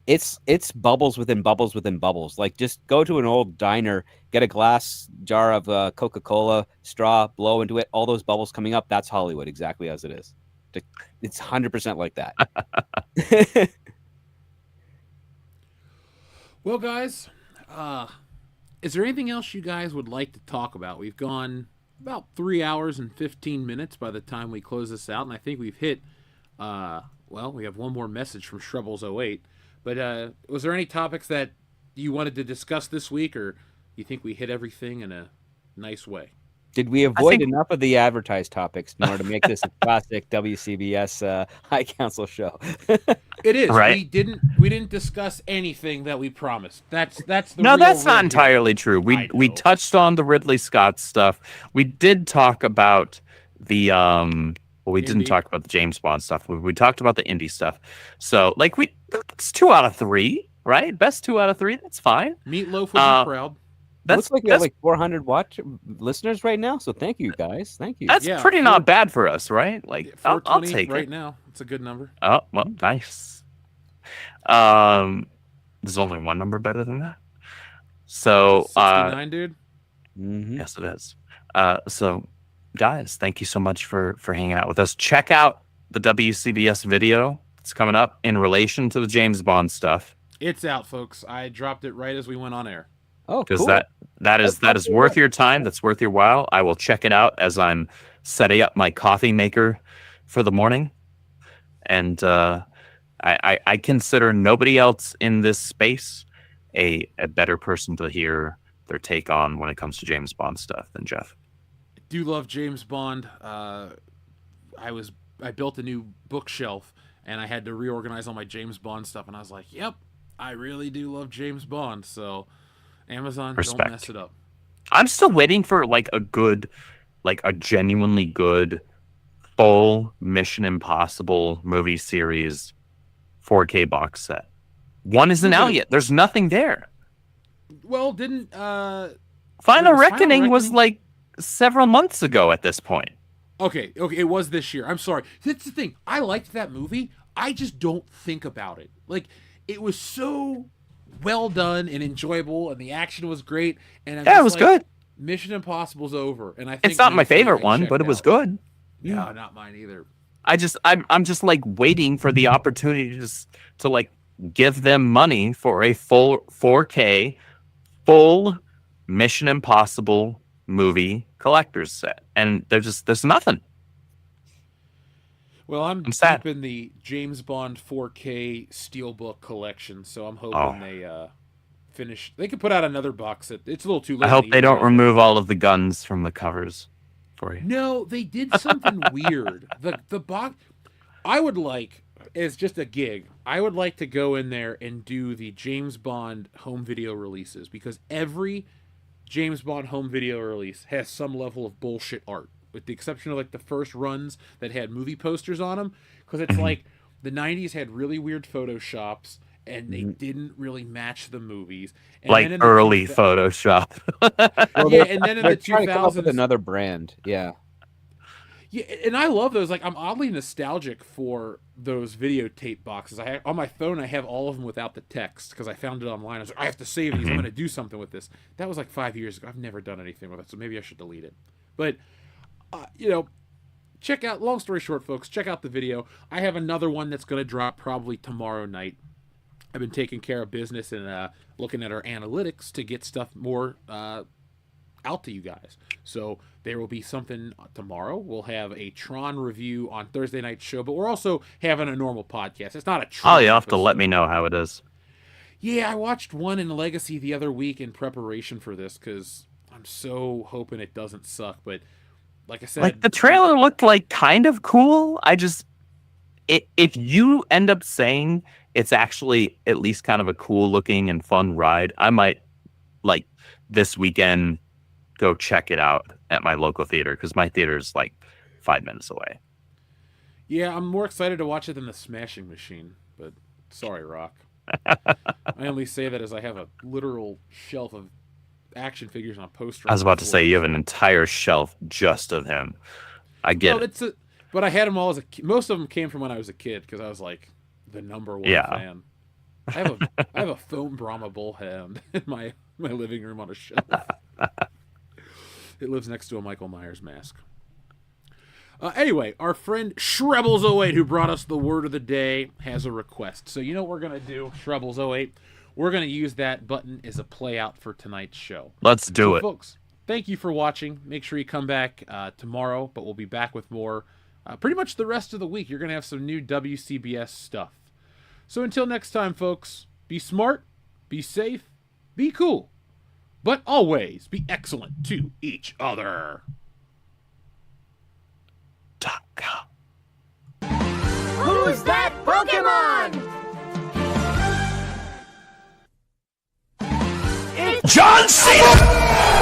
[SPEAKER 4] it's bubbles within bubbles within bubbles. Like just go to an old diner, get a glass jar of Coca-Cola, straw, blow into it, all those bubbles coming up. That's Hollywood exactly as it is. It's 100% like that.
[SPEAKER 2] Well, guys, is there anything else you guys would like to talk about? We've gone about 3 hours and 15 minutes by the time we close this out, and I think we've hit, we have one more message from Shrubbles08. But was there any topics that you wanted to discuss this week, or you think we hit everything in a nice way?
[SPEAKER 4] Did we avoid enough of the advertised topics in order to make this a classic WCBS High Council show?
[SPEAKER 2] It is.
[SPEAKER 3] Right.
[SPEAKER 2] We didn't discuss anything that we promised. That's the
[SPEAKER 3] No,
[SPEAKER 2] real
[SPEAKER 3] that's not
[SPEAKER 2] red
[SPEAKER 3] entirely true. We touched on the Ridley Scott stuff. We did talk about the we didn't talk about the James Bond stuff. We talked about the indie stuff. So like it's 2 out of 3, right? Best 2 out of 3. That's fine.
[SPEAKER 2] Meatloaf would be proud.
[SPEAKER 4] Looks like we have like 400 listeners right now. So thank you guys. Thank you.
[SPEAKER 3] That's pretty not bad for us, right? Like I'll take
[SPEAKER 2] right
[SPEAKER 3] it
[SPEAKER 2] now. It's a good number.
[SPEAKER 3] Oh well, nice. There's only one number better than that. So
[SPEAKER 2] 69, dude.
[SPEAKER 4] Mm-hmm.
[SPEAKER 3] Yes, it is. So guys, thank you so much for hanging out with us. Check out the WCBS video. It's coming up in relation to the James Bond stuff.
[SPEAKER 2] It's out, folks. I dropped it right as we went on air.
[SPEAKER 4] Oh,
[SPEAKER 3] because
[SPEAKER 4] cool.
[SPEAKER 3] that is worth your time. That's worth your while. I will check it out as I'm setting up my coffee maker for the morning. And I consider nobody else in this space a better person to hear their take on when it comes to James Bond stuff than Jeff.
[SPEAKER 2] I do love James Bond. I was I built a new bookshelf, and I had to reorganize all my James Bond stuff, and I was like, yep, I really do love James Bond, so Amazon,
[SPEAKER 3] Respect.
[SPEAKER 2] don't mess it up.
[SPEAKER 3] I'm still waiting for like a genuinely good full Mission Impossible movie series 4K box set. One isn't out yet. There's nothing there.
[SPEAKER 2] Well, didn't
[SPEAKER 3] Final Reckoning was like several months ago at this point.
[SPEAKER 2] Okay, it was this year. I'm sorry. That's the thing. I liked that movie. I just don't think about it. Like, it was so well done and enjoyable, and the action was great. And I'm
[SPEAKER 3] Yeah,
[SPEAKER 2] just
[SPEAKER 3] it was
[SPEAKER 2] like,
[SPEAKER 3] good.
[SPEAKER 2] Mission Impossible's over, and I think
[SPEAKER 3] It's not my
[SPEAKER 2] maybe
[SPEAKER 3] favorite
[SPEAKER 2] I
[SPEAKER 3] one,
[SPEAKER 2] checked
[SPEAKER 3] but it was
[SPEAKER 2] out.
[SPEAKER 3] good.
[SPEAKER 2] Yeah, not mine either.
[SPEAKER 3] I'm just like waiting for the opportunity to like give them money for a full 4K full Mission Impossible movie collector's set, and there's nothing.
[SPEAKER 2] Well, I'm
[SPEAKER 3] sad.
[SPEAKER 2] deep in the James Bond 4K Steelbook collection, so I'm hoping they finish. They could put out another box set. It's a little too late.
[SPEAKER 3] I hope
[SPEAKER 2] in
[SPEAKER 3] they
[SPEAKER 2] the
[SPEAKER 3] don't
[SPEAKER 2] year.
[SPEAKER 3] remove all of the guns from the covers for you.
[SPEAKER 2] No, they did something weird. The box. I would like, as just a gig, I would like to go in there and do the James Bond home video releases, because every James Bond home video release has some level of bullshit art, with the exception of like the first runs that had movie posters on them, because it's like the 90s had really weird photoshops and they didn't really match the movies. And
[SPEAKER 3] Like
[SPEAKER 2] then in the
[SPEAKER 3] early Photoshop.
[SPEAKER 2] Yeah, and then in
[SPEAKER 4] They're
[SPEAKER 2] the
[SPEAKER 4] trying to come up with
[SPEAKER 2] 2000s,
[SPEAKER 4] another brand. Yeah.
[SPEAKER 2] yeah, and I love those. Like, I'm oddly nostalgic for those videotape boxes. I have, on my phone, I have all of them without the text because I found it online. I was like, I have to save these. I'm going to do something with this. That was like 5 years ago. I've never done anything with it, so maybe I should delete it. But, check out, long story short, folks, check out the video. I have another one that's going to drop probably tomorrow night. I've been taking care of business and looking at our analytics to get stuff more out to you guys. So there will be something tomorrow. We'll have a Tron review on Thursday night's show, but we're also having a normal podcast. It's not a Tron.
[SPEAKER 3] Oh, you'll have to
[SPEAKER 2] episode.
[SPEAKER 3] let me know how it is.
[SPEAKER 2] Yeah, I watched one in Legacy the other week in preparation for this because I'm so hoping it doesn't suck. But like I said,
[SPEAKER 3] Like the trailer looked like kind of cool. If you end up saying it's actually at least kind of a cool looking and fun ride, I might like this weekend go check it out at my local theater, because my theater is like 5 minutes away.
[SPEAKER 2] Yeah, I'm more excited to watch it than the Smashing Machine. But sorry, Rock. I only say that as I have a literal shelf of action figures on a poster.
[SPEAKER 3] I was about to say you have an entire shelf just of him. I get it.
[SPEAKER 2] But I had them all as a kid. Most of them came from when I was a kid because I was like the number one fan. I have a foam Brahma bullhound in my living room on a shelf. It lives next to a Michael Myers mask. Anyway, our friend Shrebbles08, who brought us the word of the day, has a request. So you know what we're going to do, Shrebbles08? We're going to use that button as a play out for tonight's show.
[SPEAKER 3] Let's do it.
[SPEAKER 2] Folks, thank you for watching. Make sure you come back tomorrow, but we'll be back with more pretty much the rest of the week. You're going to have some new WCBS stuff. So until next time, folks, be smart, be safe, be cool, but always be excellent to each other.
[SPEAKER 6] Who's that Pokemon?
[SPEAKER 5] John Cena!